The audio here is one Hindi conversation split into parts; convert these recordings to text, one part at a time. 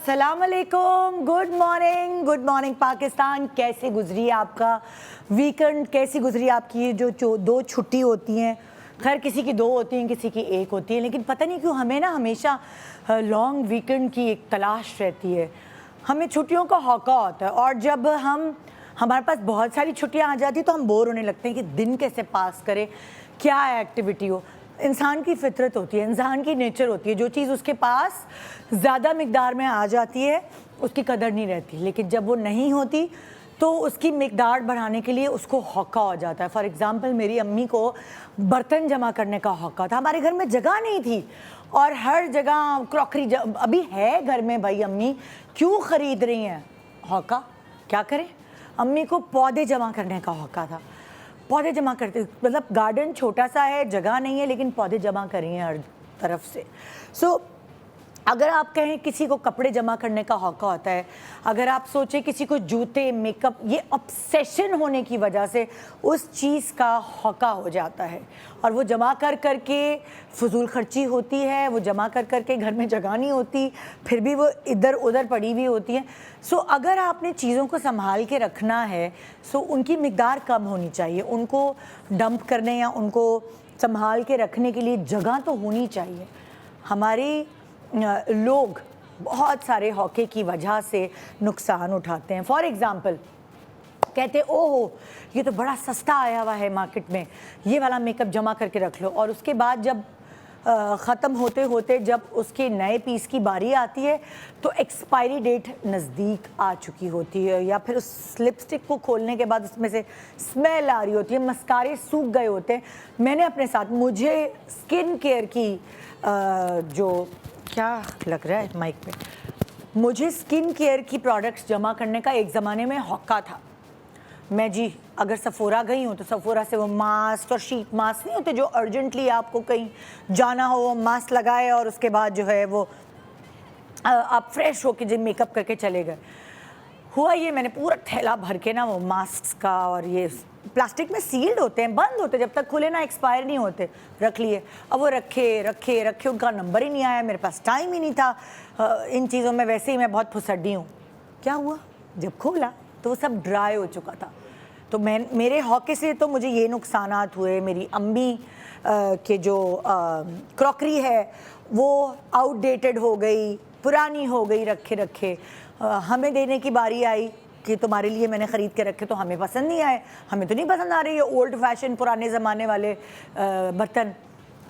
अस्सलाम वालेकुम, गुड मॉर्निंग पाकिस्तान। कैसे गुजरी आपका वीकेंड, कैसी गुजरी आपकी ये जो दो छुट्टी होती हैं। खैर किसी की दो होती हैं, किसी की एक होती है, लेकिन पता नहीं क्यों हमें ना हमेशा लॉन्ग वीकेंड की एक तलाश रहती है। हमें छुट्टियों का हौका होता है और जब हमारे पास बहुत सारी छुट्टियां आ जाती तो हम बोर होने लगते हैं कि दिन कैसे पास करें, क्या एक्टिविटी हो। इंसान की फितरत होती है, इंसान की नेचर होती है, जो चीज़ उसके पास ज़्यादा मिकदार में आ जाती है उसकी कदर नहीं रहती, लेकिन जब वो नहीं होती तो उसकी मिकदार बढ़ाने के लिए उसको हौका हो जाता है। फॉर एग्ज़ाम्पल मेरी अम्मी को बर्तन जमा करने का हौका था। हमारे घर में जगह नहीं थी और हर जगह क्रॉकरी अभी है घर में। भाई अम्मी क्यों ख़रीद रही हैं, हौका क्या करें। अम्मी को पौधे जमा करने का हौका था। पौधे जमा करते, मतलब गार्डन छोटा सा है, जगह नहीं है, लेकिन पौधे जमा करिए हर तरफ से। सो अगर आप कहें किसी को कपड़े जमा करने का हौका होता है, अगर आप सोचें किसी को जूते, मेकअप, ये ऑब्सेशन होने की वजह से उस चीज़ का हौका हो जाता है और वो जमा कर करके फजूल खर्ची होती है, वो जमा कर करके घर में जगह नहीं होती, फिर भी वो इधर उधर पड़ी हुई होती है। सो अगर आपने चीज़ों को संभाल के रखना है सो उनकी मिकदार कम होनी चाहिए। उनको डंप करने या उनको संभाल के रखने के लिए जगह तो होनी चाहिए। हमारे लोग बहुत सारे हौके की वजह से नुकसान उठाते हैं। फॉर एग्ज़ाम्पल कहते ओहो ये तो बड़ा सस्ता आया हुआ है मार्केट में, ये वाला मेकअप जमा करके रख लो, और उसके बाद जब ख़त्म होते होते जब उसके नए पीस की बारी आती है तो एक्सपायरी डेट नज़दीक आ चुकी होती है, या फिर उस लिपस्टिक को खोलने के बाद उसमें से स्मेल आ रही होती है, मस्कारे सूख गए होते हैं। मैंने अपने साथ, मुझे स्किन केयर की जो क्या लग रहा है माइक पे, मुझे स्किन केयर की प्रोडक्ट्स जमा करने का एक ज़माने में हौका था। मैं जी अगर सफ़ोरा गई हूँ तो सफ़ोरा से वो मास्क और शीट मास्क नहीं होते जो अर्जेंटली आपको कहीं जाना हो, वो मास्क लगाए और उसके बाद जो है वो आप फ्रेश होके जो मेकअप करके चले गए। हुआ ये, मैंने पूरा थैला भर के ना वो मास्क का, और ये प्लास्टिक में सील्ड होते हैं, बंद होते, जब तक खुले ना एक्सपायर नहीं होते, रख लिए। अब वो रखे रखे रखे उनका नंबर ही नहीं आया, मेरे पास टाइम ही नहीं था इन चीज़ों में। वैसे ही मैं बहुत फुसड्डी हूँ। क्या हुआ, जब खोला तो वो सब ड्राई हो चुका था। तो मेरे हौके से तो मुझे ये नुकसानात हुए। मेरी अम्मी के जो क्रॉकरी है वो आउटडेटेड हो गई, पुरानी हो गई, रखे रखे। हमें देने की बारी आई कि तुम्हारे लिए मैंने ख़रीद के रखे तो हमें पसंद नहीं आए, हमें तो नहीं पसंद आ रही है ओल्ड फैशन पुराने ज़माने वाले बर्तन।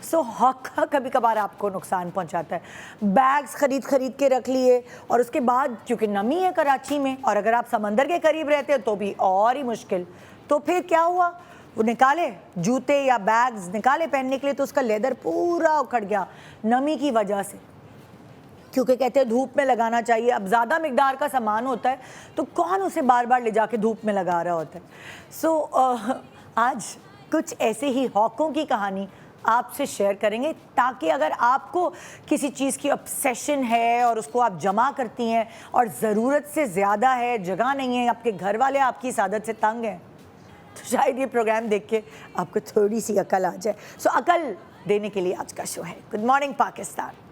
सो हौका कभी कभार आपको नुकसान पहुंचाता है। बैग्स खरीद के रख लिए और उसके बाद क्योंकि नमी है कराची में और अगर आप समंदर के करीब रहते हो तो भी और ही मुश्किल। तो फिर क्या हुआ, वो निकाले जूते या बैग्स निकाले पहनने के लिए तो उसका लेदर पूरा उखड़ गया नमी की वजह से, क्योंकि कहते हैं धूप में लगाना चाहिए। अब ज़्यादा मिकदार का सामान होता है तो कौन उसे बार बार ले जाके धूप में लगा रहा होता है। सो आज कुछ ऐसे ही हौकों की कहानी आपसे शेयर करेंगे ताकि अगर आपको किसी चीज़ की ऑब्सेशन है और उसको आप जमा करती हैं और ज़रूरत से ज़्यादा है, जगह नहीं है, आपके घर वाले आपकी इस आदत से तंग हैं, तो शायद ये प्रोग्राम देख के आपको थोड़ी सी अकल आ जाए। सो अकल देने के लिए आज का शो है good morning Pakistan.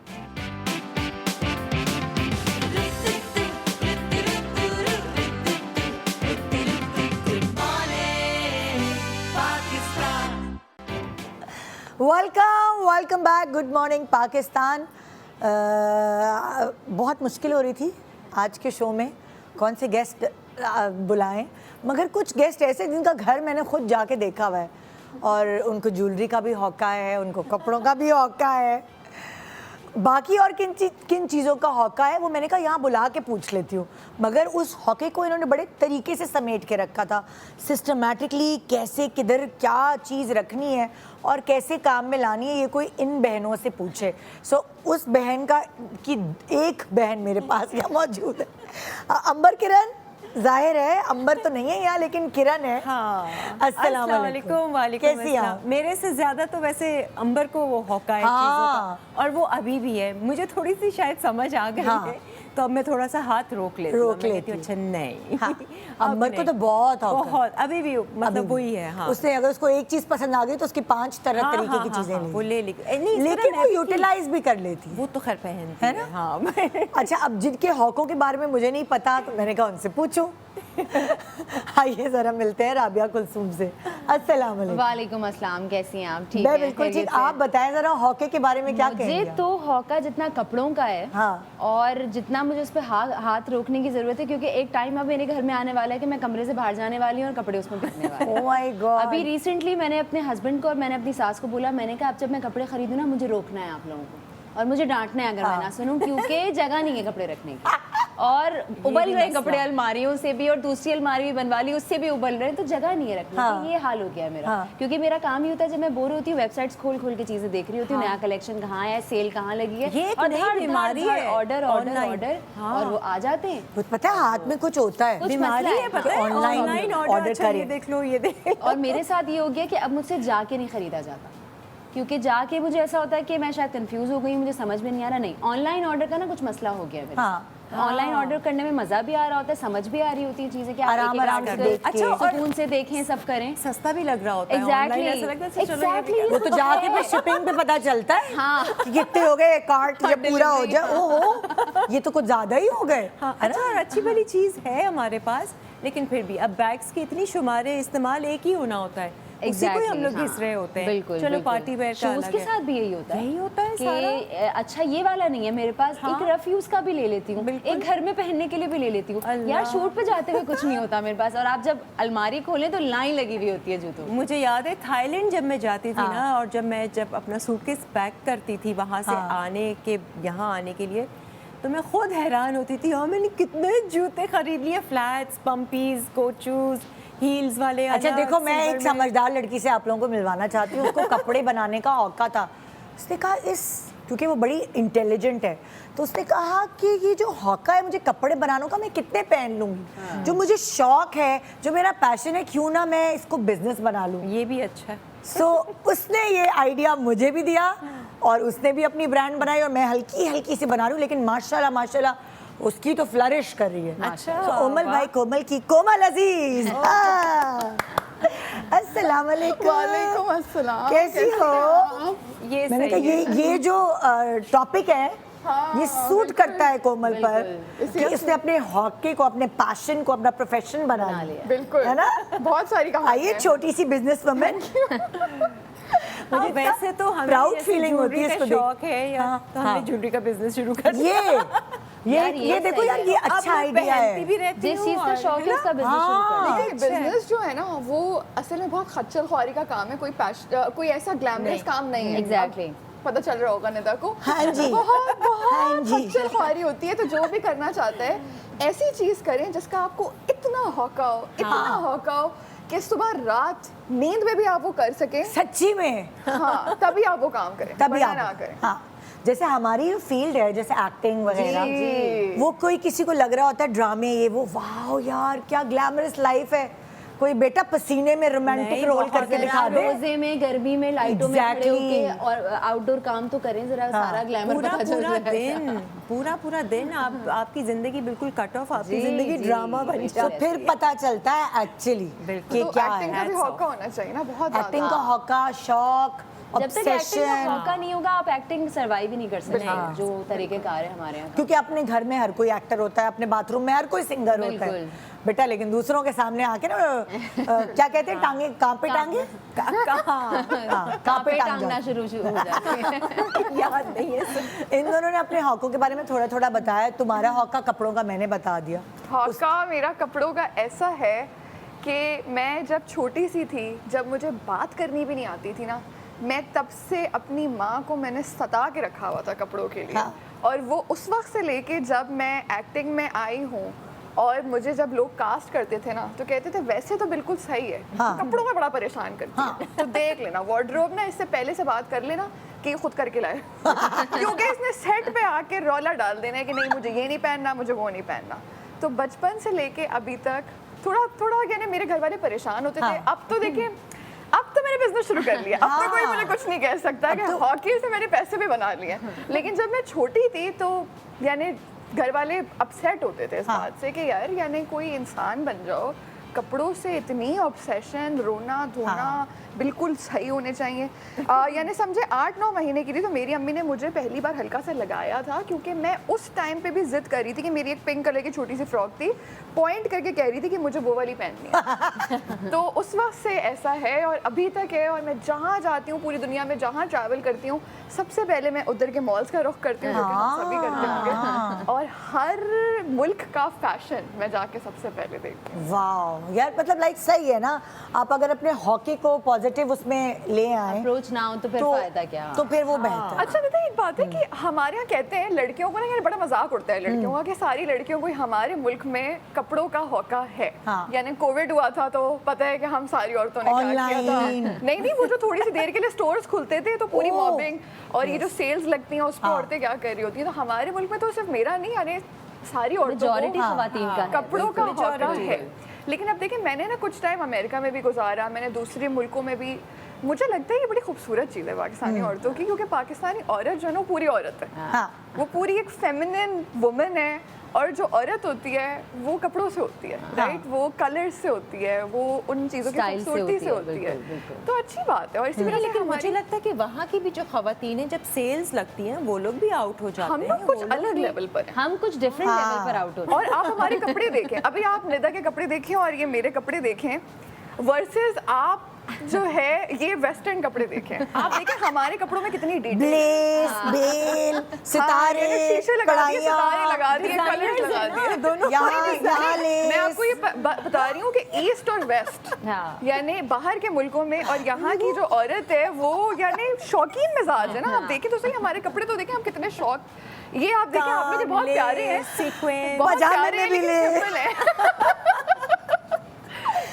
Welcome back, good morning Pakistan. बहुत मुश्किल हो रही थी आज के शो में कौन से गेस्ट बुलाएं, मगर कुछ गेस्ट ऐसे जिनका घर मैंने खुद जाके देखा हुआ है और उनको ज्वेलरी का भी हौका है, उनको कपड़ों का भी हौका है, बाकी और किन चीज़ों का हौका है वो मैंने कहा यहाँ बुला के पूछ लेती हूँ। मगर उस हौके को इन्होंने बड़े तरीके से समेट के रखा था, सिस्टमेटिकली कैसे किधर क्या चीज़ रखनी है और कैसे काम में लानी है, ये कोई इन बहनों से पूछे। सो उस बहन की एक बहन मेरे पास यहाँ मौजूद है, अंबर किरण। जाहिर है अंबर तो नहीं है यहाँ लेकिन किरण है। हाँ, अस्सलाम वालेकुम। वालेकुम। कैसी हैं? मेरे से ज्यादा तो वैसे अंबर को वो हौका है हाँ। चीजों का, और वो अभी भी है। मुझे थोड़ी सी शायद समझ आ गई है तो अब मैं थोड़ा सा हाथ रोक लेती हूँ। रोक मैं लेती कहती हूँ, अच्छा नहीं। हाँ, अब अम्बर को नहीं। तो बहुत हौका है। बहुत, अभी भी अभी मतलब भी। वही है। हाँ, उसने अगर उसको एक चीज पसंद आ गई तो उसकी 5 तरह तरीके की चीजें वो ली, ले ली। नहीं, इस तरह लेकिन मैं वो भी की। यूटिलाइज भी कर लेती है। वो तो खैर पहनती है है ना? हाँ। अच्छा, अब जिनके हौकों के बारे में मुझे नहीं पता तो मैंने कहा उनसे पूछूं। आइए जरा मिलते हैं राबिया कुलसूम से। अस्सलाम वालेकुम। वालेकुम अस्सलाम, कैसी हैं आप? ठीक मैं है, बिल्कुल ठीक। खैरियत से? आप बताएं जरा हौके के बारे में क्या मुझे कहेंगे? तो हौका जितना कपड़ों का है हाँ। और जितना मुझे उस पर हाथ रोकने की जरूरत है, क्योंकि एक टाइम अब मेरे घर में आने वाला है कि मैं कमरे से बाहर जाने वाली हूँ और कपड़े उसमें पहनने वाले हैं। Oh my God. अभी रिसेंटली मैंने अपने हस्बैंड को और मैंने अपनी सास को बोला, मैंने कहा अब जब मैं कपड़े खरीदूँ ना, मुझे रोकना है आप लोगों को और मुझे डांटना है अगर मैं ना सुनूं, क्योंकि जगह नहीं है कपड़े रखने की। और उबल रहे कपड़े अलमारियों से भी, और दूसरी अलमारी भी बनवा ली, उससे भी उबल रहे हैं, तो जगह नहीं है रखने की। ये हाल हो गया है मेरा। क्योंकि मेरा काम ही होता है, जब मैं बोर होती हूँ वेबसाइट्स खोल के चीजें देख रही होती हूँ, नया कलेक्शन कहाँ है, सेल कहाँ लगी है, ये एक और नई बीमारी है, ऑर्डर online। और वो आ जाते हैं। कुछ पता है हाथ में कुछ होता है, कुछ बीमारी मसला है, पता है? ऑनलाइन ऑनलाइन ऑर्डर ऑर्डर करें। ये देख लो, ये देख लो। और मेरे साथ ये हो गया कि अब मुझसे जाके नहीं खरीदा जाता, क्योंकि जाके मुझे ऐसा होता है कि मैं शायद कंफ्यूज हो गई, मुझे समझ में नहीं आ रहा। नहीं, ऑनलाइन ऑर्डर का ना कुछ मसला हो गया है मेरे साथ। ऑनलाइन ऑर्डर करने में मजा भी आ रहा होता है, समझ भी आ रही होती है चीजें कि आप आराम आराम से देख के, अच्छा सुकून से देखें, सब करें। सस्ता भी लग रहा होता है। Exactly, online ऐसा लगता है, चलो ये भी exactly। वो तो जाके फिर शिपिंग पे पता चलता है हाँ। कि कितने हो गए, कार्ट जब पूरा हो जाए, ओहो ये तो कुछ ज्यादा ही हो गए। हाँ, अच्छा और अच्छी वाली चीज़ है हमारे पास, लेकिन फिर भी अब बैग्स की इतनी शुमारे इस्तेमाल एक ही होना होता है, उसी को ही हम लोग हाँ, घिस रहे होते हैं। बिल्कुल, चलो बिल्कुल। पार्टी वेयर का शूज अलग के है। साथ भी यही होता है। यही होता है कि सारा। अच्छा ये वाला नहीं है मेरे पास, हाँ। एक रफ यूज का भी ले लेती हूँ, बिल्कुल। एक घर में पहनने के लिए भी ले लेती हूँ। अल्लाह। यार शूट पे जाते हुए कुछ नहीं होता मेरे पास, और आप जब अलमारी खोलें तो लाइन लगी हुई होती है जूतों। मुझे याद है थाईलैंड जब मैं जाती थी ना, और जब अपना सूटकेस पैक करती थी वहाँ से आने के यहाँ आने के लिए, तो मैं खुद हैरान होती थी, हाँ मैंने कितने जूते खरीद लिए, फ्लैट्स, पम्पीज, कोचूज, हील्स वाले। अच्छा अलग, देखो, मैं एक सिल्वर में। समझदार लड़की से आप लोगों को मिलवाना चाहती हूँ। उसको कपड़े बनाने का औका था। उसने कहा क्योंकि वो बड़ी इंटेलिजेंट है, तो उसने कहा कि ये जो हौका है मुझे कपड़े बनाने का, मैं कितने पहन लूँगी, जो मुझे शौक है, जो मेरा पैशन है, क्यों ना मैं इसको बिजनेस बना लूँ। ये भी अच्छा है। सो उसने ये आइडिया मुझे भी दिया और उसने भी अपनी ब्रांड बनाई और मैं हल्की हल्की सी बना रही हूँ, लेकिन माशाल्लाह माशाल्लाह उसकी तो फ्लरिश कर रही है। अच्छा, तो कोमल भाई, कोमल की कोमल अजीज, अस्सलाम वालेकुम। वालेकुम अस्सलाम। कैसी हो? ये मैंने सही कहा है। ये जो टॉपिक है ये सूट करता है कोमल पर, बिल्कुल। कि उसने अपने हॉकी को, अपने पैशन को अपना प्रोफेशन बना लिया, बिल्कुल, है ना? बहुत सारी कहानियां आइए हैं। छोटी सी बिजनेस वुमेन। मुझे वैसे तो हमें प्राउड जैसे फीलिंग होती है ज्वेलरी का इसको देख। शौक है, या तो हमने ज्वेलरी का बिजनेस शुरू कर दिया। यार, ये देखो सही यार, है। ये अब अच्छा मैं आइडिया पहनती है। भी रहती जिस हूँ चीज का और- शौक है उसका बिजनेस शुरू कर देखिए, अच्छा है। बिजनेस जो है ना वो असल में बहुत खच्चर ख्वारी का काम है, कोई ऐसा ग्लैमरस काम नहीं है। Exactly। अब पता चल रहा होगा निदा को। हाँ जी। बहुत हाँ बहुत जी। खच्चर ख्वारी होती है, तो जो भी करना चाहता है ऐसी चीज करें जिसका आपको इतना हौका हो, इतना हौका हो कि सुबह रात नींद में भी आप वो कर सकें। सच्ची में हाँ, तभी आप वो काम करें, तभी वरना आप ना करें। हाँ, जैसे हमारी जो फील्ड है, जैसे एक्टिंग वगैरह, जी। वो कोई किसी को लग रहा होता है ड्रामे, ये वो, वाह यार क्या ग्लैमरस लाइफ है, कोई बेटा पसीने में रोमांटिक नहीं, रोल बहुत करके दिखा दे। रोजे में, गर्मी में, लाइटों में खड़े Exactly। होके और आउटडोर काम तो करें जरा, सारा ग्लैमर पूरा पता चल पूरा जाएगा। दिन, पूरा दिन आपकी जिंदगी बिल्कुल कट ऑफ, आपकी जी, जिंदगी जी, ड्रामा बन जी। तो जाती फिर पता चलता है एक्चुअली कि तो क्या एक्टिंग का है। भी hats off। हौका होना चाहिए ना, बहुत एक्टिंग ज्यादा। का हौका, शौक, जब तक एक्टिंग का ऑब्सेशन। मौका नहीं होगा आप एक्टिंग सरवाइव ही नहीं कर सकते, बिल्कुल। जो तरीके कार है हमारे यहाँ का। क्योंकि अपने घर में हर कोई एक्टर होता है, अपने बाथरूम में हर कोई सिंगर होता है बिल्कुल। बेटा, लेकिन दूसरों के सामने आके ना क्या कहते हैं, टांगे कहाँ पे टांगे, कहाँ पे टांग टांगना जाते। शुरू हो जाते हैं। याद नहीं है। इन दोनों ने अपने हौकों के बारे में थोड़ा थोड़ा बताया। तुम्हारा हौका कपड़ों का मैंने बता दिया। हौका मेरा कपड़ों का ऐसा है कि मैं जब छोटी सी थी, जब मुझे बात करनी भी नहीं आती थी ना, मैं तब से अपनी माँ को मैंने सता के रखा हुआ था कपड़ों के लिए। हाँ। और वो उस वक्त से लेके जब मैं एक्टिंग में आई हूँ, और मुझे जब लोग कास्ट करते थे ना, तो कहते थे वैसे तो बिल्कुल सही है, हाँ। कपड़ों में बड़ा परेशान करती है, तो देख लेना वार्डरोब ना, इससे पहले से बात कर लेना कि ये खुद करके लाए। क्योंकि इसने सेट पे आके रौला डाल देना है कि नहीं मुझे ये नहीं पहनना, मुझे वो नहीं पहनना। तो बचपन से लेके अभी तक थोड़ा थोड़ा यानी मेरे घर वाले परेशान होते थे। हाँ। अब तो देखिए, अब तो मैंने बिजनेस शुरू कर लिया, अब तो कोई मुझे कुछ नहीं कह सकता कि हॉकी से मैंने पैसे भी बना लिए। लेकिन जब मैं छोटी थी तो यानी घर वाले अपसेट होते थे इस हाँ। बात से कि यार यानी कोई इंसान बन जाओ, कपड़ों से इतनी ऑब्सेशन, रोना धोना बिल्कुल सही होने चाहिए। यानी समझे 8-9 महीने की थी तो मेरी अम्मी ने मुझे पहली बार हल्का सा लगाया था, क्योंकि मैं उस टाइम पे भी जिद कर रही थी कि मेरी एक पिंक कलर की छोटी सी फ्रॉक थी, पॉइंट करके कह रही थी कि मुझे वो वाली पहननी है। तो उस वक्त से ऐसा है और अभी तक है, और मैं जहाँ जाती हूँ पूरी दुनिया में, जहाँ ट्रैवल करती हूँ, सबसे पहले मैं उधर के मॉल्स का रुख करती हूँ, जो कि हम सभी करते होंगे, और हर मुल्क का फैशन मैं जाके सबसे पहले देखती हूँ। वाह यार, मतलब लाइक सही है ना, आप अगर अपने हॉकी को पॉजिटिव उसमें ले आए अप्रोच ना हो तो फिर फायदा क्या। तो फिर वो बेहतर। अच्छा निता, एक बात है कि हमारे यहाँ कहते हैं लड़कियों को ना, यार बड़ा मजाक उड़ता है लड़कियों का कि सारी लड़कियों को हमारे मुल्क में कपड़ों का हौका है। हाँ। यानी कोविड हुआ था तो पता है कि हम सारी औरतों ने क्या किया था। Online। नहीं, वो जो थोड़ी सी देर के लिए स्टोर्स खुलते थे तो पूरी ओह। मॉबिंग और ये जो सेल्स लगती हैं उस पर औरतें क्या कर रही होती हैं। तो हमारे मुल्क में तो सिर्फ मेरा नहीं, यानी सारी औरतों मेजॉरिटी को खवातीन का है, कपड़ों का बिल्कुल। हौका है। लेकिन अब देखिए, मैंने ना कुछ टाइम अमेरिका में भी गुजारा, मैंने दूसरे मुल्कों में भी, मुझे लगता है ये बड़ी खूबसूरत चीज़ है पाकिस्तानी औरतों की, क्योंकि पाकिस्तानी औरत जो है ना, वो पूरी औरत है। हाँ। वो पूरी एक फेमिनिन वुमन है, और जो औरत होती है वो कपड़ों से होती है, राइट, वो कलर से होती है, वो उन चीज़ों की Style से खूबसूरती से होती होती है, है। बिल्कुल, बिल्कुल। तो अच्छी बात है। और इसी वजह से लेकिन मुझे हमारी लगता है कि वहाँ की भी जो खवातीन हैं, जब सेल्स लगती हैं वो लोग भी आउट हो जाते हम हैं। लोग कुछ अलग लेवल पर हैं। हम कुछ डिफरेंट लेवल पर आउट होते हैं। और आप हमारे कपड़े देखें, अभी आप निदा के कपड़े देखें और ये मेरे कपड़े देखें, वर्सेस आप जो है ये वेस्टर्न कपड़े देखें। आप देखें हमारे कपड़ों में कितनी डिटेल, ब्लेस, बेल, सितारे, शीशे लगा दिए, कढ़ाइयाँ, सितारे लगा दिए, कलर्स लगा दिए, दोनों। यहाँ लेस। मैं आपको ये बता रही हूँ कि ईस्ट और वेस्ट, हाँ। यानी बाहर के मुल्कों में और यहाँ की जो औरत है वो यानी शौकीन मिजाज है ना। आप देखें तो सही, हमारे कपड़े तो देखें हम कितने शौक, ये आप देखें, आप मुझे बहुत प्यारे हैं, सीक्वेंस, बहुत पजामे प्यारे में हैं, भी लेकिन ले। सिंपल है।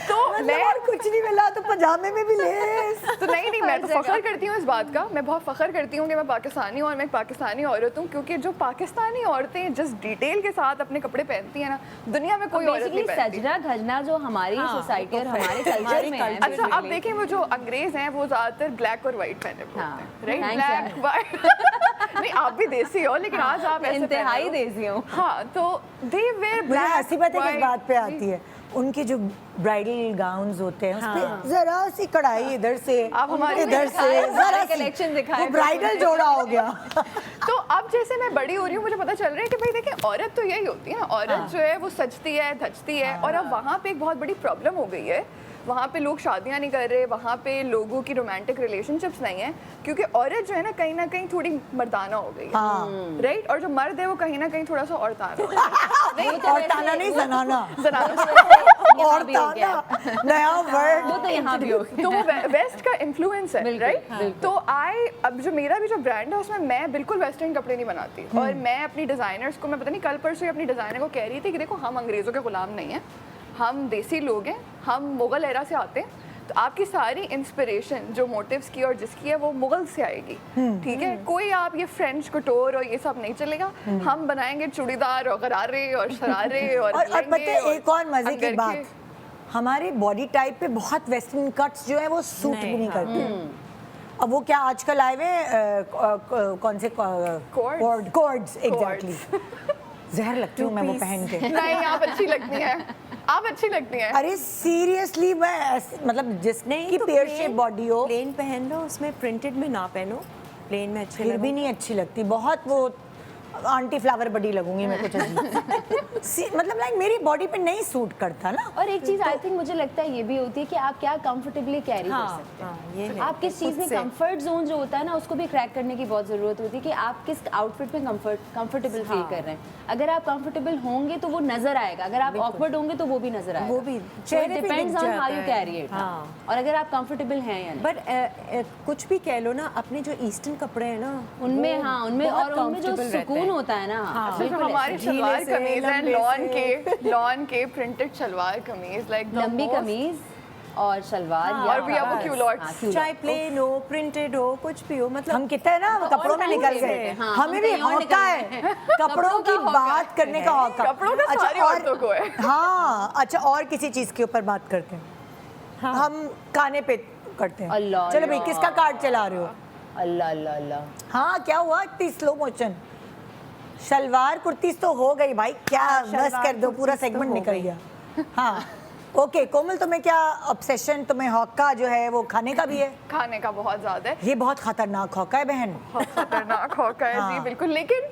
तो मैं और कुछ नहीं मिला तो पजामे में भी लेस। तो नहीं, मैं तो फख्र करती हूँ इस बात का, मैं बहुत फख्र करती हूँ कि मैं पाकिस्तानी हूँ और मैं एक पाकिस्तानी औरत हूँ, क्योंकि जो पाकिस्तानी औरतें जिस डिटेल के साथ अपने कपड़े पहनती हैं ना, दुनिया में कोई औरत नहीं बेसिकली पहनती। सजना धजना जो हमारी सोसाइटी और हमारे कल्चर में है। अच्छा, आप देखें वो जो अंग्रेज हैं वो ज्यादातर ब्लैक और वाइट पहने हुए हाँ, होते हैं, राइट, thanks ब्लैक वाइट। नहीं, आप भी देसी हो, लेकिन आज आप ऐसे इंतहाई पहने हो। देसी हूँ। हाँ, तो दे वेयर मुझे ब्लैक, हंसी बात है किस बात पे आती है, उनके जो ब्राइडल गाउन्स होते हैं उसपे जरा सी कढ़ाई इधर से, आप हमारे इधर से जरा सी, collection दिखाए वो ब्राइडल जोड़ा हो गया। तो अब जैसे मैं बड़ी हो रही हूँ, मुझे पता चल रहा है कि भाई देखिए, औरत तो यही होती है ना, औरत जो है वो सजती है, धजती है। और अब वहाँ पे एक बहुत बड़ी प्रॉब्लम हो गई है, वहाँ पे लोग शादियाँ नहीं कर रहे, वहाँ पे लोगों की रोमांटिक रिलेशनशिप्स नहीं है, क्योंकि औरत जो है ना कहीं थोड़ी मर्दाना हो गई है, राइट, और जो मर्द है वो कहीं ना कहीं थोड़ा सा औरताना नहीं, औरताना नहीं, जनाना। यहाँ भी हो गया। औरताना नया वर्ड। वो तो यहाँ भी हो गया। तो वो वेस्ट का इन्फ्लुएंस है, बिल्कुल, राइट। तो अब जो मेरा भी जो ब्रांड है उसमें मैं बिल्कुल वेस्टर्न कपड़े नहीं बनाती, और मैं अपनी डिज़ाइनर्स को, मैं पता नहीं कल परसों अपनी डिज़ाइनर को कह रही थी कि देखो, हम अंग्रेज़ों के गुलाम नहीं हैं, हम देसी लोग हैं, हम मुग़ल एरा से आते हैं, तो आपकी सारी इंस्पिरेशन जो मोटिव्स की और जिसकी है वो मुग़ल से आएगी, ठीक है। कोई आप ये फ्रेंच कटोर और ये सब नहीं चलेगा, हम बनाएंगे चूड़ीदार और गरारे और शरारे और पता है एक और मजे की अंगर बात, के। हमारे बॉडी टाइप पे बहुत वेस्टर्न कट्स जो है वो सूट भी नहीं करते। अब वो क्या आजकल आए हुए कौन से कॉर्ड्स, एग्जैक्टली, जहर लगती हूँ मैं वो पहन के। नहीं, आप अच्छी लगती हैं, आप अच्छी लगती हैं। अरे सीरियसली, मैं मतलब जिसकी पेयर शेप बॉडी हो प्लेन पहन लो, उसमें प्रिंटेड में ना पहनो, प्लेन में अच्छे फिर लगो। भी नहीं अच्छी लगती, बहुत वो आंटी फ्लावर बड़ी लगूंगी मैं कुछ अजीब। मतलब लाइक मेरी बॉडी पे नहीं सूट करता ना। और एक चीज आई थिंक मुझे लगता है ये भी होती है कि आप क्या कंफर्टेबली कैरी कर हाँ, सकते हैं। हाँ, ये है। आप किस चीज में खुद से। कंफर्ट जोन जो होता है ना, उसको भी क्रैक करने की बहुत जरूरत होती है कि आप किस आउटफिट में कंफर्टेबल फील कर रहे हैं। अगर आप कंफर्टेबल होंगे तो वो नजर आएगा, अगर आप ऑकवर्ड होंगे तो वो भी नजर आएगा। वो भी चेहरे चेहरे पे डिपेंड्स दिख ऑन जाता हाउ यू है। Carry it. हाँ। और अगर आप कंफर्टेबल हैं या नहीं। बट कुछ भी कह लो ना, अपने जो ईस्टर्न कपड़े हैं ना, उनमें वो हाँ, उनमें बहुत और उनमें जो comfortable रहते सुकून हैं। होता है ना, हाँ। जो बिल्कुल हमारी ढीले शलवार से, कमीज है, लंबे लॉन के प्रिंटेड शलवार कमीज, लाइक लंबी कमीज और शलवार हाँ, या और भी आपको बस, क्यूलॉट्स। हाँ, culottes। चाहे प्लेन हो, प्रिंटेड हो, कुछ भी हो, मतलब हम कितने ना कपड़ों में कहीं निकल से गए, हैं, हाँ, हमें भी कहीं और हौका निकल है गए हैं। कपड़ों की बात करने का हौका। कपड़ों का सारी और- औरतों को है। हाँ, अच्छा, और किसी चीज के ऊपर बात करते हैं, हम खाने पे करते हैं। अल्लाह चलो भाई, अल्लाह। किसका कार्ड चला रहे हो? अल्लाह अल्लाह अल्लाह। हाँ, क्या हुआ इतनी स्लो मोशन? शलवार कुर्तीज तो हो गई भाई, क्या बस शलवार कर दो, पूरा कुर्तीज़ तो सेगमेंट हो निकल गई। गया। हाँ ओके कोमल, तुम्हें क्या ऑब्सेशन, तुम्हें हॉका जो है वो खाने का भी है? खाने का बहुत ज्यादा है, ये बहुत खतरनाक हॉका है बहन। बहुत खतरनाक होका है जी हाँ। बिल्कुल। लेकिन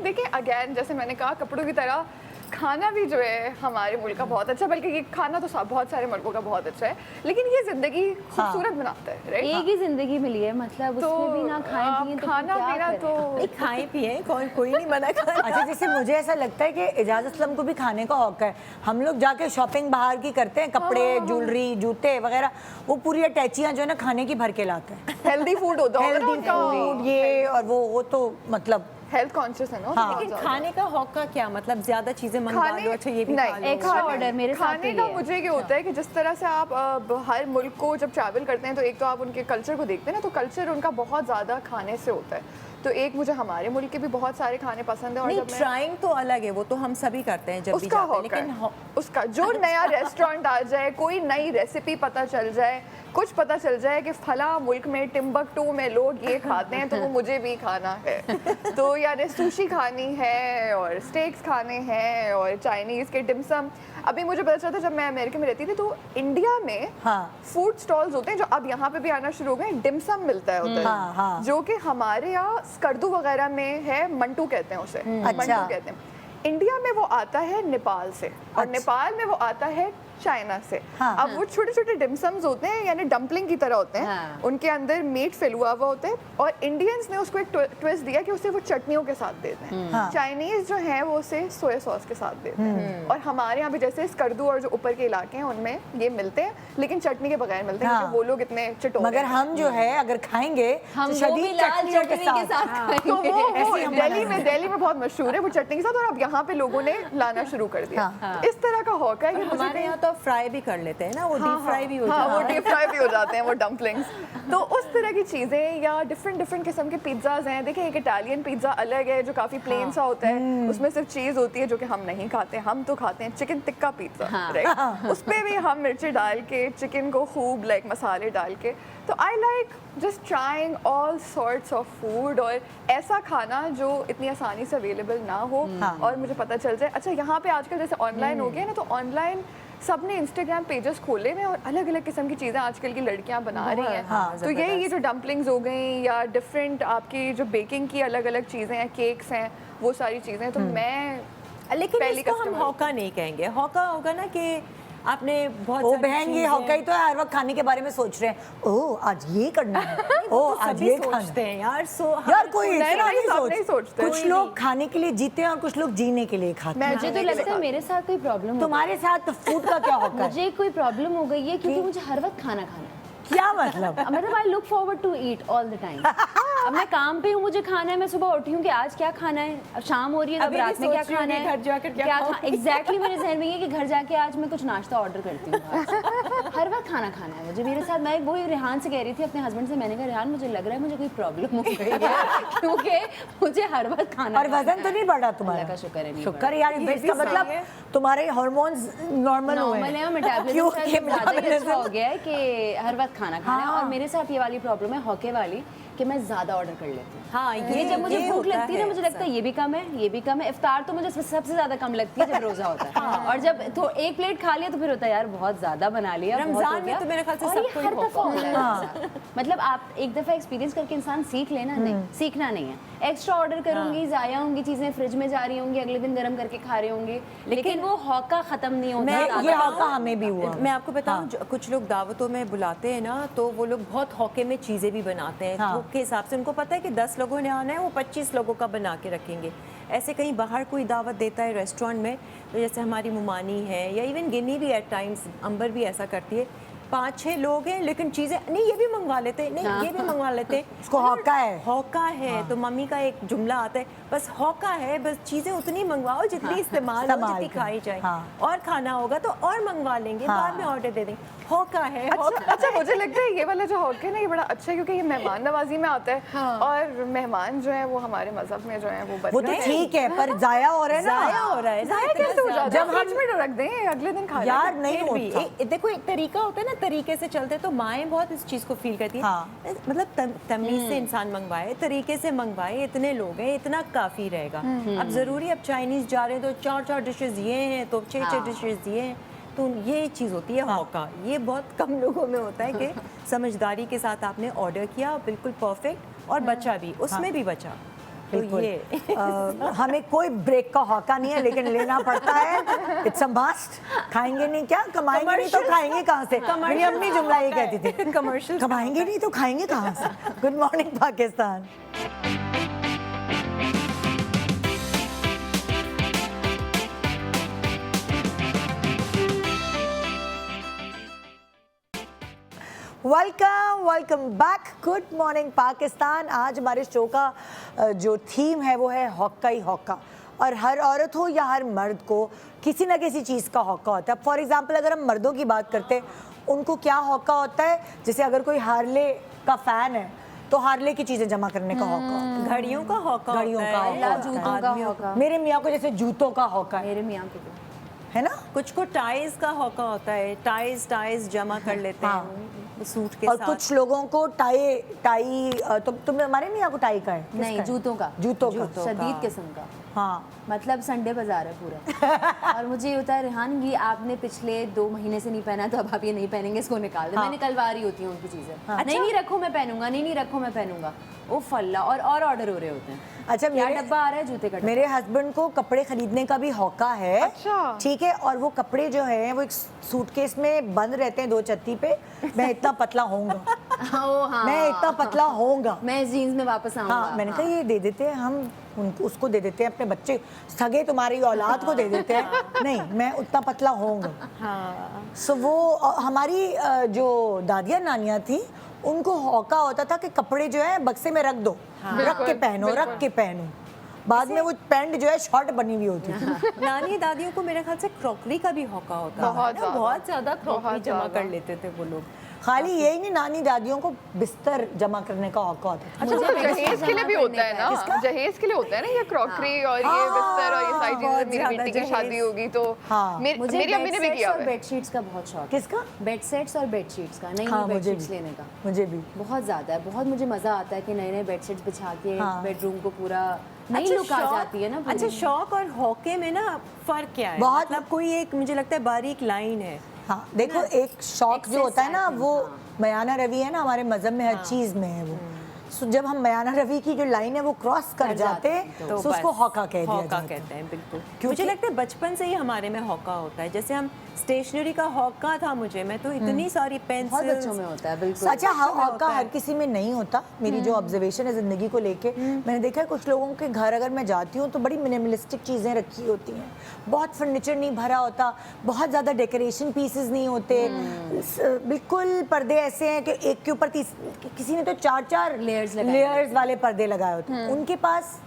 देखिए अगेन, जैसे मैंने कहा, कपड़ों की तरह खाना भी जो है हमारे मुल्क का बहुत अच्छा, बल्कि ये खाना तो बहुत सारे मुल्कों का बहुत अच्छा है, लेकिन ये जिंदगी खूबसूरत बनाता है, राइट? एक ही जिंदगी मिली है, मतलब उसमें भी ना खाएं पिए तो खाना फिर क्या पीना करें? तो खाए पिए, कोई नहीं मना कर। अच्छा, जैसे मुझे ऐसा लगता है कि एजाज असलम को भी खाने का हौक है। हम लोग जाके शॉपिंग बाहर की करते हैं, कपड़े, ज्वेलरी, जूते वगैरह, वो पूरी अटैचियां जो है ना खाने की भर के लाते हैं। हेल्दी फूड होता होगा ना हेल्दी उनका, फूड ये और वो तो मतलब हेल्थ कॉन्शियस है ना, हाँ। बहुत लेकिन ज़्यादा। खाने का हौका क्या मतलब, ज्यादा चीजें मंगवा लो, अच्छा ये भी खा लो। एक्स्ट्रा ऑर्डर मेरे साथ खाने तो का ये है। मुझे ये होता है कि जिस तरह से आप हर मुल्क को जब ट्रैवल करते हैं तो एक तो आप उनके कल्चर को देखते हैं ना, तो कल्चर उनका बहुत ज़्यादा खाने से होता है। तो एक मुझे हमारे मुल्क के भी बहुत सारे खाने पसंद है, और नहीं, जब मैं ट्राइंग तो अलग है, वो तो हम सभी करते हैं जब भी उसका जाते हैं, हौक लेकिन है, उसका जो नया रेस्टोरेंट आ जाए, कोई नई रेसिपी पता चल जाए, कुछ पता चल जाए कि फला मुल्क में टिम्बकटू में लोग ये खाते हैं तो वो मुझे भी खाना है। तो यानी सुशी खानी है और स्टेक्स खाने हैं और चाइनीज़ के डिमसम। अभी मुझे पता चला था जब मैं अमेरिका में रहती थी, तो इंडिया में हाँ। फूड स्टॉल्स होते हैं जो अब यहाँ पे भी आना शुरू हो गए, डिमसम मिलता है उधर, हाँ, हाँ। जो कि हमारे यहाँ स्कर्दू वगैरह में है, मंटू कहते हैं उसे, मंटू अच्छा। कहते हैं। इंडिया में वो आता है नेपाल से, और अच्छा। नेपाल में वो आता है चाइना से। हाँ। अब वो छोटे छोटे डिमसम्स होते हैं, यानी डम्पलिंग की तरह होते हैं, हाँ। उनके अंदर मीट फिलुआ हुआ होता है, और इंडियंस ने उसको एक ट्विस्ट दिया कि उसे वो चटनियों के साथ देते हैं। हाँ। चाइनीज जो है वो उसे सोया सॉस के साथ देते हैं, और हमारे यहाँ पे जैसे स्कर्दू और जो ऊपर के इलाके हैं उनमें ये मिलते हैं, लेकिन चटनी के बगैर मिलते हैं, हाँ। क्योंकि वो लोग इतने चटोरे मगर हैं। हम जो है अगर खाएंगे हम तो वो भी शदीद लाल चटनियों चटनी के साथ तो वो ऐसे हम दिल्ली में बहुत मशहूर है वो चटनी के साथ, और अब यहाँ पे लोगों ने लाना शुरू कर दिया। हाँ। तो इस तरह का हौका है कि मुझे हमारे यहाँ तो फ्राई भी कर लेते हैं ना, वो डीप फ्राई भी हो हाँ, जाता वो है। डीप फ्राई भी हो जाते हैं वो डम्पलिंग्स। तो उस तरह की चीज़ें, या डिफरेंट किस्म के पिज्ज़ाज हैं। देखिए एक इटालियन पिज्ज़ा अलग है जो काफ़ी प्लेन सा होता है, उसमें सिर्फ चीज़ होती है जो कि हम नहीं खाते। हम तो खाते हैं चिकन टिक्का पिज्ज़ा, राइट? उस पर भी हम मिर्ची डाल के, चिकन को खूब मसाले डाल के। तो I like just trying all sorts of food, और ऐसा खाना जो इतनी आसानी से अवेलेबल ना हो, और मुझे पता चल जाए। अच्छा, यहाँ पे आजकल जैसे ऑनलाइन हो गया ना, तो ऑनलाइन सबने इंस्टाग्राम पेजेस खोले हैं, और अलग अलग किस्म की चीज़ें आजकल की लड़कियां बना रही हैं। हाँ, तो ये जो डम्पलिंग्स हो गई, या डिफरेंट आपकी जो बेकिंग की अलग अलग चीज़ें हैं, केक्स हैं, वो सारी चीज़ें, तो मैं लेकिन पहली इसको हम customer। हौका नहीं कहेंगे। हौका होगा ना कि आपने बहुत ओ सारी बहन, ये चीज़ें- हौका ही तो है, हर वक्त खाने के बारे में सोच रहे हैं। ओह आज ये करना है, वो ओह तो आज सभी ये खाना सोचते है। हैं यार। यार कोई नहीं, इतना नहीं, नहीं सब नहीं सोचते। कुछ कोई लोग खाने के लिए जीते हैं और कुछ लोग जीने के लिए खाते हैं। मुझे तो लगता है मेरे साथ कोई प्रॉब्लम तुम्हारे साथ फूड का क्या हौका है? मुझे कोई प्रॉब्लम हो गई है क्योंकि मुझे हर वक्त खाना खाना है। क्या मतलब? मतलब I look forward to eat all the time. अब मैं काम पे हूँ, मुझे खाना है, मैं सुबह उठी हूँ कि आज क्या खाना है, अब शाम हो रही है, अब अभी रात भी में क्या सोच रही हूँ खाना कि है, घर जाकर क्या खाऊं। एग्जैक्टली मेरे जहन में ये है कि घर जाके आज मैं कुछ नाश्ता ऑर्डर करती हूँ बाहर से। हर वक्त खाना खाना है मुझे। मेरे साथ, मैं वही रेहान से कह रही थी, अपने हस्बैंड से, मैंने कहा रेहान मुझे लग रहा है मुझे कोई प्रॉब्लम हो गई है क्योंकि मुझे हर वक्त खाना और वजन तो नहीं बढ़ा तुम्हारा? अल्लाह का शुक्र है, नहीं शुक्र है यार, ये इसका भी मतलब सही है। तुम्हारे हार्मोन्स नॉर्मल हुए नॉर्मल है और क्योंकि मेटाबॉलिज्म ज़्यादा ही अच्छा हो metabolism- गया है कि हर वक्त खाना खाना है। हाँ। और मेरे साथ ये वाली प्रॉब्लम है हॉके वाली कि मैं ज़्यादा ऑर्डर कर लेती हूँ। हाँ, ये जब मुझे भूख होता लगती है ना, मुझे लगता है ये भी कम है, ये भी कम है। इफ्तार तो मुझे सबसे ज़्यादा कम लगती है जब रोज़ा होता है, और जब एक प्लेट खा लिया तो फिर होता है यार बहुत ज़्यादा बना लिया, बहुत हो रमज़ान में गया। तो मेरे ख्याल से और ये सबको ही हर दफ़ा होता होता है मेरे साथ। मतलब आप एक दफ़ा एक्सपीरियंस करके इंसान सीख लेना, नहीं सीखना नहीं है। एक्स्ट्रा ऑर्डर करूंगी, ज़ाया होंगी चीज़ें, फ्रिज में जा रही होंगी, अगले दिन गर्म करके खा रही होंगी, लेकिन वो हौका ख़त्म नहीं होता। मैं ये हौका हमें भी हुआ। मैं आपको बताऊं, कुछ लोग दावतों में बुलाते हैं ना, तो वो लोग बहुत हौके में चीज़ें भी बनाते हैं। हाँ। भूख के हिसाब से उनको पता है कि 10 लोगों ने आना है, वो 25 लोगों का बना के रखेंगे। ऐसे कहीं बाहर कोई दावत देता है रेस्टोरेंट में, तो जैसे हमारी मुमानी है, या इवन गिनी भी एट टाइम्स, अंबर भी ऐसा करती है, 5-6 लोग हैं लेकिन चीज़ें नहीं, ये भी मंगवा लेते हैं, नहीं ये भी मंगवा लेते हैं। उसको हौका है। हौका है। तो मम्मी का एक जुमला आता है, बस हौका है, बस चीज़ें उतनी मंगवाओ जितनी इस्तेमाल हो, इस्तेमाल जितनी करो। खाई जाए। हाँ। और खाना होगा तो और मंगवा लेंगे, बाद में ऑर्डर दे देंगे। हौका है, हौका। अच्छा, मुझे लगता है ये वाला जो हौका है ना, ये बड़ा अच्छा है, क्योंकि ये मेहमान नवाजी में आता है, और मेहमान जो है वो हमारे मज़हब में जो है वो वो तो ठीक है, पर जाया हो रहा है ना। ज़ाया हो रहा है, ज़ाया कैसे हो जाता है? जब हम- फ्रिज में रख दें, अगले दिन खा यार लें। नहीं फिर भी होता। देखो एक तरीका होता है ना तरीके से चलते हैं, तो माएँ बहुत इस चीज़ को फील करती हैं। हाँ। मतलब तमीज़ से इंसान मंगवाए, तरीके से मंगवाए, इतने लोग हैं, इतना काफ़ी रहेगा। अब ज़रूरी अब चाइनीज़ जा रहे हैं तो 4-4 डिशेज़ ये हैं, तो 6-6 डिशेज़ ये हैं, तो ये चीज़ होती है हौका। ये बहुत कम लोगों में होता है कि समझदारी के साथ आपने ऑर्डर किया, बिल्कुल परफेक्ट, और बचा भी, उसमें भी बचा। तो बिल्कुल। ये हमें कोई ब्रेक का हौका नहीं है, लेकिन लेना पड़ता है। It's a must. खाएंगे नहीं क्या, कमाएंगे नहीं तो खाएंगे कहाँ से? मेरी अम्मी जुमला ये कहती थी, कमर्शियल कमाएंगे नहीं तो खाएंगे कहाँ से? Good morning Pakistan. Welcome back. Good morning Pakistan. आज हमारे शो का जो थीम है वो है हौका ही हौका, और हर औरत हो या हर मर्द को किसी ना किसी चीज़ का हौका होता है। फॉर एग्जांपल अगर हम मर्दों की बात करते हैं, उनको क्या हौका होता है? जैसे अगर कोई हार्ले का फ़ैन है तो हार्ले की चीज़ें जमा करने का हौका होता है, घड़ियों का हौका घड़ियों होता का है, हौका होता जूतों है। का हौका, मेरे मियाँ को जैसे जूतों का हौका है मेरे मियाँ को भी। है ना? कुछ को टाइज का हौका होता है, टाइज जमा कर लेते हैं सूट के और साथ। कुछ लोगों को टाई तुम हमारे मियाँ को टाई का है? किसका नहीं, है? जूतों का, जूतों का। शदीद किस्म का। हाँ, मतलब संडे बाजार है पूरा। और मुझे ये होता है, रेहान ये आपने पिछले 2 महीने से नहीं पहना, तो अब आप ये नहीं पहनेंगे, इसको निकाल दो। मैं निकलवा रही होती हूँ उनकी चीज़ें। नहीं रखो मैं पहनूंगा, नहीं रखो मैं पहनूंगा। ओ फल्ला, और ऑर्डर हो रहे होते हैं। अच्छा, क्या डब्बा आ रहा है जूते का? मेरे हस्बैंड को कपड़े खरीदने का भी हौका है। अच्छा। ठीक है, और वो कपड़े जो है वो एक सूटकेस में बंद रहते हैं 2 चत्ती पे। मैं इतना पतला होऊंगा, हाँ, मैं इतना पतला होऊंगा। मैं इस जीन्स में वापस आऊंगा। हाँ, मैंने कहा ये दे देते हैं हम उसको दे देते हैं, अपने बच्चे सगे तुम्हारी औलाद को दे देते हैं। नहीं, मैं उतना पतला होऊंगा। हाँ। सो वो हमारी जो दादियाँ नानियाँ थी, उनको हौका होता था कि कपड़े जो है बक्से में रख दो, रख के पहनो, रख के पहनो। बाद में वो पैंट जो है शॉर्ट बनी हुई होती थी। नानी दादियों को मेरे ख्याल से क्रॉकरी का भी हौका होता है बहुत ना? ज़्यादा। बहुत ज्यादा क्रॉकरी बहुत जमा ज़्यादा। कर लेते थे वो लोग। खाली यही नहीं, नानी दादियों को बिस्तर जमा करने का हौका होता था। अच्छा, मुझे तो बेडशीट जहेज के लिए जमा भी होता है करने ना, जहेज के लिए होता है ना ये क्रॉकरी और ये बिस्तर और ये सारी बहुत चीजें। मेरी ज़्यादा बेटी की जहेज। शादी होगी तो हाँ। मुझे मेरी अम्मी ने भी किया और हुआ है। बेडशीट्स का बहुत शौक है। किसका? बेड सेट्स और बेडशीट्स का, नई हाँ, नई मुझे बेडशीट्स भी। लेने का मुझे भी। बहुत ज़्यादा है। बहुत मुझे मज़ा आता है कि नए नए बेडशीट्स बिछा के हाँ। बेडरूम को पूरा नई अच्छा, लुक आ शौक- जाती है ना पूरी। अच्छा, शौक और हौके में ना फर्क क्या है? बहुत- मतलब कोई एक मुझे लगता है बारीक लाइन है। हाँ, देखो एक शौक जो होता है ना, वो मयाना रवि है ना, हमारे मजहब में हर चीज़ में है वो। सो जब हम मयाना रवि की जो लाइन है वो क्रॉस कर जाते हैं तो उसको बस हौका कह दिया हौका जाता है। कहते हैं, बिल्कुल। क्योंकि- मुझे लगता है बचपन से ही हमारे में हौका होता है। जैसे हम स्टेशनरी का हौका था मुझे, मैं तो इतनी सारी बहुत पेंसिल बच्चों में होता है, बिल्कुल। अच्छा, बच्चों में हौका होता हर है। किसी में नहीं होता। मेरी जो ऑब्जर्वेशन है ज़िंदगी को लेके, मैंने देखा है कुछ लोगों के घर अगर मैं जाती हूँ तो बड़ी मिनिमलिस्टिक चीज़ें रखी होती हैं, बहुत फर्नीचर नहीं भरा होता, बहुत ज़्यादा डेकोरेशन पीसेस नहीं होते, बिल्कुल पर्दे ऐसे हैं कि एक के ऊपर किसी ने तो 4-4 Layers लगाए लेयर्स वाले पर्दे लगाए होते हैं। उनके पास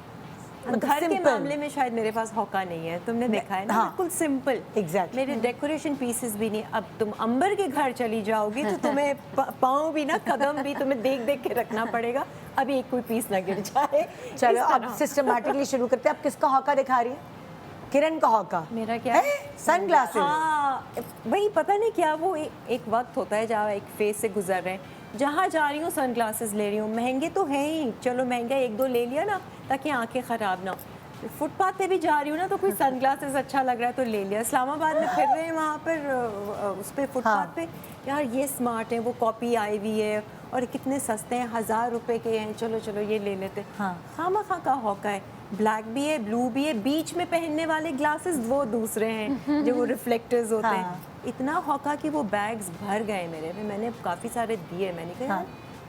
मतलब घर के simple। मामले में शायद मेरे पास हौका नहीं है, तुमने देखा है ना, हाँ। बिल्कुल सिंपल। Exactly। मेरे डेकोरेशन पीसेस भी नहीं। अब तुम अंबर के घर चली जाओगी तो तुम्हें पाँव भी ना, कदम भी तुम्हें देख देख के रखना पड़ेगा, अभी एक कोई पीस ना गिर जाए। चलो इस अब तरह। सिस्टमैटिकली शुरू करते हैं। अब किसका हौका दिखा रही है? किरण का हौका। मेरा क्या है? सनग्लासेस। हाँ, वही पता नहीं क्या वो एक वक्त होता है जहाँ एक फेज से गुजर रहे हैं, जहाँ जा रही हूँ सनग्लासेस ले रही हूँ। महंगे तो हैं ही, चलो महंगा 1-2 ले लिया ना ताकि आंखें ख़राब ना हो। फुटपाथ पे भी जा रही हूँ ना तो कोई सनग्लासेस अच्छा लग रहा है तो ले लिया। इस्लामाबाद में फिर रहे हैं वहाँ पर उस पर फुटपाथ पे, यार ये स्मार्ट है, वो कॉपी आई हुई है और कितने सस्ते हैं, 1000 रुपए के हैं, चलो चलो ये ले लेते हैं। हाँ। खामा का हौका है। ब्लैक भी है, ब्लू भी है, बीच में पहनने वाले ग्लासेस वो दूसरे हैं जो वो रिफ्लेक्टर्स होते हैं। इतना हौका कि वो बैग्स भर गए मेरे में, मैंने काफ़ी सारे दिए। मैंने कहा यार,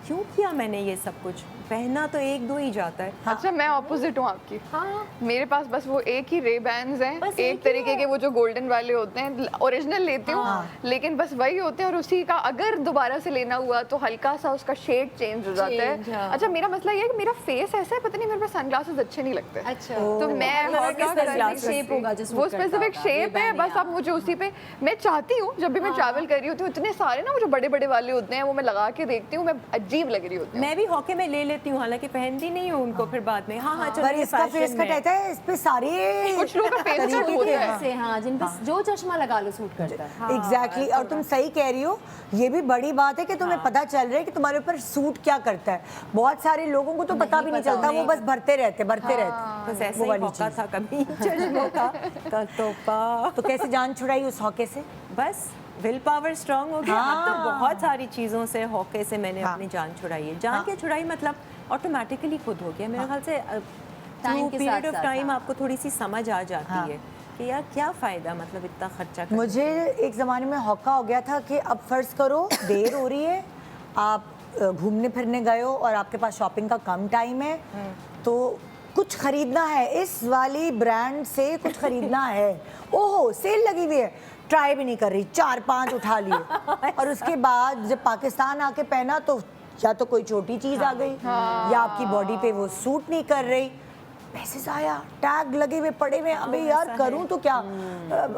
क्यों किया मैंने ये सब कुछ? पहना तो 1-2 ही जाता है। अच्छा, मैं ऑपोजिट हूँ आपकी। हाँ, मेरे पास बस वो एक ही रे बैंड्स हैं, बस एक एक ही तरीके है। के वो जो गोल्डन वाले होते हैं, ओरिजिनल लेती हूँ लेकिन बस वही होते हैं। और उसी का अगर दोबारा से लेना हुआ तो हल्का सा उसका शेड चेंज हो जाता Change, है। हाँ। अच्छा, मेरा मसला ये है कि मेरा फेस ऐसा है, पता नहीं मेरे पास सनग्लासेस अच्छे नहीं लगते। अच्छा, तो मैं तरह के हौका sunglasses करने shape होगा जो वो suit करता स्पेसिफिक होगा, शेप है, Ray-Ban बस अब मुझे उसी पे मैं चाहती हूँ। जब भी मैं ट्रैवल कर रही होती हूँ, इतने सारे ना वो जो बड़े बड़े वाले होते हैं वो मैं लगा के देखती हूँ, मैं अजीब लग रही होती हूँ। मैं भी हौके में ले लेती लेती हूँ, हालांकि पहनती नहीं हूँ उनको फिर बाद में। हाँ हाँ चलो पर ये इसका फेस fashion का में। कहता है इस पे सारे कुछ लोगों का फेस तरीके कट के होता है। ऐसे हाँ जिन पे जो चश्मा लगा लो सूट करता है। एग्जैक्टली और तुम सही कह रही हो, ये भी बड़ी बात है कि तुम्हें पता चल रहा है कि तुम्हारे ऊपर सूट क्या करता है। बहुत सारे लोगों को तो पता भी नहीं चलता, वो बस भरते रहते बस ऐसा वो ही वाली मौका चीज़। था कभी चश्मों का तोपा। तो कैसे जान छुड़ाई उस हौके से? बस विल पावर स्ट्रांग हो गया। अब तो बहुत सारी चीज़ों से, हौके से मैंने अपनी जान छुड़ाई है। जान के छुड़ाई मतलब ऑटोमेटिकली खुद हो गया मेरे ख्याल से। Time के पीरियड ऑफ साथ-साथ, टाइम हाँ। आपको थोड़ी सी समझ आ जाती है कि यार क्या फ़ायदा, मतलब इतना खर्चा करने। मुझे एक ज़माने में हौका हो गया था कि अब फ़र्ज़ करो देर हो रही है, आप घूमने फिरने गए हो और आपके पास शॉपिंग का कम टाइम है, तो कुछ खरीदना है, इस वाली ब्रांड से कुछ खरीदना है, ओहो सेल लगी हुई है, ट्राई भी नहीं कर रही, 4-5 उठा लिए और उसके बाद जब पाकिस्तान आके पहना तो या तो कोई छोटी चीज़ आ गई या आपकी बॉडी पे वो सूट नहीं कर रही, पैसे जाया, टैग लगे हुए पड़े हुए, अबे यार करूं तो क्या।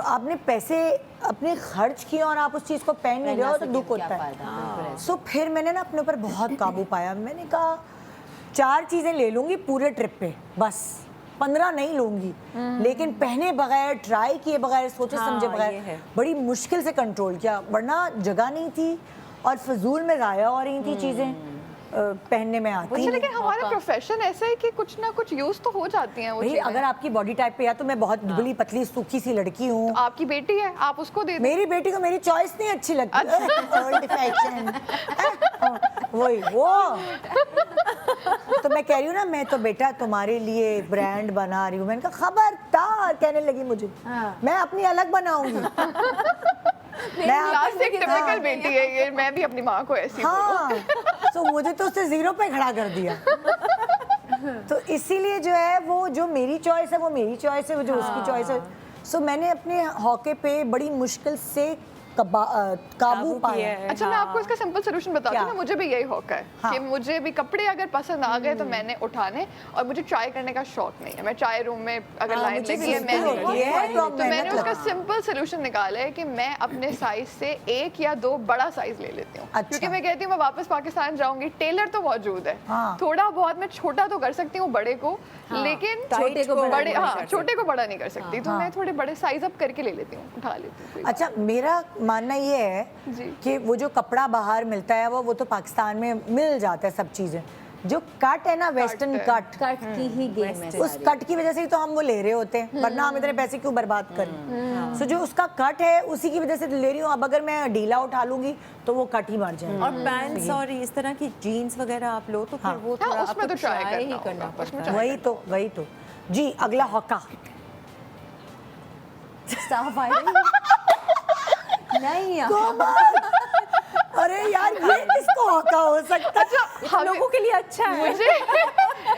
आपने पैसे अपने खर्च किए और आप उस चीज़ को पहन नहीं रहे हो तो दुख होता है। सो फिर मैंने ना अपने ऊपर बहुत काबू पाया, मैंने कहा 4 चीज़ें ले लूँगी पूरे ट्रिप पे, बस 15 नहीं लूँगी, लेकिन पहने बगैर, ट्राई किए बगैर, सोचे समझे ये बगैर है। बड़ी मुश्किल से कंट्रोल किया, वरना जगह नहीं थी और फजूल में ज़ाया हो रही थी चीज़ें पहनने में आती अच्छा, नहीं। लेकिन हमारा प्रोफेशन ऐसा है कि कुछ ना कुछ यूज तो हो जाती हैं वो भाई चीजें। अगर आपकी बॉडी टाइप पे या तो मैं बहुत दुबली पतली सूखी सी लड़की हूँ, आपकी बेटी है, आप उसको दे दें। मेरी बेटी को मेरी चॉइस नहीं अच्छी लगती। ओल्ड फैशन वही वो। तो मैं कह रही हूँ ना, मैं तो बेटा तुम्हारे लिए ब्रांड बना रही हूँ। मैंने कहा खबरदार, कहने लगी मुझे, मैं अपनी अलग बनाऊंगी। मैं क्लासिक टिपिकल बेटी है ये, मैं भी अपनी माँ को ऐसी हाँ, तो मुझे तो उसने 0 पे खड़ा कर दिया। तो इसीलिए जो है वो जो मेरी चॉइस है वो मेरी चॉइस है, वो जो उसकी चॉइस है। सो मैंने अपने हौके पे बड़ी मुश्किल से काबू पाया। अच्छा, मैं आपको इसका सिंपल सोल्यूशन बताती हूँ क्या? ना, मुझे भी यही होता है हाँ। कि मुझे भी कपड़े अगर पसंद आ गए तो मैंने उठाने, और मुझे ट्राई करने का शौक नहीं है। मैं ट्राई रूम में अगर लाइन मुझे लगी है भी मैं होती नहीं है, तो अब तो मैंने मेहनत उसका लगती है। सिंपल सोल्यूशन निकाला है कि मैं अपने साइज से 1 या 2 बड़ा साइज ले लेती हूँ। अच्छा। क्योंकि मैं कहती हूँ मैं वापस पाकिस्तान जाऊंगी, टेलर तो मौजूद है, हाँ। थोड़ा बहुत मैं छोटा तो कर सकती हूँ बड़े को, लेकिन छोटे को बड़ा बड़े नहीं कर हाँ सकते। छोटे को बड़ा नहीं कर सकती, तो मैं थोड़े बड़े साइज अप करके ले लेती हूँ, उठा लेती हूँ। कोई बात अच्छा, मेरा मानना ये है जी। कि वो जो कपड़ा बाहर मिलता है वो तो पाकिस्तान में मिल जाता है सब चीज़ें। जो कट है ना, वेस्टर्न कट, कट की ही गेम है उस कट की वजह से ही तो हम वो ले रहे होते हैं, वरना हम इतने पैसे क्यों बर्बाद करें। सो जो उसका कट है उसी की वजह से ले रही हूँ। अब अगर मैं ढीला उठा लूंगी तो वो कट ही मर जाएगा। और पैंट्स और इस तरह की जीन्स वगैरह आप लो तो फिर वो हाँ, थोड़ा उसमें आपको तो try try ही करना करना होगा, उसमें पड़ता है। वही तो जी। अगला हौका, साफ आ रही नहीं यार। अरे यार ये किसको हौका हो सकता है? हम लोगों के लिए अच्छा है। मुझे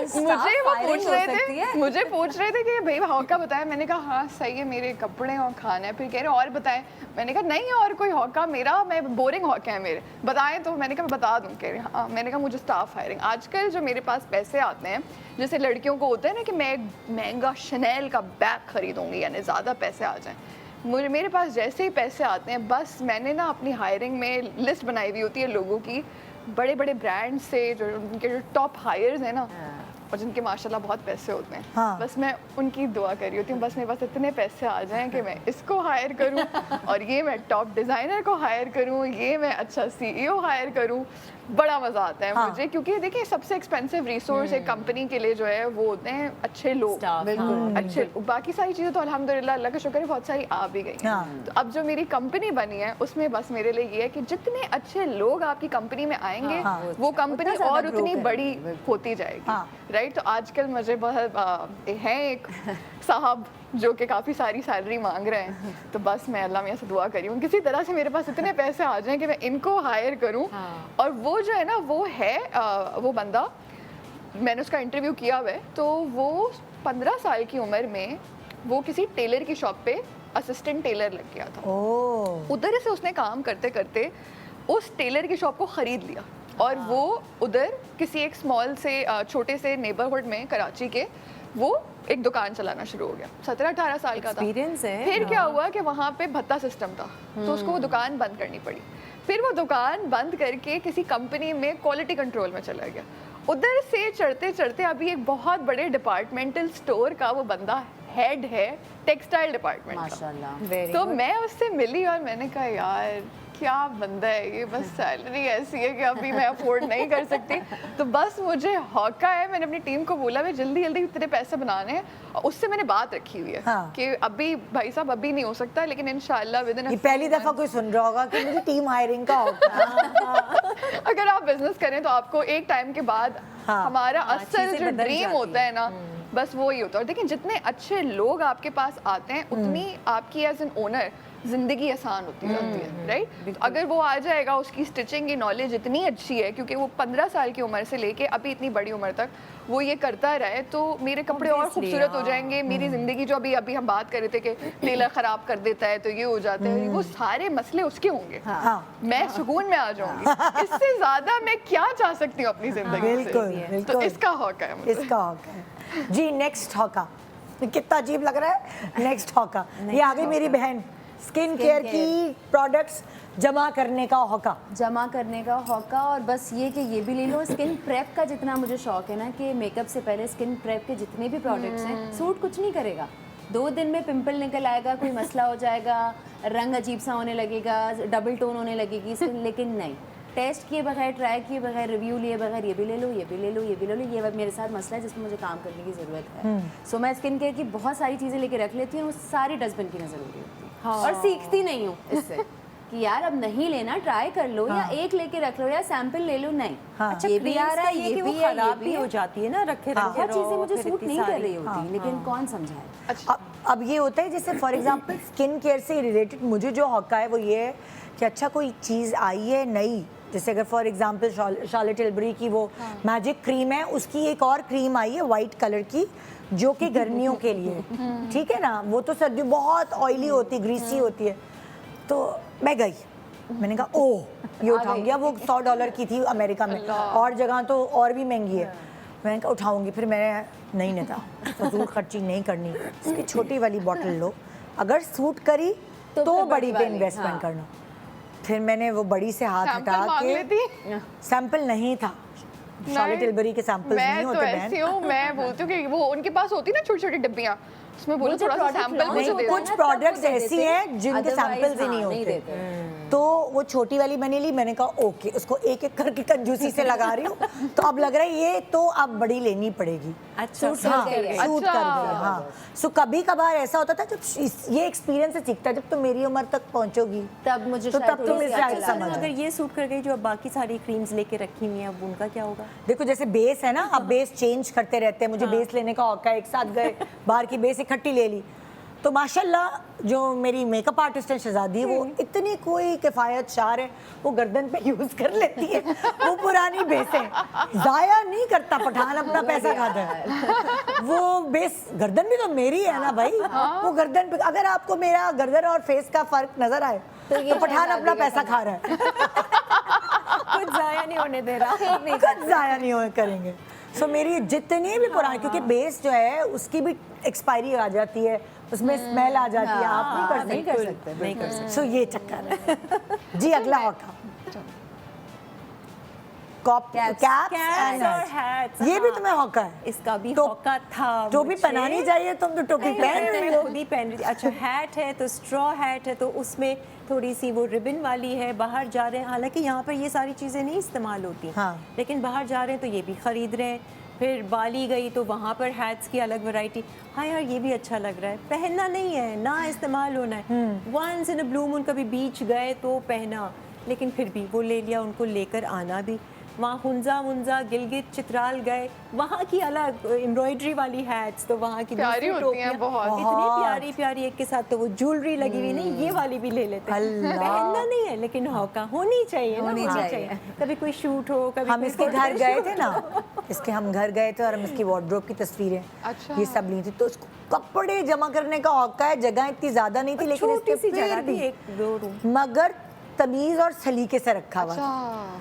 वो firing पूछ हो रहे सकती थे, है। मुझे पूछ रहे थे कि भाई हौका बताया। मैंने कहा हाँ सही है, मेरे कपड़े और खाना है। फिर कह रहे और बताएं। मैंने कहा नहीं और कोई हौका मेरा, मैं बोरिंग हौका है मेरे, बताएं तो। मैंने कहा मैं बता दूं। कह रहे हाँ। मैंने कहा मुझे स्टाफ हायरिंग। आजकल जो मेरे पास पैसे आते हैं, जैसे लड़कियों को होता है ना कि मैं महंगा शनेल का बैग खरीदूंगी, यानी ज़्यादा पैसे आ जाएं, मुझे मेरे पास जैसे ही पैसे आते हैं, बस मैंने ना अपनी हायरिंग में लिस्ट बनाई हुई होती है लोगों की, बड़े बड़े ब्रांड से जो उनके जो टॉप हायर्स हैं ना, और जिनके माशाल्लाह बहुत पैसे होते हैं, हाँ। बस मैं उनकी दुआ कर रही होती हूँ, बस मेरे पास इतने पैसे आ जाएं कि मैं इसको हायर करूँ और ये मैं टॉप डिज़ाइनर को हायर करूँ, ये मैं अच्छा CEO हायर करूँ। बड़ा मज़ा आता है हाँ। मुझे, क्योंकि देखिए सबसे एक्सपेंसिव रिसोर्स एक कंपनी के लिए जो है वो होते हैं अच्छे लोग, Staff, अच्छे। बाकी सारी चीज़ें तो अल्हम्दुलिल्लाह अल्लाह का शुक्र है बहुत सारी आ भी गई हैं। हाँ। तो अब जो मेरी कंपनी बनी है उसमें बस मेरे लिए ये है कि जितने अच्छे लोग आपकी कंपनी में आएंगे हाँ। वो कंपनी उतना और ज़्यादा उतनी grow बड़ी करेगी, होती जाएगी। हाँ। राइट। तो आजकल मुझे बहुत हैं एक साहब जो कि काफ़ी सारी सैलरी मांग रहे हैं, तो बस मैं अल्लाह मियाँ से दुआ करी हूँ किसी तरह से मेरे पास इतने पैसे आ जाएं कि मैं इनको हायर करूँ। और वो जो है ना वो है वो बंदा, मैंने उसका इंटरव्यू किया हुआ है, तो वो 15 साल की उम्र में वो किसी टेलर की शॉप पे असिस्टेंट टेलर लग गया था। ओह, उधर से उसने काम करते करते उस टेलर की शॉप को ख़रीद लिया और वो उधर किसी एक स्मॉल से छोटे से नेबरहुड में कराची के वो एक दुकान चलाना शुरू हो गया। 17-18 साल का था। Experience है, फिर क्या हाँ। हुआ कि वहाँ पे भत्ता सिस्टम था, तो उसको वो दुकान बंद करनी पड़ी। फिर वो दुकान बंद करके किसी कंपनी में क्वालिटी कंट्रोल में चला गया उधर से चढ़ते चढ़ते अभी एक बहुत बड़े डिपार्टमेंटल स्टोर का वो बंदा हेड है टेक्सटाइल डिपार्टमेंट का। माशाल्लाह। तो मैं उससे मिली और मैंने कहा यार क्या बंदा है ये, बस सैलरी ऐसी है कि अभी मैं अफोर्ड नहीं कर सकती, तो बस मुझे हौका है। मैंने अपनी टीम को बोला मैं जल्दी जल्दी इतने पैसे बनाने हैं, और उससे मैंने बात रखी हुई है हाँ। कि अभी भाई साहब अभी नहीं हो सकता, लेकिन इंशाल्लाह विद इन ये पहली दफा कोई सुन रहा होगा कि मुझे टीम हायरिंग का होगा। अगर आप बिजनेस करें तो आपको एक टाइम के बाद हाँ। हमारा असल चीज़ें जो बदल ड्रीम जाती होता है ना बस वो ही होता है। और देखिए जितने अच्छे लोग आपके पास आते हैं उतनी आपकी एज एन ओनर जिंदगी आसान होती जाती है, राइट। अगर वो आ जाएगा, उसकी स्टिचिंग की नॉलेज इतनी अच्छी है क्योंकि वो 15 साल की उम्र से लेके अभी इतनी बड़ी उम्र तक वो ये करता रहे, तो मेरे कपड़े और Obviously, खूबसूरत हो हाँ। जाएंगे। मेरी जिंदगी जो अभी अभी हम बात कर रहे थे कि टेलर खराब कर देता है तो ये हो जाता है, वो सारे मसले उसके होंगे। हाँ। मैं सुकून में आ जाऊंगी। इससे ज्यादा मैं क्या चाह सकती हूँ अपनी जिंदगी बिल्कुल से। तो बिल्कुल इसका हक है मुझे। इसका हक है जी। नेक्स्ट हॉका, कितना अजीब लग रहा है। नेक्स्ट हॉका, ये आ गई मेरी बहन। स्किन केयर की प्रोडक्ट्स जमा करने का हॉका। जमा करने का हौका, और बस ये कि ये भी ले लो। स्किन प्रेप का जितना मुझे शौक है ना कि मेकअप से पहले स्किन प्रेप के जितने भी प्रोडक्ट्स हैं, सूट कुछ नहीं करेगा। 2 दिन में पिंपल निकल आएगा, कोई मसला हो जाएगा, रंग अजीब सा होने लगेगा, डबल टोन होने लगेगी स्किन, लेकिन नहीं, टेस्ट किए बगैर, ट्राई किए बगैर, रिव्यू लिए बगैर ये भी ले लो, ये भी ले लो, ये भी ले लो। ये मेरे साथ मसला है जिसमें मुझे काम करने की ज़रूरत है। सो मैं स्किन केयर की बहुत सारी चीज़ें लेके रख लेती हूँ, वो सारी डस्टबिन की नज़र होती है। और सीखती नहीं हूँ इससे कि यार अब नहीं लेना, ट्राई कर लो, या एक लेके रख लो, या सैंपल ले लो। नहीं, अच्छा ये भी आ रहा है, ये ये वो भी है, खराब ये भी भी हो है। जाती है ना, रखे रखे बहुत चीज़ें रहो, मुझे फिर सूट इतनी नहीं कर सारी। रही होती, लेकिन कौन समझाए। अब ये होता है जैसे फॉर एग्जांपल स्किन केयर से रिलेटेड मुझे जो हॉका है वो ये है कि अच्छा कोई चीज़ आई है नई, जैसे अगर फॉर एग्जांपल शार्लेट टिल्बरी की वो मैजिक क्रीम है, उसकी एक और क्रीम आई है वाइट कलर की जो कि गर्मियों के लिए, ठीक है ना। वो तो सर्दी बहुत ऑयली होती, ग्रीसी होती है। तो मैं गई, मैंने कहा ओह ये उठाऊंगी। अब वो $100 की थी अमेरिका में, और जगह तो और भी महंगी है। मैंने कहा उठाऊंगी, फिर मैंने नहीं था, फजूल खर्ची नहीं करनी, इसकी छोटी वाली बॉटल लो, अगर सूट करी तो फिर बड़ी पे वाली, इन्वेस्टमेंट हाँ। करना। फिर मैंने वो बड़ी से हाथ सैंपल हटा मांग के, लेती। सैंपल नहीं था, शार्लेट टिल्बरी के सैंपल्स नहीं मैं होते तो बहन। ऐसी हूँ, मैं बोलती हूँ कि वो उनके पास होती ना छोटी छोटी डिब्बियाँ, उसमें बोलो वो जो थोड़ा सा product सैंपल launch मुझे नहीं, दे होता दो। है कुछ ना, प्रोडक्ट्स तब वो ऐसी देते हैं जिनके otherwise, सैंपल्स ही हाँ, नहीं नहीं होते। देते। तो वो छोटी वाली मैंने ली, मैंने कहा ओके, उसको एक एक करके कंजूसी से लगा रही हूँ। तो अब लग रहा है ये तो अब बड़ी लेनी पड़ेगी। अच्छा, सूट हाँ, कर गई है। सूट कर गई, हाँ। सो कभी कभार ऐसा होता था जब ये एक्सपीरियंस से सीखता है, जब तुम मेरी उम्र तक पहुंचोगी तब मुझे तो शायद तब थोड़ी तुम सी इसे अकल शायद आ समझ जाए। अगर ये सूट कर गई जो अब बाकी सारी क्रीम्स लेके रखी हुई हैं, अब उनका क्या होगा? देखो जैसे बेस है ना, अब बेस चेंज करते रहते हैं। मुझे बेस लेने का औका है, एक साथ गए बाहर की बेस इकट्ठी ले ली। तो माशाल्लाह जो मेरी मेकअप आर्टिस्ट है शहजादी, वो इतनी कोई किफ़ायत शार है, वो गर्दन पे यूज़ कर लेती है। वो पुरानी बेसें ज़ाया नहीं करता, पठान अपना पैसा खाता है। वो बेस गर्दन भी तो मेरी है ना भाई, वो गर्दन पे अगर आपको मेरा गर्दन और फेस का फ़र्क नज़र आए तो पठान अपना पैसा खा रहा है। कुछ जाया नहीं होने दे रहा। कुछ ज़ाया नहीं हो करेंगे। सो मेरी जितनी भी पुरानी, क्योंकि बेस जो है उसकी भी एक्सपायरी आ जाती है, उसमें स्मेल आ जाती है, आप नहीं कर सकते। नहीं कर सकते। सो ये चक्कर है जी। अगला हॉका कैप्स एंड और hats, ये भी हाँ। तुम्हें हॉका है। इसका भी तो हौका था। टोपी मुझे। पहनानी चाहिए, तुम तो टोपी पहन रही मैं हो। खुद ही पहन रही थी। अच्छा, हैट है तो स्ट्रॉ हैट है, तो उसमें थोड़ी सी वो रिबन वाली है। बाहर जा रहे हैं, हालांकि यहाँ पर ये सारी चीज़ें नहीं इस्तेमाल होती, हाँ। लेकिन बाहर जा रहे हैं तो ये भी ख़रीद रहे हैं। फिर बाली गई तो वहाँ पर हैट्स की अलग वैरायटी। हाँ यार ये भी अच्छा लग रहा है, पहनना नहीं है ना, इस्तेमाल होना है। Once in a blue moon कभी बीच गए तो पहना, लेकिन फिर भी वो ले लिया, उनको लेकर आना भी। वहाँ हुंजा मुंजा गिलगित चित्राल गए, वहाँ की अलग एम्ब्रॉयडरी वाली हैट्स, तो वहाँ की प्यारी दूसरी होती हैं टोपियाँ बहुत। इतनी प्यारी प्यारी, एक के साथ तो वो ज्वेलरी लगी हुई, नहीं ये वाली भी ले लेते हैं। अल्लाह। पहनना नहीं है लेकिन हौका होनी चाहिए ना, होनी होनी चाहिए। कभी कोई शूट हो, कभी हम कोई इसके photo घर गए shoot थे ना, इसके हम घर गए थे और हम इसकी वार्डरोब की तस्वीरें अच्छा। ये सब ली थी। तो उसको कपड़े जमा करने का औका है, जगह इतनी ज्यादा नहीं थी, लेकिन छोटी इसके सी जगह फिर थी, भी 1-2 रूम। मगर तमीज़ और सलीके से रखा हुआ था।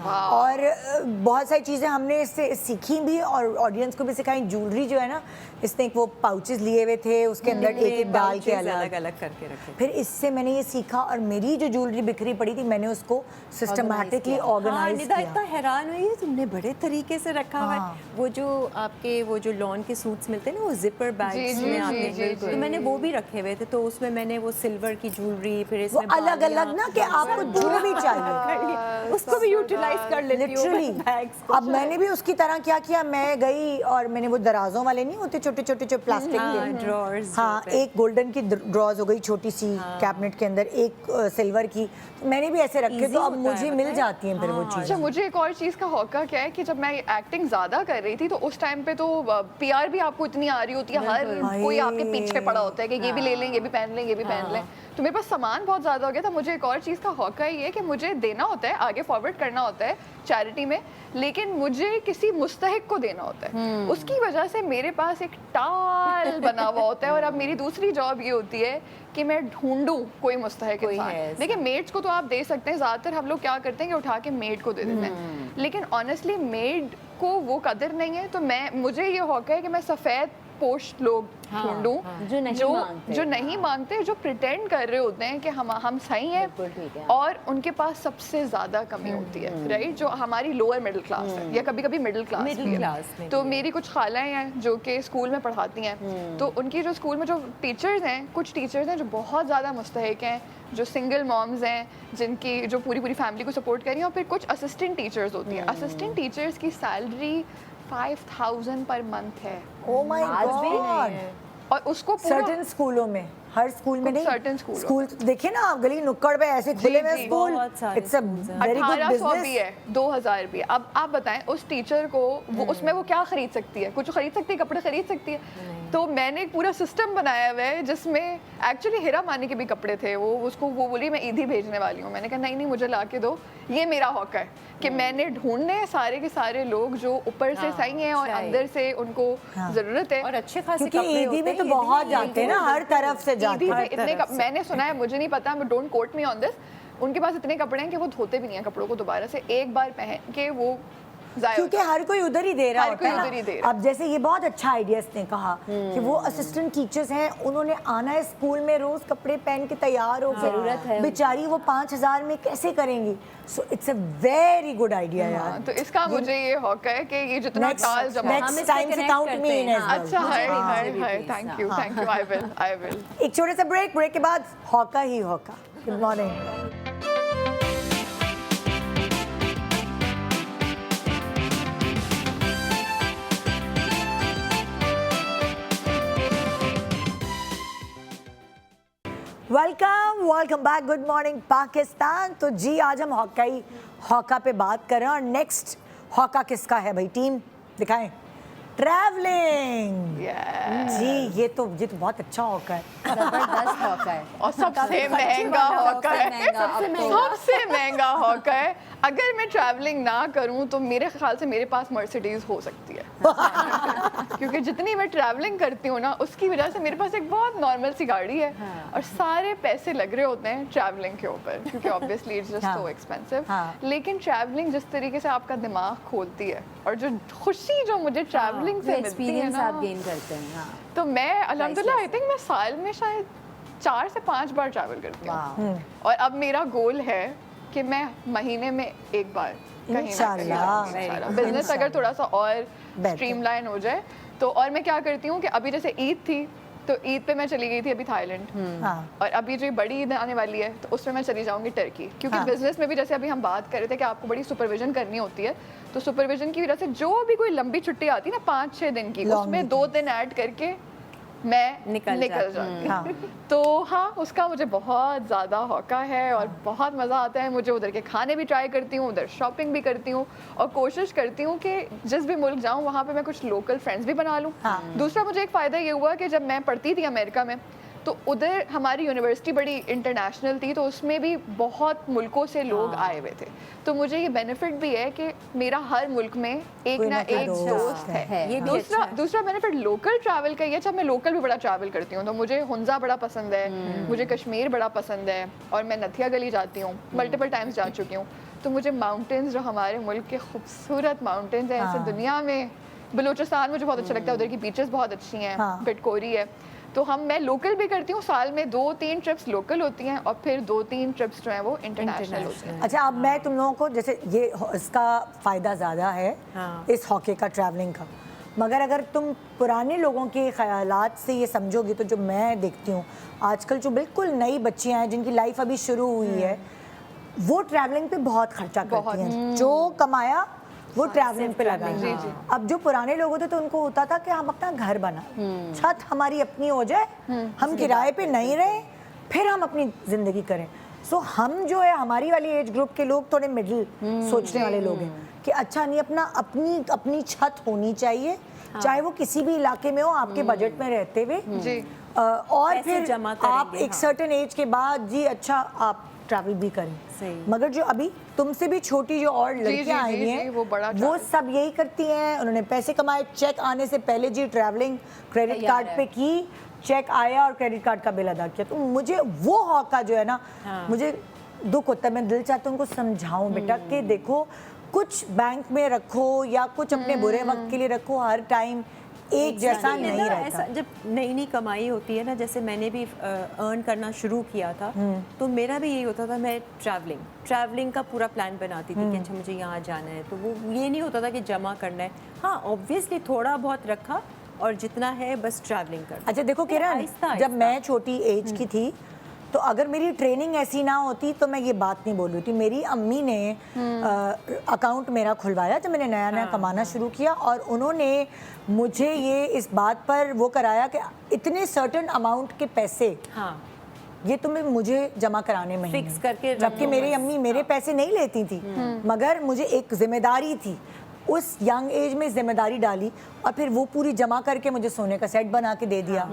वाह। और बहुत सारी चीज़ें हमने इससे सीखी भी और ऑडियंस को भी सिखाई। ज्वेलरी जो है ना, इसने वो पाउचेस लिए हुए थे, उसके अंदर एक एक डाल के अलग अलग करके रखे। फिर इससे मैंने ये सीखा, और मेरी जो ज्वेलरी बिखरी पड़ी थी मैंने उसको सिस्टमेटिकली हाँ, ऑर्गेनाइज निदा किया। इतना हैरान हुई तुमने बड़े तरीके से रखा हुआ हाँ। है। वो जो आपके वो जो लॉन के सूट्स मिलते हैं ना, वो जिपर बैग्स जी, में आते जी, हैं, जी, तो मैंने वो भी रखे हुए थे। तो उसमें मैंने वो सिल्वर की ज्वेलरी, फिर वो इसमें अलग अलग ना कि आपको जो भी चाहिए उसको भी यूटिलाइज कर लेती हूँ लिटरली। बैग्स को। अब मैंने भी उसकी तरह क्या किया, मैं गई और मैंने वो दराजों वाले नहीं होते छोटे छोटे जो प्लास्टिक हाँ, के, drawers हाँ, जो होते हैं। एक गोल्डन की ड्रॉज हो गई छोटी सी कैबिनेट के अंदर, एक सिल्वर की, तो मैंने भी ऐसे रखे। Easy तो अब होता है, मुझे पता मिल है? जाती हैं फिर वो हाँ, चीज़ें। अच्छा, मुझे एक और चीज़ का हौका क्या है कि जब मैं एक्टिंग ज़्यादा कर रही थी तो उस टाइम पे तो पीआर भी आपको इतनी आ रही होती है, हर कोई आपके पीछे पड़ा होता है कि ये भी ले लें, ये भी पहन लें, ये भी पहन लें। तो मेरे पास सामान बहुत ज़्यादा हो गया था। मुझे एक और चीज़ का हौका ही है कि मुझे देना होता है, आगे फॉरवर्ड करना होता है चैरिटी में, लेकिन मुझे किसी मुस्तहिक को देना होता है। उसकी वजह से मेरे पास एक टाल बना हुआ होता है। और अब मेरी दूसरी जॉब ये होती है कि मैं ढूंढूं कोई मुस्तहिक कोई है इंसान। ऐसा। देखिए, मेड्स को तो आप दे सकते हैं, ज़्यादातर हम लोग क्या करते हैं कि उठा के मेड को दे देते हैं, लेकिन ऑनेस्टली मेड को वो कदर नहीं है। तो मुझे ये हौका है कि मैं सफ़ेद पोस्ट लोग ढूंढूं जो नहीं मांगते। जो नहीं मांगते, जो प्रिटेंड कर रहे होते हैं कि हम सही हैं, बिल्कुल ठीक है। और उनके पास सबसे ज़्यादा कमी होती है, राइट, जो हमारी लोअर मिडिल क्लास है या कभी कभी मिडिल क्लास Middle भी है। class में तो भी है। मेरी कुछ खालाएं हैं जो कि स्कूल में पढ़ाती हैं, तो उनकी जो स्कूल में जो टीचर्स हैं, कुछ टीचर्स हैं जो बहुत ज़्यादा मुस्तहिक हैं, जो सिंगल मॉम्स हैं, जिनकी जो पूरी पूरी फैमिली को सपोर्ट कर रही हैं, और फिर कुछ असिस्टेंट टीचर्स होती हैं। असिस्टेंट टीचर्स की सैलरी 5000 पर मंथ है, ओ माय आज भी गॉड। और उसको पूरा सर्टेन स्कूलों में, हर स्कूल में कुछ नहीं, certain स्कूलों स्कूल देखिए ना आप, गली नुक्कड़ पे ऐसे खुले हुए जी, स्कूल, बहुत सारे इट्स अ schools हैं। वेरी गुड 1800 भी बिजनेस। है, 2000 भी है। अब आप बताएं उस टीचर को वो उसमें वो क्या खरीद सकती है? कुछ खरीद सकती है, कपड़े खरीद सकती है? तो मैंने एक पूरा सिस्टम बनाया हुआ है जिसमें एक्चुअली हीरा मानी के भी कपड़े थे। वो बोली मैं ईद ही भेजने वाली हूँ। मैंने कहा नहीं मुझे ला के दो। ये मेरा हौका है कि मैंने ढूंढने सारे के सारे लोग जो ऊपर से सही हैं और सही। अंदर से उनको ज़रूरत है। और अच्छे खासे क्योंकि कपड़े ईदी होते में तो हैं, बहुत ईदी में जाते हैं ना, हर तरफ से जाते ईदी हैं। पे इतने मैंने सुना है, मुझे नहीं पता, don't quote me on this, उनके पास इतने कपड़े हैं कि वो धोते भी नहीं है कपड़ों को, दोबारा से एक बार पहन के वो ज़ाया क्योंकि हर कोई उधर ही दे रहा हर होता कोई है उधर ही दे ना। रहा। अब जैसे ये बहुत अच्छा आइडिया इसने कहा कि वो असिस्टेंट टीचर्स हैं, उन्होंने आना है स्कूल में, रोज कपड़े पहन के तैयार हो जरूरत है बेचारी, वो 5000 में कैसे करेंगी? So it's a very good idea यार। तो इसका मुझे ये हौका है कि ये जितना टाल जमा हम नेक्स्ट इससे टाइम से connect काउंट करते मी इन हैं, एज हाँ। वेल। अच्छा मुझे हाय भी, हाय please, थैंक यू हाँ। I will. एक छोटे से ब्रेक के बाद हौका ही हौका। Good morning. Welcome back, good morning Pakistan. तो जी आज हम हौका पे बात कर रहे हैं, और नेक्स्ट हौका किसका है भाई? टीम दिखाएं। ट्रैवलिंग। जी ये तो बहुत अच्छा हौका है। जबरदस्त मौका है। और सबसे महंगा हौका है, सबसे महंगा हौका है। अगर मैं ट्रैवलिंग ना करूं तो मेरे ख्याल से मेरे पास मर्सिडीज हो सकती है क्योंकि जितनी मैं ट्रैवलिंग करती हूँ ना, उसकी वजह से मेरे पास एक बहुत नॉर्मल सी गाड़ी है और सारे पैसे लग रहे होते हैं ट्रैवलिंग के ऊपर, क्योंकि obviously it's just so expensive. लेकिन ट्रैवलिंग जिस तरीके से आपका दिमाग खोलती है और जो खुशी जो मुझे ट्रैवलिंग से मिलती है एक्सपीरियंस ना, आप गेन करते हैं। हाँ। तो मैं अल्हम्दुलिल्लाह आई थिंक मैं साल में शायद 4 से 5 बार ट्रैवल करती हूँ। और अब मेरा गोल है कि मैं महीने में एक बार इंशाल्लाह। बिजनेस अगर थोड़ा सा और स्ट्रीमलाइन हो जाए तो। और मैं क्या करती हूँ कि अभी जैसे ईद थी तो ईद पे मैं चली गई थी अभी थाईलैंड, और अभी जो बड़ी ईद आने वाली है तो उसमें मैं चली जाऊंगी टर्की, क्योंकि बिजनेस में भी जैसे अभी हम बात कर रहे थे कि आपको बड़ी सुपरविजन करनी होती है, तो सुपरविजन की वजह से जो भी कोई लंबी छुट्टी आती है ना 5-6 दिन की, उसमें 2 दिन ऐड करके मैं निकल जाती। तो हाँ, उसका मुझे बहुत ज़्यादा हौका है और बहुत मज़ा आता है मुझे। उधर के खाने भी ट्राई करती हूँ, उधर शॉपिंग भी करती हूँ, और कोशिश करती हूँ कि जिस भी मुल्क जाऊँ वहाँ पे मैं कुछ लोकल फ्रेंड्स भी बना लूँ। दूसरा मुझे एक फ़ायदा ये हुआ कि जब मैं पढ़ती थी अमेरिका में तो उधर हमारी यूनिवर्सिटी बड़ी इंटरनेशनल थी, तो उसमें भी बहुत मुल्कों से लोग आए हुए थे। तो मुझे ये बेनिफिट भी है कि मेरा हर मुल्क में एक कोई ना ना कोई एक दोस्त है। ये भी अच्छा है। दूसरा बेनिफिट लोकल ट्रैवल का ये, अच्छा मैं लोकल भी बड़ा ट्रैवल करती हूँ, तो मुझे हुंजा बड़ा पसंद है, मुझे कश्मीर बड़ा पसंद है, और मैं नथिया गली जाती हूँ, मल्टीपल टाइम्स जा चुकी हूँ। तो मुझे माउंटेन्स, जो हमारे मुल्क के खूबसूरत माउंटेन्स हैं, ऐसे दुनिया में बलूचिस्तान मुझे बहुत अच्छा लगता है, उधर की बीचेस बहुत अच्छी हैं, पिटकोरी है। तो मैं लोकल भी करती हूँ, साल में 2-3 ट्रिप्स लोकल होती हैं और फिर 2-3 ट्रिप्स जो हैं वो इंटरनेशनल होती हैं। अच्छा, अब मैं तुम लोगों को, जैसे ये इसका फ़ायदा ज़्यादा है इस हॉकी का, ट्रैवलिंग का, मगर अगर तुम पुराने लोगों के ख़यालात से ये समझोगी तो जो मैं देखती हूँ आजकल, जो बिल्कुल नई बच्चियाँ हैं जिनकी लाइफ अभी शुरू हुई है, वो ट्रैवलिंग पे बहुत खर्चा करती हैं। जो कमाया वो ट्रैवलिंग पे लगा। अब जो पुराने लोग होते तो उनको होता था कि हम अपना घर बना, छत हमारी अपनी हो जाए, हम किराए पे नहीं रहे, फिर हम अपनी जिंदगी करें। सो हम जो है, हमारी वाली एज ग्रुप के लोग थोड़े मिडिल सोचने वाले लोग हैं कि अच्छा नहीं, अपनी छत होनी चाहिए, चाहे वो किसी भी इलाके में हो, आपके बजट में रहते हुए। और फिर आप एक सर्टेन एज के बाद जी अच्छा आप ट्रैवल भी करें। मगर जो अभी तुमसे भी छोटी जो और लड़कियां आई हुई हैं, वो सब यही करती हैं। उन्होंने पैसे कमाए, चेक आने से पहले जी ट्रैवलिंग क्रेडिट कार्ड पे की, चेक आया और क्रेडिट कार्ड का बिल अदा किया। तो मुझे वो हौका जो है ना, मुझे दुख होता है। मैं दिल चाहता हूँ उनको समझाऊं बेटा कि देखो, कुछ बैंक में रखो या कुछ अपने बुरे वक्त के लिए रखो, हर टाइम एक जैसा नहीं रहता। ऐसा जब नई कमाई होती है ना, जैसे मैंने भी अर्न करना शुरू किया था, तो मेरा भी यही होता था, मैं ट्रैवलिंग का पूरा प्लान बनाती थी कि अच्छा मुझे यहाँ जाना है। तो वो ये नहीं होता था कि जमा करना है, हाँ ऑब्वियसली थोड़ा बहुत रखा और जितना है बस ट्रैवलिंग कर। अच्छा देखो किरण, जब मैं छोटी एज की थी तो अगर मेरी ट्रेनिंग ऐसी ना होती तो मैं ये बात नहीं बोल रही थी। मेरी अम्मी ने अकाउंट मेरा खुलवाया जब मैंने नया कमाना शुरू किया, और उन्होंने मुझे ये इस बात पर वो कराया कि इतने सर्टेन अमाउंट के पैसे ये तुम्हें मुझे जमा कराने में फिक्स करके, जबकि मेरी अम्मी मेरे पैसे नहीं लेती थी, मगर मुझे एक जिम्मेदारी थी, उस यंग एज में जिम्मेदारी डाली और फिर वो पूरी जमा करके मुझे सोने का सेट बना के दे दिया।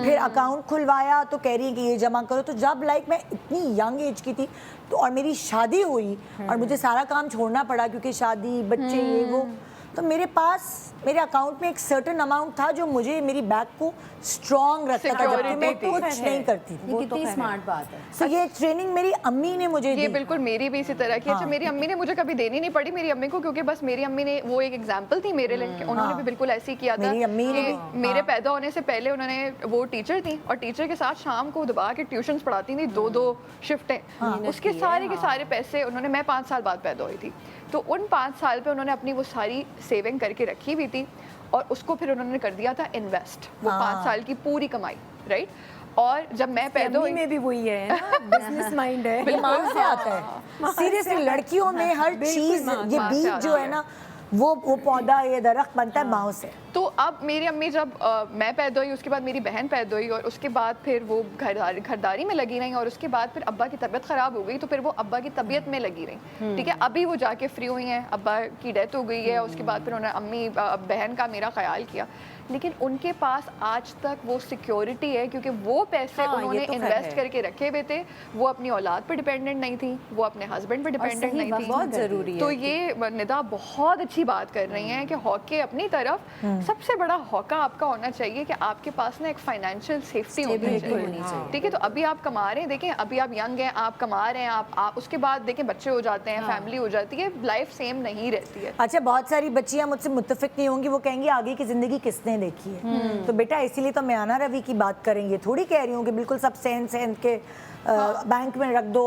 फिर अकाउंट खुलवाया तो कह रही है कि ये जमा करो। तो जब लाइक मैं इतनी यंग एज की थी तो और मेरी शादी हुई और मुझे सारा काम छोड़ना पड़ा क्योंकि शादी, बच्चे, ये वो, तो मेरे पास मेरे अकाउंट में एक सर्टेन अमाउंट था जो मुझे मेरी बैग को स्ट्रॉन्ग रखता था, जबकि मैं कुछ नहीं करती थी। ये कितनी स्मार्ट बात है। तो ये ट्रेनिंग मेरी अम्मी ने मुझे ये दी। बिल्कुल मेरी भी इसी तरह की। अच्छा मेरी अम्मी ने मुझे कभी देनी नहीं पड़ी मेरी अम्मी को, क्योंकि बस मेरी अम्मी ने वो एक एग्जांपल थी मेरे लिए। उन्होंने भी बिल्कुल ऐसे ही किया था। मेरी अम्मी ने कि मेरे पैदा होने से पहले उन्होंने, वो टीचर थी और टीचर के साथ शाम को दबा के ट्यूशंस पढ़ाती थी, 2-2 शिफ्टें। उसके सारे के सारे पैसे उन्होंने, मैं 5 साल बाद पैदा हुई थी, तो उन 5 साल पे उन्होंने अपनी वो सारी सेविंग करके रखी हुई थी और उसको फिर उन्होंने कर दिया था इन्वेस्ट, वो 5 साल की पूरी कमाई, राइट। और जब मैं पैदा हुई, में भी वही है ना, बिजनेस माइंड है, दिमाग से आता है सीरियसली। लड़कियों में हर चीज, ये बीज जो है ना, वो पौधा, ये दरख्त बनता है माँ से। तो अब मेरी अम्मी जब मैं पैदा हुई, उसके बाद मेरी बहन पैदा हुई और उसके बाद फिर वो घरदारी में लगी रही और उसके बाद फिर अब्बा की तबीयत ख़राब हो गई, तो फिर वो अब्बा की तबीयत में लगी रही। ठीक है, अभी वो जाके फ्री हुई हैं, अब्बा की डेथ हो गई है, उसके बाद फिर उन्होंने अम्मी बहन का मेरा ख्याल किया। लेकिन उनके पास आज तक वो सिक्योरिटी है क्योंकि वो पैसे उन्होंने इन्वेस्ट करके रखे हुए थे। वो अपनी औलाद पर डिपेंडेंट नहीं थी, वो अपने हस्बैंड पर डिपेंडेंट नहीं थी। बहुत ज़रूरी है। तो ये निदा बहुत अच्छी बात कर रही हैं कि हॉकी अपनी तरफ सबसे बड़ा हौका आपका होना चाहिए कि आपके पास ना एक फाइनेंशियल सेफ्टी होनी चाहिए। ठीक है, तो अभी आप कमा रहे हैं, देखें अभी आप यंग हैं, आप कमा रहे हैं, आप उसके बाद देखें बच्चे हो जाते हैं, फैमिली हो जाती है, लाइफ सेम नहीं रहती है। अच्छा, बहुत सारी बच्चियां मुझसे मुत्तफिक नहीं होंगी, वो कहेंगी आगे की जिंदगी किसने देखी है। तो बेटा इसीलिए तो मैं आना रवि की बात करेंगे, थोड़ी कह रही हूँ कि बिल्कुल सब सेंस के बैंक में रख दो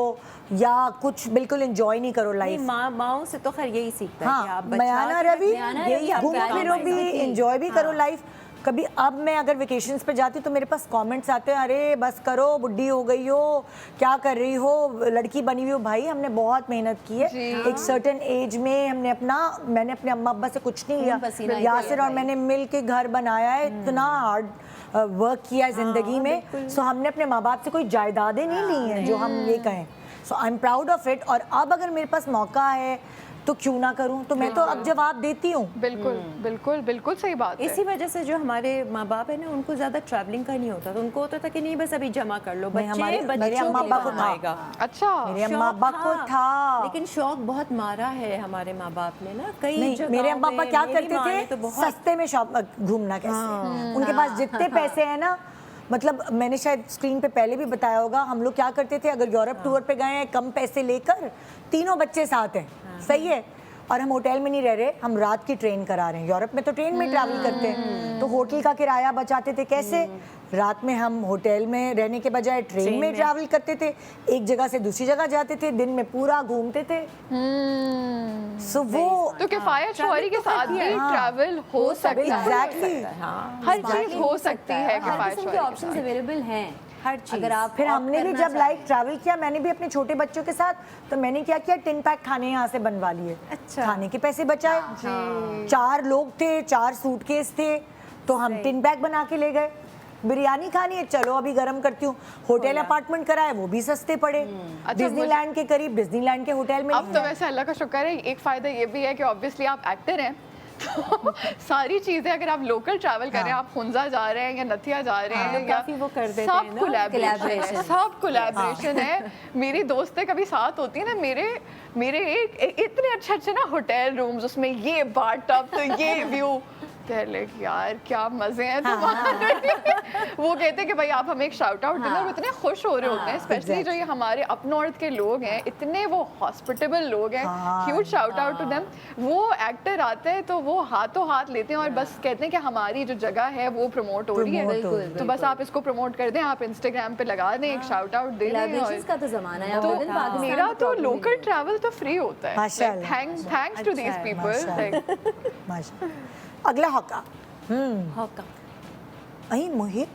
या कुछ बिल्कुल एंजॉय नहीं करो लाइफ। माँ से तो खैर यही सीखता है कि आप मयाना रवि, यही घूमो फिरो भी, एंजॉय भी करो लाइफ। कभी अब मैं अगर वेकेशंस पे जाती तो मेरे पास कमेंट्स आते हैं, अरे बस करो, बुढ़ी हो गई हो, क्या कर रही हो, लड़की बनी हुई हो। भाई हमने बहुत मेहनत की है, एक सर्टेन एज में मैंने अपने अम्मा अब्बा से कुछ नहीं लिया, यासिर और मैंने मिल के घर बनाया है, इतना हार्ड वर्क किया है जिंदगी में। सो हमने अपने माँ बाप से कोई जायदादें नहीं ली हैं जो हम ये कहें। So I am proud of it. और अब अगर मेरे पास मौका है तो क्यों ना करूं, तो मैं तो अब जवाब देती हूँ। बिल्कुल बिल्कुल बिल्कुल सही बात है। इसी वजह से जो हमारे माँ बाप है ना, उनको ज़्यादा ट्रैवलिंग का नहीं होता, तो उनको होता था कि नहीं बस अभी जमा कर लो, नहीं, मेरे बच्चों अम्मा के अब्बा को काम था। आएगा। अच्छा मेरे अम्मा अब्बा को हाँ, था, लेकिन शौक बहुत मारा है हमारे माँ बाप ने ना कई नहीं जगहों मेरे अम्मा पे। अब्बा क्या मेरी करते माँ ने थे, तो बहुत सस्ते में शॉप घूमना कैसे, उनके पास जितने पैसे हैं ना, मतलब मैंने शायद स्क्रीन पे पहले भी बताया होगा, हम लोग क्या करते थे, अगर यूरोप टूर पे गए हैं कम पैसे लेकर, तीनों बच्चे साथ हैं, सही है, और हम होटल में नहीं रह रहे, हम रात की ट्रेन करा रहे हैं, यूरोप में तो ट्रेन में ट्रैवल करते हैं, तो होटल का किराया बचाते थे कैसे, रात में हम होटल में रहने के बजाय ट्रेन में ट्रैवल करते थे, एक जगह से दूसरी जगह जाते थे, दिन में पूरा घूमते थे। सो वो तो किफायत शौहरी के साथ भी ट्रैवल हो सकता है। एग्जैक्टली, हर चीज हो सकती है हर किफायत किस्म के शौहरी के ऑप्शंस साथ। अवेलेबल हैं। हर चीज़। अगर आप फिर opt हमने भी करना जब चाहें। लाइक ट्रैवल किया, मैंने भी अपने छोटे बच्चों के साथ, तो मैंने क्या किया, टिन पैक खाने यहाँ से बनवा लिए, अच्छा। खाने के पैसे बचाए, 4 लोग थे, 4 सूटकेस थे, तो हम टिन पैक बना के ले गए, बिरयानी खानी है चलो अभी गर्म करती हूँ, होटल अपार्टमेंट कराए वो भी सस्ते पड़े, डिज्नीलैंड के करीब डिज्नीलैंड के होटल में अब तो वैसे अल्लाह का शुक्र है, एक फ़ायदा ये भी है कि ऑब्वियसली आप एक्टर हैं, तो सारी चीज़ें अगर आप लोकल ट्रैवल कर रहे हैं, आप हुंजा जा रहे हैं या नथिया जा रहे हैं, या काफ़ी वो कर देते हैं सब ना, कोलैबोरेशन है, collaboration। सब कोलैबोरेशन है। मेरी दोस्तें कभी साथ होती है ना, मेरे एक इतने अच्छे अच्छे ना होटल रूम्स, उसमें ये बाथ टब, तो ये व्यू, पहले कि यार क्या मजे हैं तुम्हारे। वो कहते हैं कि भाई आप हमें एक शाउट आउट देना, और इतने खुश हो रहे होते हैं, स्पेशली जो ये हमारे अप नॉर्थ के लोग हैं, इतने वो हॉस्पिटेबल लोग हैं, huge shout out to them. वो एक्टर आते हैं तो वो हाथों हाथ लेते हैं और बस कहते हैं कि हमारी जो जगह है वो प्रमोट हो रही है, Promote हो रही तो बस आप इसको प्रमोट कर दें, आप इंस्टाग्राम पे लगा दें, एक शाउट आउट दे दें। Collaborations का तो ज़माना है, अब तो within Pakistan मेरा तो तो problem लोकल नहीं है। ट्रैवल तो फ्री होता है, माशाल्लाह। Thanks to these people. माशाल्लाह। अगला हॉका, हॉका। अही मोहित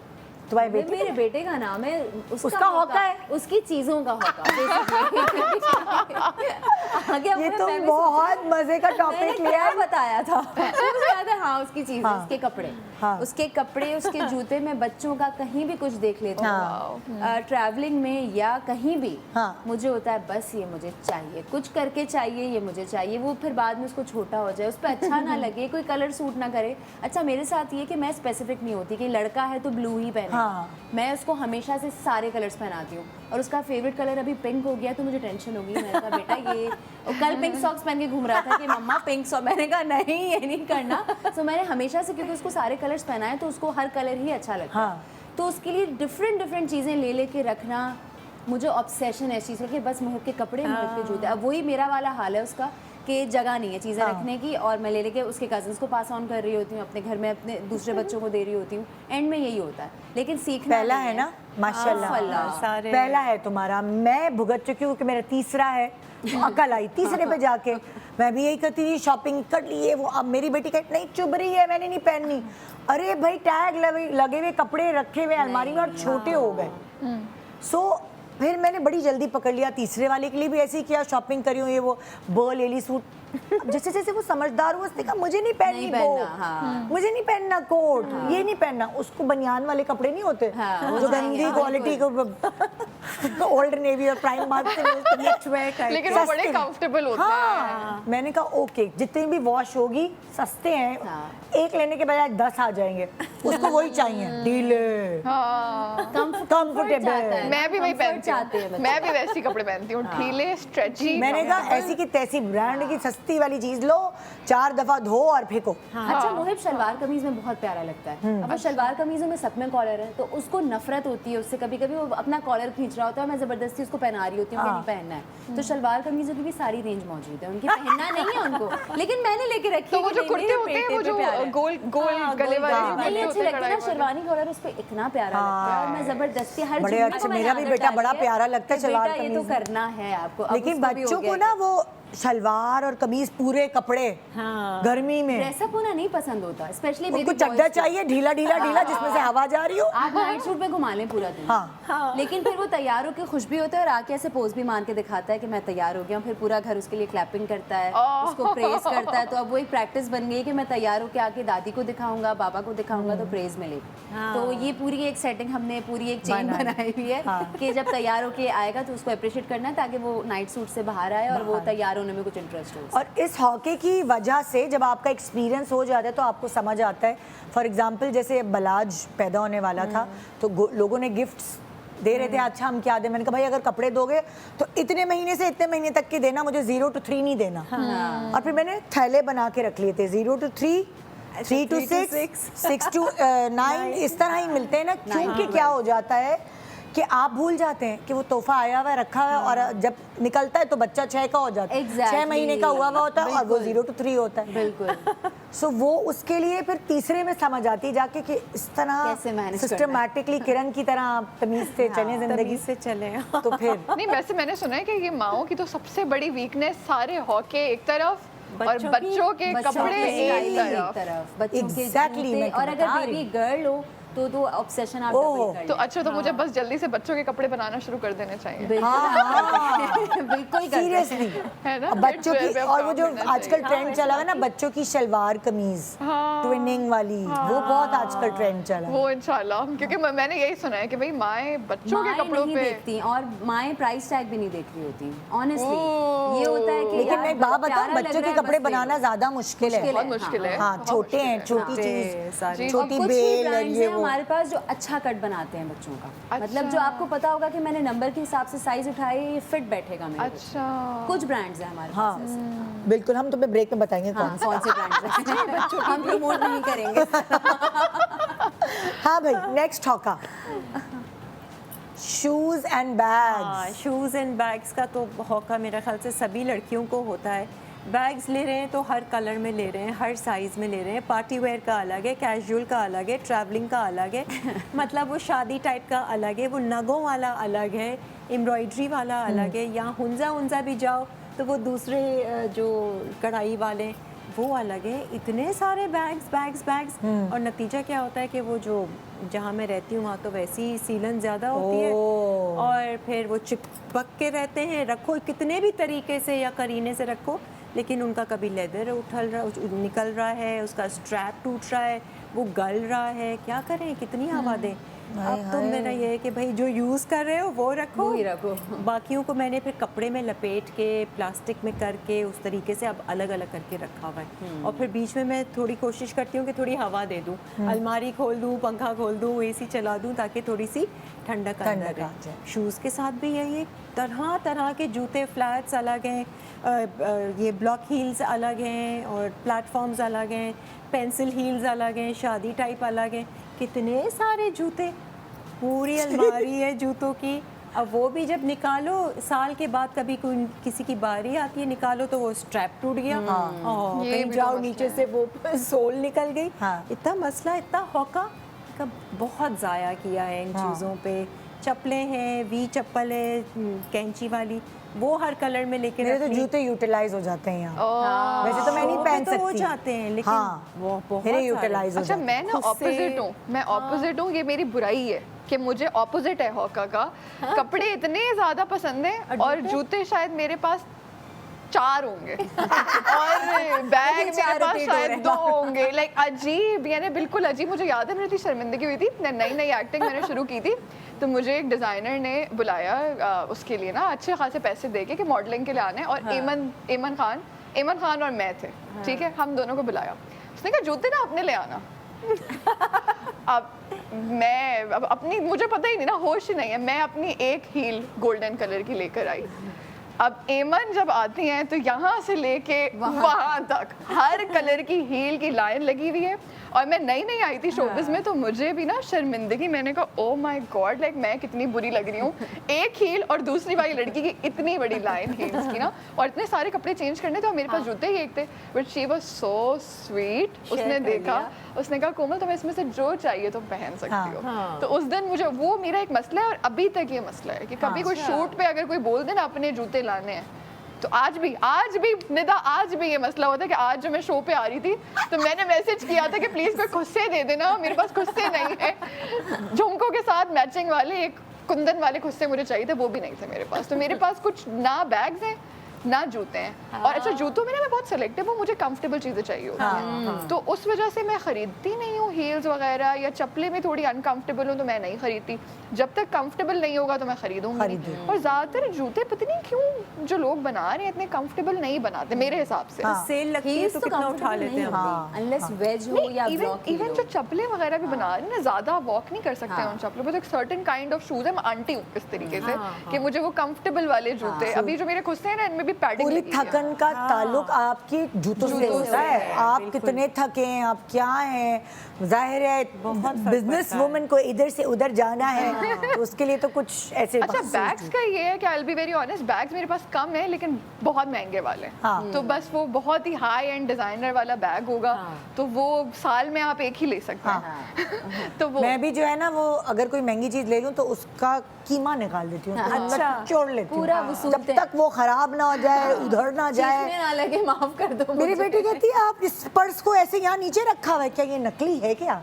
तुम्हारे ये बेटे मेरे बेटे का नाम है, उसका हॉका है? उसकी चीजों का हॉका। आगे ये तो बहुत मजे का टॉपिक लिया है। बताया था मुझे याद है, हाँ उसकी चीजें, हाँ। उसके कपड़े, हाँ। उसके कपड़े, उसके जूते। मैं बच्चों का कहीं भी कुछ देख लेती हाँ। हूँ, ट्रैवलिंग में या कहीं भी, हाँ। मुझे होता है बस ये मुझे चाहिए, कुछ करके चाहिए, ये मुझे चाहिए। वो फिर बाद में उसको छोटा हो जाए, उस पर अच्छा ना लगे, कोई कलर सूट ना करे। अच्छा मेरे साथ ये कि मैं स्पेसिफिक नहीं होती कि लड़का है तो ब्लू ही पहने, हाँ। मैं उसको हमेशा से सारे कलर्स पहनाती हूँ, और उसका फेवरेट कलर अभी पिंक हो गया तो मुझे टेंशन होगी। मैंने कहा बेटा ये, और कल पिंक सॉक्स पहन के घूम रहा था कि मम्मा पिंक सॉक्स, मैंने कहा नहीं ये नहीं करना। तो मैंने हमेशा से, क्योंकि उसको सारे कलर्स पहनाए तो उसको हर कलर ही अच्छा लगता है, हाँ। तो उसके लिए डिफरेंट चीज़ें ले लेके रखना, मुझे ऑब्सेशन है इस चीज़ का कि बस मोहित के कपड़े, मोहित के जूते। अब वही मेरा वाला हाल है उसका कि जगह नहीं है चीज़ें रखने की, और मैं ले लेके उसके कजन्स को पास ऑन कर रही होती हूँ, अपने घर में अपने दूसरे बच्चों को दे रही होती हूँ। एंड में यही होता है, लेकिन सीखना पहला नहीं है ना, माशाल्लाह सारे पहला है तुम्हारा। मैं भुगत चुकी हूँ कि मेरा तीसरा है, अकल आई तीसरे पे जाके। मैं भी यही करती थी, शॉपिंग कर लिए वो, अब मेरी बेटी कहती नहीं चुभ रही है, मैंने नहीं पहननी। अरे भाई टैग लगे हुए कपड़े रखे हुए अलमारी में और छोटे हो गए। सो फिर मैंने बड़ी जल्दी पकड़ लिया, तीसरे वाले के लिए भी ऐसे ही किया, शॉपिंग करी हूँ, ये वो बर्ल एली सूट। अब जैसे जैसे वो समझदार हुआ, उसने कहा मुझे नहीं पहननी वो, हाँ। मुझे नहीं पहनना कोट, ये नहीं पहनना। उसको बनियान वाले कपड़े नहीं होते हाँ, जो गंदी क्वालिटी को ओल्ड नेवी और प्राइम मार्क से लेकिन वो बड़े कंफर्टेबल होते हैं। हाँ, मैंने कहा ओके, जितनी भी वॉश होगी सस्ते हैं, हाँ। एक लेने के बजाय 10 आ जाएंगे, उसको वही चाहिए ढीले हाँ कंफर्टेबल। मैं भी वही पहनती चाहते हैं हूँ, बच्चे। मैं भी वैसे कपड़े पहनती हूँ, ढीले स्ट्रेची। मैंने कहा ऐसी की तैसी ब्रांड की सस्ती वाली चीज लो, 4 दफा धो और फेंको। अच्छा मोहिब शलवार कमीज में बहुत प्यारा लगता है। अब वो शलवार कमीजों में सब में कॉलर है, तो उसको नफरत होती है उससे। कभी कभी वो अपना कॉलर खींच रहा होता है, मैं जबरदस्ती उसको पहना रही होती हूँ कि नहीं पहनना है। तो शलवार कमीजों की भी सारी रेंज मौजूद है, उनकी पहनना नहीं है उनको, लेकिन मैंने लेके रखी तो है वो कि जो नहीं, कुर्ते मेरे होते हैं, पेटे वो पे जो प्यारा है। गोल गले वाले जो नहीं कुर्ते अच्छे होते हैं, लगते कढ़ाई ना, वाले। शेरवानी कॉलर उस पे इतना प्यारा लगता है, और मैं जबरदस्ती हर बड़े जुम्मे को अच्छे, मैंने मेरा भी आदत बेटा डाली बड़ा है प्यारा लगता है कि शलवार बेटा ये तो कमीज में। करना है आपको। अब लेकिन उसको भी हो बच्चों को गया ना वो शलवार और कमीज पूरे कपड़े गर्मी में, ड्रेसअप होना नहीं पसंद होता, स्पेशली उनको चड्डा चाहिए ढीला ढीला ढीला जिसमें से हवा जा रही हो। आप नाइट सूट में घुमा लें पूरा दिन, हाँ। लेकिन फिर वो तैयार होकर खुश भी होता है, और आके ऐसे पोज भी मार के दिखाता है कि मैं तैयार हो गया हूँ। फिर पूरा घर उसके लिए क्लैपिंग करता है, उसको प्रेज करता है। तो अब वो एक प्रैक्टिस बन गई है कि मैं तैयार होकर आके दादी को दिखाऊंगा, बाबा को दिखाऊंगा, तो प्रेज मिलेगी। तो ये पूरी एक सेटिंग हमने, पूरी एक चेन बनाई हुई है कि जब तैयार होके आएगा तो उसको अप्रिशिएट करना है, ताकि वो नाइट सूट से बाहर आए और वो तैयार होने में कुछ इंटरेस्ट हो। और इस हॉकी की वजह से जब आपका एक्सपीरियंस हो जाता है तो आपको समझ आता है, फॉर एग्जांपल जैसे बलाज पैदा होने वाला था तो लोगों ने गिफ्ट्स दे रहे थे, अच्छा हम क्या दें, मैंने कहा भाई अगर कपड़े दोगे तो इतने महीने से इतने महीने तक के देना, मुझे 0 to 3 नहीं देना। और फिर मैंने थैले बना के रख लिए थे, 0 to 3, 3 to 6, 6 to 9, इस तरह ही मिलते हैं ना, क्योंकि क्या हो जाता है कि आप भूल जाते हैं कि वो तोहफा आया हुआ है, रखा हुआ है, और जब निकलता है तो बच्चा 6 का हो जाता है, 6 महीने का हुआ होता है और वो 0 to 3 होता है। बिल्कुल। सो वो उसके लिए फिर तीसरे में समझ आती है जाके कि इस कैसे तरह manage सिस्टमैटिकली किरण की तरह आप तमीज से चलें जिंदगी तमीज से चले। तो फिर नहीं, वैसे मैंने सुना है कि ये माओ की तो सबसे बड़ी वीकनेस सारे हॉके एक तरफ और बच्चों के कपड़े एक तरफ। बच्चों के Exactly, जूते, मैं तो और बता अगर रही बेबी गर्ल हो तो ऑब्सेशन आप ओह, डबल कर तो अच्छा, तो मुझे बस जल्दी से बच्चों के कपड़े बनाना शुरू कर देने चाहिए। बिल्कुल सीरियसली। है ना? बच्चों की, Kids wear पे और वो जो काम करना आजकल चाहिए। ट्रेंड चला है ना बच्चों की शलवार कमीज, ट्विनिंग वाली, वो बहुत आजकल ट्रेंड चला है। वो इंशाल्लाह, क्योंकि मैंने यही सुना है कि भाई माएँ बच्चों के माएँ कपड़ों नहीं पे देखती और माएँ प्राइस टैग भी नहीं देख रही होती ऑनेस्टली। ये होता है कि लेकिन यार मैं एक बात बताऊं, प्यारा लग बच्चों रहा के है, कपड़े बस ले बनाना लो। ज्यादा मुश्किल है। बहुत मुश्किल है। हाँ, बहुत छोटे हैं, मुश्किल है। छोटी चीज, सारी छोटी कुछ ही बेल और ब्रांड्स ये हैं वो। हमारे पास जो अच्छा कट बनाते हैं बच्चों का, मतलब जो आपको पता होगा कि मैंने नंबर के हिसाब से साइज उठाई, ये फिट बैठेगा मेरे को। अच्छा, कुछ ब्रांड्स हैं हमारे हाँ पास ऐसे। बिल्कुल, हम तुम्हें ब्रेक में बताएंगे हाँ, कौन कौन से ब्रांड्स हैं हम प्रमोट नहीं करेंगे। हाँ भाई, नेक्स्ट हॉका, shoes and bags. Shoes and bags का तो हौका मेरा ख्याल से सभी लड़कियों को होता है। बैग्स ले रहे हैं तो हर कलर में ले रहे हैं, हर साइज़ में ले रहे हैं। पार्टी वेयर का अलग है, कैजुअल का अलग है, ट्रैवलिंग का अलग है, मतलब वो शादी टाइप का अलग है, वो नगों वाला अलग है, एम्ब्रॉयडरी वाला अलग है, या हुंजा भी जाओ तो वो दूसरे जो कढ़ाई वाले वो अलग है। इतने सारे बैग्स और नतीजा क्या होता है कि वो जो जहाँ मैं रहती हूँ वहाँ तो वैसी सीलन ज़्यादा होती है और फिर वो चिपक के रहते हैं, रखो कितने भी तरीके से या करीने से रखो, लेकिन उनका कभी लेदर निकल रहा है, उसका स्ट्रैप टूट रहा है, वो गल रहा है, क्या करें, कितनी हवा दें। अब तो मेरा ये है कि भाई जो यूज़ कर रहे हो वो रखो, वही रखो। बाकियों को मैंने फिर कपड़े में लपेट के प्लास्टिक में करके उस तरीके से अब अलग अलग करके रखा हुआ है। और फिर बीच में मैं थोड़ी कोशिश करती हूँ कि थोड़ी हवा दे दूँ, अलमारी खोल दूँ, पंखा खोल दूँ, एसी चला दूँ, ताकि थोड़ी सी ठंडक अंदर आ रहे। जाए। शूज़ के साथ भी यही, तरह तरह के जूते, फ्लैट्स अलग हैं, ये ब्लॉक हील्स अलग हैं और प्लेटफॉर्म्स अलग हैं, पेंसिल हील्स अलग हैं, शादी टाइप अलग हैं, कितने सारे जूते, पूरी अलमारी है जूतों की। अब वो भी जब निकालो साल के बाद, कभी कोई किसी की बारी आती है निकालो तो वो स्ट्रैप टूट गया, और ये कहीं भी तो जाओ मसला नीचे है। से वो सोल निकल गई। हाँ। इतना मसला, इतना हौका का बहुत ज़ाया किया है इन चीज़ों पे। चप्पलें हैं, वी चप्पल है कैंची वाली, वो हर कलर में लेके मेरे तो रखनी। जूते यूटिलाइज हो जाते हैं यहाँ। वैसे तो मैं नहीं शो पहन पे सकती। तो हो जाते हैं, लेकिन हाँ, वो बहुत मेरे सारे। यूटिलाइज हो अच्छा, जाते मैं ना खुद से- ऑपोजिट हूँ, मैं ऑपोजिट हूँ, ये मेरी बुराई है कि मुझे ऑपोजिट है हॉका का। कपड़े इतने ज्यादा पसंद है और जूते शायद मेरे पास 4 होंगे और बैग मेरे चार पास repeat हो शायद रहे हैं। 2 होंगे। लाइक अजीब, यानी बिल्कुल अजीब। मुझे याद है मेरी इतनी शर्मिंदगी हुई थी, नई एक्टिंग मैंने शुरू की थी, तो मुझे एक डिज़ाइनर ने बुलाया उसके लिए ना अच्छे खासे पैसे दे के कि मॉडलिंग के लिए आना है, और एमन खान और मैं थे, ठीक है, हम दोनों को बुलाया। उसने कहा जूते ना अपने ले आना। अब मैं अब अपनी, मुझे पता ही नहीं ना, होश ही नहीं है, मैं अपनी एक हील गोल्डन कलर की लेकर आई। अब एमन जब आती हैं तो यहाँ से लेके वहाँ तक हर कलर की हील की लाइन लगी हुई है, और मैं नई आई थी शोबिज़ में, तो मुझे भी ना शर्मिंदगी, मैंने कहा ओ माय गॉड, लाइक मैं कितनी बुरी लग रही हूँ, एक हील और दूसरी वाली लड़की की इतनी बड़ी लाइन हील्स की ना, और इतने सारे कपड़े चेंज करने थे और मेरे पास जूते ही एक थे। But she was so sweet, उसने देखा, उसने कहा कोमल तुम्हें इसमें से जो चाहिए तुम पहन सकती हो। तो उस दिन मुझे वो मेरा एक मसला है, और अभी तक ये मसला है कि कभी कोई शूट पे अगर कोई बोल दे ना अपने जूते लाने हैं, तो आज भी निदा, आज भी ये मसला होता है कि आज जो मैं शो पे आ रही थी तो मैंने मैसेज किया था कि प्लीज़ कोई खुस्से दे देना, मेरे पास खुस्से नहीं है। झुमकों के साथ मैचिंग वाले एक कुंदन वाले खुस्से मुझे चाहिए थे, वो भी नहीं थे मेरे पास। तो मेरे पास कुछ ना बैग्स हैं, ना जूते हैं। और अच्छा जूतों में ना मैं बहुत सेलेक्टिव हूँ, मुझे कंफर्टेबल चीज़ें चाहिए होती हैं, तो उस वजह से मैं ख़रीदती नहीं हूँ हील्स वगैरह, या चप्पलें में थोड़ी अनकंफर्टेबल हूँ तो मैं नहीं खरीदती। जब तक कंफर्टेबल नहीं होगा तो मैं खरीदूंगी नहीं। और ज़्यादातर जूते पता नहीं क्यों जो लोग बना रहे हैं इतने कंफर्टेबल नहीं बनाते मेरे हिसाब से। सेल लगती है तो कितना उठा लेते हैं हम। अनलेस वेज हो या ब्लॉक इवन जो चप्पलें वगैरह भी बना रहे हैं ना, ज़्यादा वॉक नहीं कर सकते हैं उन चप्पलों पर। एक सर्टेन काइंड ऑफ शूज़ है, मैं आंटी हूँ इस तरीके से कि मुझे वो कंफर्टेबल वाले जूते, अभी जो मेरे खुद से हैं ना इनमें भी पैडिंग पूरी थकन का ताल्लुक आपके जूतों से होता है। आप कितने थके हैं, आप क्या हैं, जाहिर है बिजनेस वुमन को इधर से उधर जाना है तो उसके लिए तो कुछ ऐसे। अच्छा बैग्स का ये है कि I will be very honest, bags मेरे पास कम है लेकिन बहुत महंगे वाले। तो बस वो बहुत ही हाई एंड डिजाइनर वाला बैग होगा तो वो साल में आप एक ही ले सकते हैं। तो वो मैं भी जो है ना वो अगर कोई महंगी चीज ले लूं तो उसका कीमा निकाल देती हूँ, अच्छा, छोड़ लेती हूँ पूरा जब वसूलते तक वो खराब ना हो जाए, उधर ना जाए। चीखने ना लगे, माफ कर दो मेरी बेटी कहती है आप इस पर्स को ऐसे यहाँ नीचे रखा हुआ है, क्या ये नकली है क्या?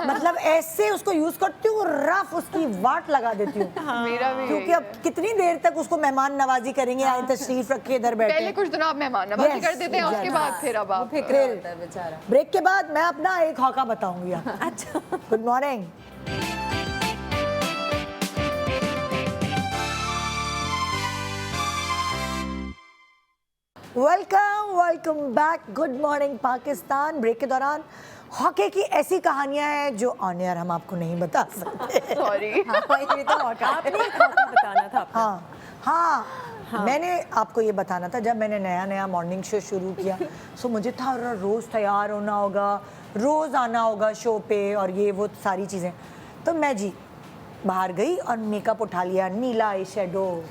मतलब ऐसे उसको यूज करती हूँ, रफ उसकी वाट लगा देती हूँ। मेरा भी क्योंकि अब कितनी देर तक उसको मेहमान नवाजी करेंगे, आए तशरीफ रखे इधर बैठे। पहले कुछ दिन आप मेहमान नवाजी कर देते हैं, उसके बाद फिर अब आप बेचारा। ब्रेक के बाद मैं अपना एक हौका बताऊंगी आपको। अच्छा good morning. Welcome back. Good morning Pakistan. Break के दौरान हॉकी की ऐसी कहानियां हैं जो ऑन एयर हम आपको नहीं बता सकते। सॉरी। ये तो आपने एक मौका बताना था अपना। हाँ, मैंने आपको ये बताना था, जब मैंने नया मॉर्निंग शो शुरू किया सो मुझे था रोज़ तैयार होना होगा, रोज़ आना होगा शो पे और ये वो सारी चीज़ें। तो मैं जी बाहर गई और मेकअप उठा लिया, नीला आई शेडो,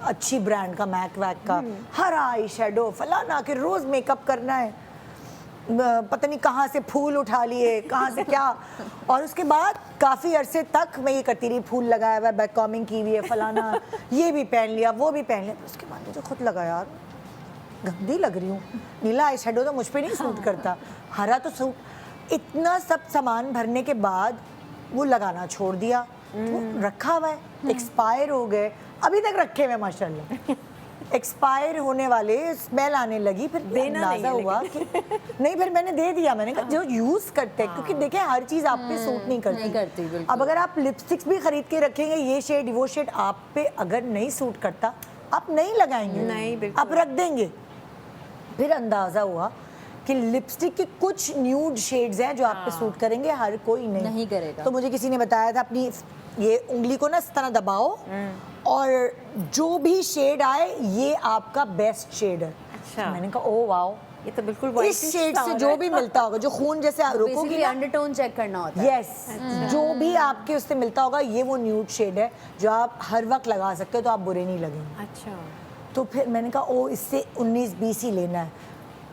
अच्छी ब्रांड का मैक वैक का, हरा आई शेडो, फलाना के रोज़ मेकअप करना है, पता नहीं कहाँ से फूल उठा लिए, कहाँ से क्या। और उसके बाद काफ़ी अरसे तक मैं ये करती रही, फूल लगाया हुआ है, बैक कॉमिंग की हुई है, फलाना ये भी पहन लिया, वो भी पहन लिया। उसके बाद मुझे खुद लगा यार गंदी लग रही हूँ, नीला आई शेडो तो मुझ पर नहीं सूट करता, हरा तो सूट। इतना सब सामान भरने के बाद वो लगाना छोड़ दिया, वो रखा हुआ है, एक्सपायर हो गए, अभी तक रखे हुए माशाल्लाह। एक्सपायर होने वाले, स्मेल आने लगी, फिर अंदाजा हुआ कि नहीं, फिर मैंने दे दिया। मैंने कहा जो यूज करते हैं, क्योंकि देखें हर चीज आप पे सूट नहीं करती। अब अगर आप लिपस्टिक्स भी खरीद के रखेंगे, ये शेड वो शेड आप पे अगर नहीं सूट करता आप नहीं लगाएंगे, नहीं, बिल्कुल। आप रख देंगे। फिर अंदाजा हुआ कि लिपस्टिक के कुछ न्यूड शेड्स हैं जो आप पे सूट करेंगे, हर कोई नहीं करेगा। तो मुझे किसी ने बताया था अपनी ये उंगली को ना इस तरह दबाओ और जो भी शेड आए ये आपका बेस्ट शेड है। अच्छा। मैंने कहा ओ वाओ, ये तो बिल्कुल इस शेड से जो भी मिलता होगा, जो खून जैसे रोकोगी ना, अंडरटोन चेक करना होता है। यस, जो भी आपके उससे मिलता होगा ये वो न्यूड शेड है जो आप हर वक्त लगा सकते हो, तो आप बुरे नहीं लगेंगे। अच्छा। तो फिर मैंने कहा ओ इससे 19-20 ही लेना है,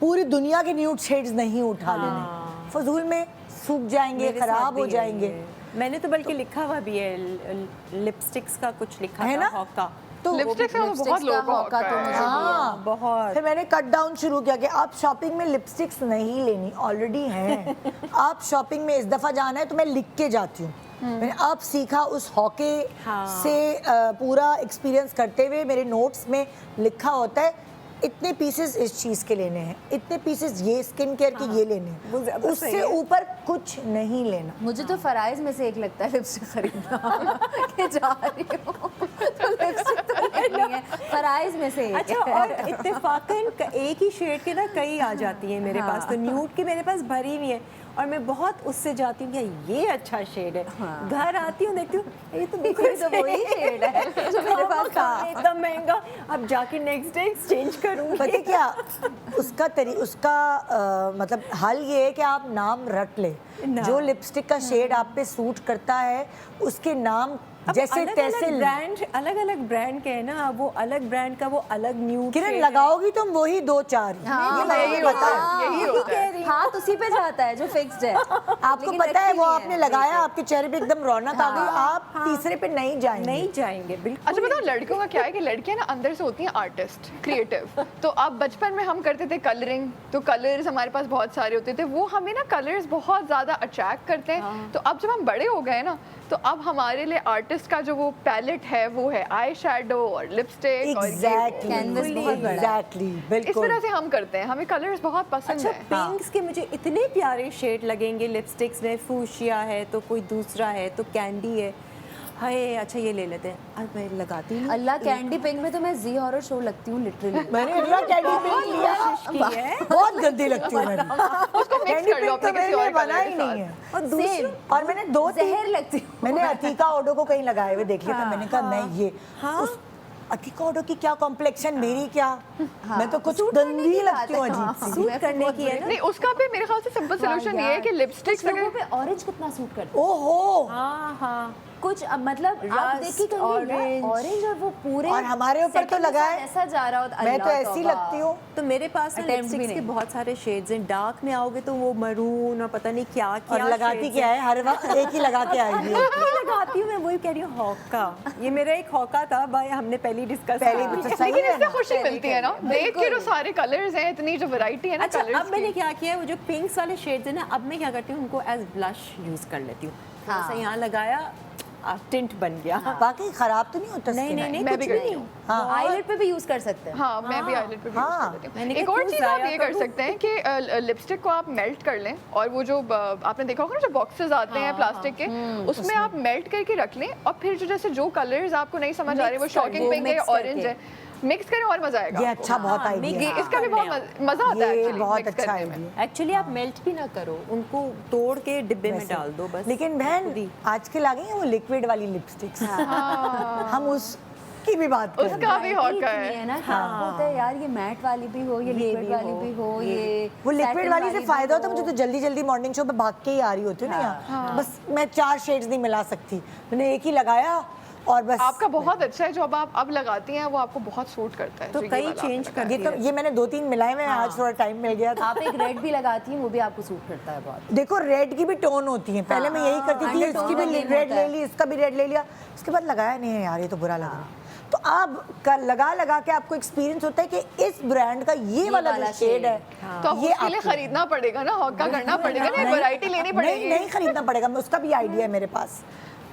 पूरी दुनिया के न्यूड शेड्स नहीं उठा लेने, फजूल में सूख जाएंगे, खराब हो जाएंगे। मैंने तो बल्कि लिखा हुआ भी है, लिपस्टिक्स का कुछ लिखा है था, ना? हॉका। तो लिपस्टिक का बहुत लोगों को हॉका तो मुझे भी है। हाँ, बहुत। फिर मैंने कट डाउन शुरू किया कि आप शॉपिंग में लिपस्टिक्स नहीं लेनी, ऑलरेडी हैं। आप शॉपिंग में इस दफ़ा जाना है तो मैं लिख के जाती हूँ। मैंने अब सीखा उस हॉके से पूरा एक्सपीरियंस करते हुए, मेरे नोट्स में लिखा होता है इतने पीसेस इस चीज़ के लेने हैं, इतने पीसेस ये स्किन केयर के ये लेने हैं, उससे ऊपर कुछ नहीं लेना। मुझे तो फराइज में से एक लगता है लिपस्टिक खरीदना कि जा रही हूँ तो लिपस्टिक तो लेनी है, फराइज में से एक। अच्छा, और इत्तेफाकन एक ही शेड के ना कई आ जाती है मेरे पास, तो न्यूड की मेरे पास भरी हुई है और मैं बहुत उससे जाती हूँ कि ये अच्छा शेड है। घर आती हूँ देखती हूँ ये तो बिल्कुल तो वही शेड है जो मेरे पास था। इतना महंगा, अब जाके नेक्स्ट डे एक्सचेंज करूँगी। पता क्या उसका मतलब हल ये है कि आप नाम रट ले, जो लिपस्टिक का शेड आप पे सूट करता है उसके नाम जैसे तैसे ब्रांड, अलग अलग ब्रांड के है ना, अब वो अलग ब्रांड का वो अलग न्यूड किरण लगाओगी तुम वही 2-4 यही होता है। हाथ उसी पे जाता है जो फिक्स्ड है। आपको पता है वो आपने लगाया, आपके चेहरे पे एकदम रौनक आ गई, आप तीसरे पे नहीं जाएंगे। बिल्कुल। अच्छा बताओ, लड़कियों का क्या है कि लड़कियां ना अंदर से होती हैं आर्टिस्ट, क्रिएटिव। तो अब बचपन में हम करते थे कलरिंग, तो कलर्स हमारे पास बहुत सारे होते थे, वो हमें ना कलर्स बहुत ज़्यादा अट्रैक्ट करते हैं। तो अब जब हम बड़े हो गए ना, तो अब हमारे लिए आर्टिस्ट का जो वो पैलेट है वो है आई शेडो और लिपस्टिक और एग्जैक्टली Canvas बहुत बड़ा है। एग्जैक्टली इस बिल्कुल तरह से हम करते हैं, हमें कलर्स बहुत पसंद अच्छा है। पिंक्स के मुझे इतने प्यारे शेड लगेंगे लिपस्टिक्स में, फूशिया है तो कोई दूसरा है तो कैंडी है, हाय अच्छा ये ले लेते हैं। अब मैं लगाती हूँ अल्लाह कैंडी पिंक में तो मैं जी हॉरर शो लगती हूँ लिटरली। मैंने इतना कैंडी पिंक लिया की है। बहुत गंदी लगती है मैंने उसको मिक्स कैंडी कर लो पिंक तो अपने मेरे किसी लिए और बना कलर ही के नहीं साथ। है। और दूसरी और मैंने दो जहर लगती हूँ। मैंने अतीका ओडो को कहीं लगाए हुए देख लिया था, मैंने कहा नहीं ये उस अतीका ओडो की क्या कॉम्प्लेक्शन मेरी क्या, मैं तो कुछ गंदी लगती हूँ अजीब सी। सूट करने की है ना। नहीं उसका भी मेरे ख्याल से सिंपल सोल्यूशन ये है कि लिपस्टिक कुछ लोगों पे ऑरेंज कितना सूट करता है। ओहो हाँ हाँ कुछ अब मतलब आप Rust, देखिए कहीं orange। ऑरेंज और वो पूरे और हमारे ऊपर तो setting के लगा साथ है। ऐसा जा रहा होता, मैं तो अल्लाह ऐसी तौबा। लगती हूँ। तो मेरे पास ना Attempt भी लिपस्टिक्स के नहीं। बहुत सारे शेड्स हैं। डार्क में आओगे तो वो मरून और पता नहीं क्या क्या और लगाती क्या है हर वक्त एक ही लगा के आई हुई है। लगाती हूँ मैं, वही कह रही हूँ हौका। ये मेरा एक हौका था भाई, हमने पहले डिस्कस पहले भी तो सही लेकिन है इससे ना। खुशी मिलती है ना, देख के जो सारे कलर्स हैं, इतनी जो वैरायटी है ना अच्छा कलर्स अब मैंने क्या किया है, वो जो पिंक्स वाले शेड्स हैं ना, अब मैं क्या करती हूँ उनको एज ब्लश यूज कर लेती हूँ। थोड़ा सा यहाँ लगाया, टिंट बन गया। बाकी खराब तो नहीं होता नहीं skin? नहीं नहीं मैं कुछ भी भी करती नहीं। हूँ। आईलेट पे भी यूज कर सकते हैं। हाँ मैं भी आईलाइनर पे भी यूज कर देती मैंने हूँ। एक कहा और क्यों चीज़ आप ज़ाया ये कर करूँ? सकते हैं कि लिपस्टिक को आप मेल्ट कर लें और वो जो आपने देखा होगा ना जो बॉक्सेस आते हैं प्लास्टिक के, उसमें आप मेल्ट करके रख लें और फिर जो जैसे जो कलर्स आपको नहीं समझ आ रहे, वो Mix कर शॉकिंग लो, पिंक है, mix ऑरेंज करके। है, मिक्स करें और मजा आएगा ये आपको। अच्छा बहुत हाँ, आइडिया mix- है। इसका भी बहुत मजा आता है ये actually बहुत mix अच्छा करने में। आइडिया। एक्चुअली आप मेल्ट भी ना करो, उनको तोड़ के डिब्बे में डाल दो बस। लेकिन बहन आजकल आ गई है वो लिक्विड वाली लिपस्टिक्स, हम उसकी भी बात कर रहे हैं। उसका भी हॉका इतनी है। है ना कि आपको होता है यार ये मैट वाली भी हो, ये लिक्विड भी वाली हो, भी हो, ये वो लिक्विड satin वाली से भी फायदा होता है, हो। मुझे तो जल्दी जल्दी मॉर्निंग शो पे भाग के ही आ रही होती हूँ ना यहाँ, बस मैं 4 शेड्स नहीं मिला सकती, मैंने एक ही लगाया और बस। आपका बहुत अच्छा है, जो अब आप लगाती हैं वो आपको बहुत सूट करता है। तो जो ये कई वाला चेंज आपने कर ये तो ये मैंने 2-3 मिलाए हुए हैं, आज थोड़ा टाइम मिल गया था। आप एक रेड भी लगाती हैं, वो भी आपको सूट करता है बहुत। देखो रेड की भी टोन होती है, पहले मैं यही करती थी, undertone इसकी भी का game रेड होता ले है। ली, इसका भी रेड ले लिया, उसके बाद लगाया नहीं है यार, ये तो बुरा लग रहा है। तो अब लगा लगा के आपको एक्सपीरियंस होता है कि इस ब्रांड का ये वाला जो वाला शेड है, तो अब ये उसके लिए आपको- खरीदना पड़ेगा ना, हॉका करना पड़ेगा ना, वैरायटी लेनी पड़ेगी। नहीं खरीदना पड़ेगा, मैं उसका भी आइडिया है मेरे पास।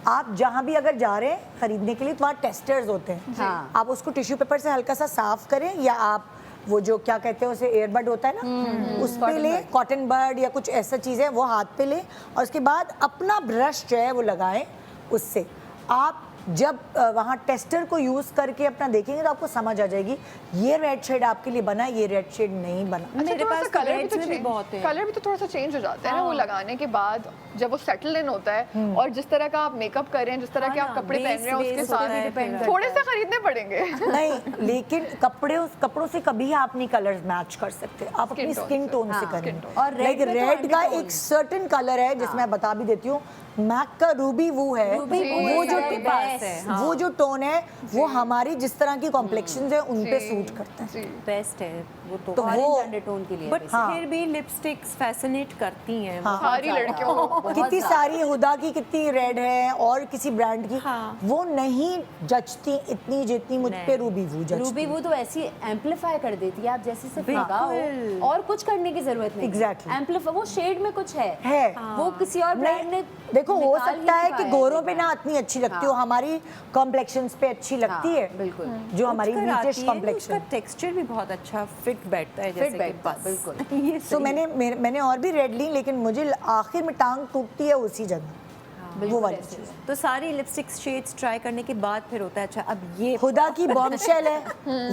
आप जहाँ भी अगर जा रहे हैं खरीदने के लिए तो वहाँ टेस्टर्स होते हैं, हाँ। आप उसको टिश्यू पेपर से हल्का सा साफ करें, या आप वो जो क्या कहते हैं उसे एयरबड होता है ना, उस पे ले, कॉटन बड या कुछ ऐसा चीज़ है वो हाथ पे ले, और उसके बाद अपना ब्रश जो है वो लगाएं, उससे आप जब वहाँ टेस्टर को यूज़ करके अपना देखेंगे तो आपको समझ आ जाएगी ये रेड शेड आपके लिए बना, ये रेड शेड नहीं बना। अच्छा, मेरे थोड़ा पास सा तो कलर भी reds तो में भी change- बहुत है। कलर भी तो थोड़ा सा चेंज हो जाता है ना वो लगाने के बाद, जब वो सेटल इन होता है और जिस तरह का आप मेकअप कर रहे हैं, जिस तरह के आप कपड़े पहन रहे हैं उसके साथ थोड़े से खरीदने पड़ेंगे। नहीं लेकिन कपड़ों से कभी आप नहीं कलर्स मैच कर सकते, आप अपनी tone स्किन से। टोन से हाँ, करेंगे। और red लाइक में तो रेड का undertone। एक सर्टेन कलर है जिसमें मैं बता भी देती हूँ, मैक का रूबी वो है, रूबी वो जो है, best है, वो जो टोन है वो हमारी जिस तरह की कॉम्प्लेक्शन है उन पे सूट करता है। जी। बेस्ट है वो तो। तो वो ऑरेंज अंडरटोन के लिए बट हाँ। फिर भी लिपस्टिक्स फैसिनेट करती हैं बहुत सारी ज़्यादा। लड़कियों को कितनी सारी हुदा की कितनी रेड है और किसी ब्रांड की, हाँ। वो नहीं जचती इतनी जितनी मुझ पे रूबी वो जचती। रूबी वो तो ऐसी एम्पलीफाई कर देती है, आप जैसे सिर्फ बिल्कुल। लगाओ और कुछ करने की जरूरत नहीं। Exactly। एम्पलीफाई वो शेड में कुछ है वो किसी और ब्रांड ने देखो हो निकाल ही सकता है चुका कि गोरों पे ना इतनी अच्छी लगती हो, हमारी कॉम्प्लेक्शंस पे अच्छी लगती है, बिल्कुल। जो हमारी उठकर आती नीटिश है, कॉम्प्लेक्शन। उसका टेक्सचर भी बहुत अच्छा फिट बैठता है, जैसे कि बैठता है, बस। बिल्कुल। ये तो मैंने और भी रेड ली, लेकिन मुझे आखिर में टांग टूटती है उसी जगह, वो वाली चीज। तो सारी लिपस्टिक शेड्स ट्राई करने के बाद फिर होता है अच्छा अब ये खुदा की बॉम्बशेल है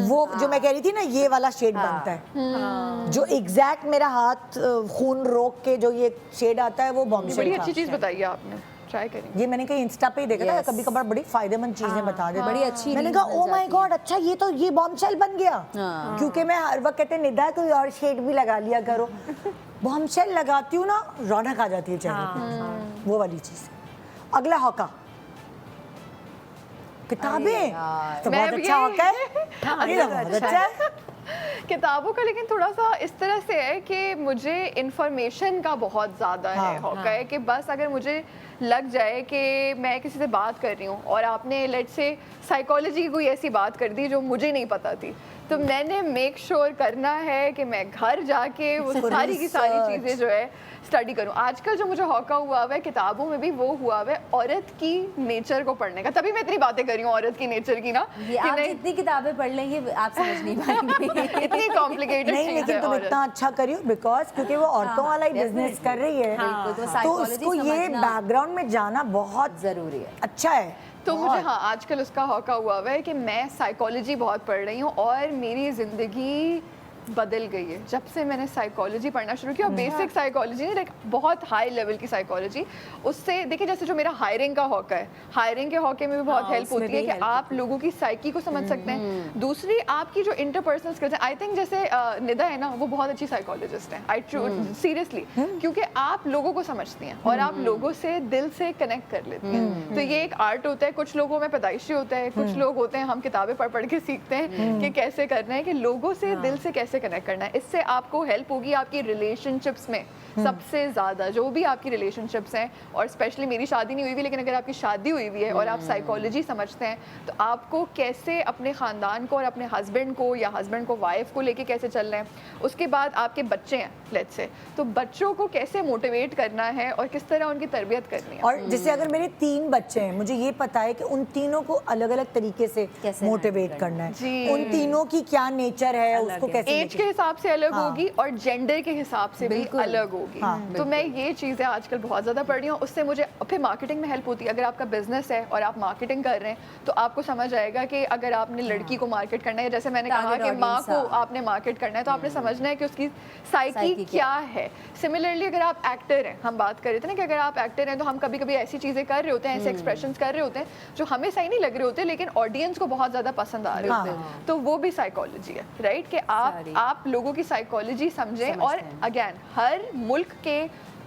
वो, जो मैं कह रही थी ना, ये वाला शेड बनता है, जो एग्जैक्ट मेरा हाथ खून रोक के जो ये शेड आता है वो बड़ी बॉम्बशेल था। अच्छी चीज बताई है आपने, ट्राई करेंगे। ये मैंने कहीं इंस्टा पे ही देखा था, Yes। कभी कभार बड़ी फायदेमंद चीजें बता देते, बड़ी अच्छी मैंने reels कहा मिल ओ माय जाती गॉड, अच्छा ये तो ये बॉम्बशेल बन गया, क्योंकि मैं हर वक्त कहते हैं निदा कोई और शेड भी लगा लिया करो, बॉम्बशेल लगाती हूँ ना रौनक आ जाती है चेहरे पे, वो वाली चीज। अगला हॉका, किताबें तो मैं बहुत भी अच्छा यही- हॉका है, ये तो बहुत अच्छा है। किताबों का लेकिन थोड़ा सा इस तरह से है कि मुझे इंफॉर्मेशन का बहुत ज़्यादा है हाँ, हॉका है कि बस अगर मुझे लग जाए कि मैं किसी से बात कर रही हूँ और आपने लेट से साइकोलॉजी की कोई ऐसी बात कर दी जो मुझे नहीं पता थी, तो मैंने मेक श्योर करना है कि मैं घर जाके वो सारी की सारी चीज़ें जो है स्टडी करूँ। आजकल जो मुझे हौका हुआ है किताबों में भी वो हुआ है औरत की नेचर को पढ़ने का, तभी मैं इतनी बातें कर रही हूँ औरत की नेचर की ना, ये आप जितनी किताबें पढ़ लेंगे आप समझ नहीं पाएंगे। इतनी कॉम्प्लिकेटेड नहीं, लेकिन तुम इतना अच्छा करियो बिकॉज क्योंकि वो औरतों वाला ही बिजनेस कर रही है, तो उसको ये बैकग्राउंड में जाना बहुत जरूरी है, अच्छा है। तो मुझे आजकल उसका हौका हुआ है कि मैं साइकोलॉजी बहुत पढ़ रही हूँ और मेरी ज़िंदगी बदल गई है जब से मैंने साइकोलॉजी पढ़ना शुरू किया। और बेसिक साइकोलॉजी नहीं, लाइक बहुत हाई लेवल की साइकोलॉजी। उससे देखिए जैसे जो मेरा हायरिंग का हौका है, हायरिंग के हौके में भी बहुत हेल्प होती है कि आप लोगों की साइकी को समझ सकते हैं। दूसरी आपकी जो इंटरपर्सनल स्किल्स है, आई थिंक जैसे निदा है ना, वो बहुत अच्छी साइकोलॉजिस्ट है, आई सीरियसली, क्योंकि आप लोगों को समझती हैं और आप लोगों से दिल से कनेक्ट कर लेती हैं। तो ये एक आर्ट होता है, कुछ लोगों में पैदाइशी होता है, कुछ लोग होते हैं हम किताबें पढ़ पढ़ के सीखते हैं कि कैसे करना है, कि लोगों से दिल से कैसे कनेक्ट करना है। इससे आपको हेल्प होगी आपकी रिलेशनशिप्स में सबसे ज़्यादा, जो भी आपकी रिलेशनशिप्स हैं, और स्पेशली मेरी शादी नहीं हुई हुई, लेकिन अगर आपकी शादी हुई हुई है और आप साइकोलॉजी समझते हैं तो आपको कैसे अपने ख़ानदान को और अपने हस्बैंड को या हस्बैंड को वाइफ को लेके कैसे चलना है। उसके बाद आपके बच्चे हैं लेट्स से, तो बच्चों को कैसे मोटिवेट करना है और किस तरह उनकी तरबियत करनी है। और जैसे अगर मेरे 3 बच्चे हैं, मुझे ये पता है कि उन तीनों को अलग अलग तरीके से मोटिवेट करना है, उन तीनों की क्या नेचर है, उसको कैसे, एज के हिसाब से अलग होगी और जेंडर के हिसाब से भी अलग होगी। तो मैं ये चीज़ें आजकल बहुत ज़्यादा पढ़ रही हूँ, उससे मुझे फिर मार्केटिंग में हेल्प होती है। अगर आपका बिजनेस है और आप मार्केटिंग कर रहे हैं तो आपको समझ आएगा कि अगर आपने लड़की को मार्केट करना है, जैसे मैंने कहा कि माँ को आपने मार्केट करना है, तो आपने समझना है कि उसकी साइकी क्या है। सिमिलरली अगर आप एक्टर हैं, हम बात कर रहे थे ना कि अगर आप एक्टर हैं तो हम कभी कभी ऐसी चीज़ें कर रहे होते हैं, ऐसे एक्सप्रेशंस कर रहे होते हैं जो हमें सही नहीं लग रहे होते लेकिन ऑडियंस को बहुत ज़्यादा पसंद आ रहे होते हैं, तो वो भी साइकोलॉजी है, राइट? कि आप लोगों की साइकोलॉजी समझें। और अगेन हर मुल्क के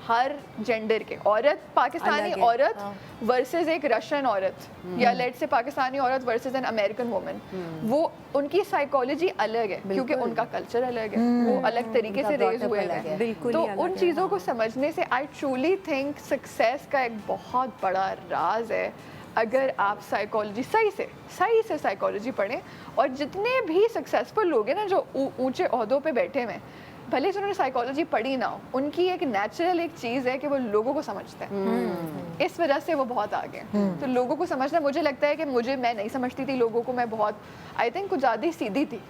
हर जेंडर के, औरत पाकिस्तानी औरत वर्सेस एक रशियन औरत, या लेट से पाकिस्तानी औरत वर्सेस एन अमेरिकन वुमन, वो उनकी साइकोलॉजी अलग है क्योंकि उनका कल्चर अलग है, वो अलग तरीके से रेज हुए हैं। तो उन चीज़ों को समझने से आई ट्रूली थिंक सक्सेस का एक बहुत बड़ा राज है अगर आप साइकोलॉजी सही से साइकोलॉजी पढ़ें। और जितने भी सक्सेसफुल लोग हैं ना जो ऊंचे ओहदों पे बैठे हुए हैं, भले से उन्होंने साइकोलॉजी पढ़ी ना हो, उनकी एक नेचुरल एक चीज़ है कि वो लोगों को समझते हैं, इस वजह से वो बहुत आगे हैं। तो लोगों को समझना, मुझे लगता है कि मैं नहीं समझती थी लोगों को, मैं बहुत आई थिंक कुछ ज़्यादा ही सीधी थी,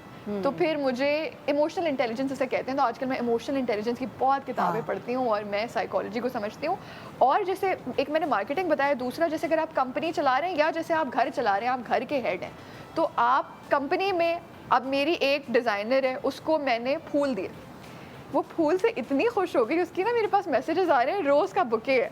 तो फिर मुझे इमोशनल इंटेलिजेंस इसे कहते हैं, तो आजकल मैं इमोशनल इंटेलिजेंस की बहुत किताबें पढ़ती हूँ और मैं साइकोलॉजी को समझती हूँ। और जैसे एक मैंने मार्केटिंग बताया, दूसरा जैसे अगर आप कंपनी चला रहे हैं या जैसे आप घर चला रहे हैं, आप घर के हेड हैं, तो आप कंपनी में, अब मेरी एक डिज़ाइनर है, उसको मैंने फूल दिए, वो फूल से इतनी खुश हो गई, उसकी ना मेरे पास मैसेजेस आ रहे हैं, रोज़ का बुके है,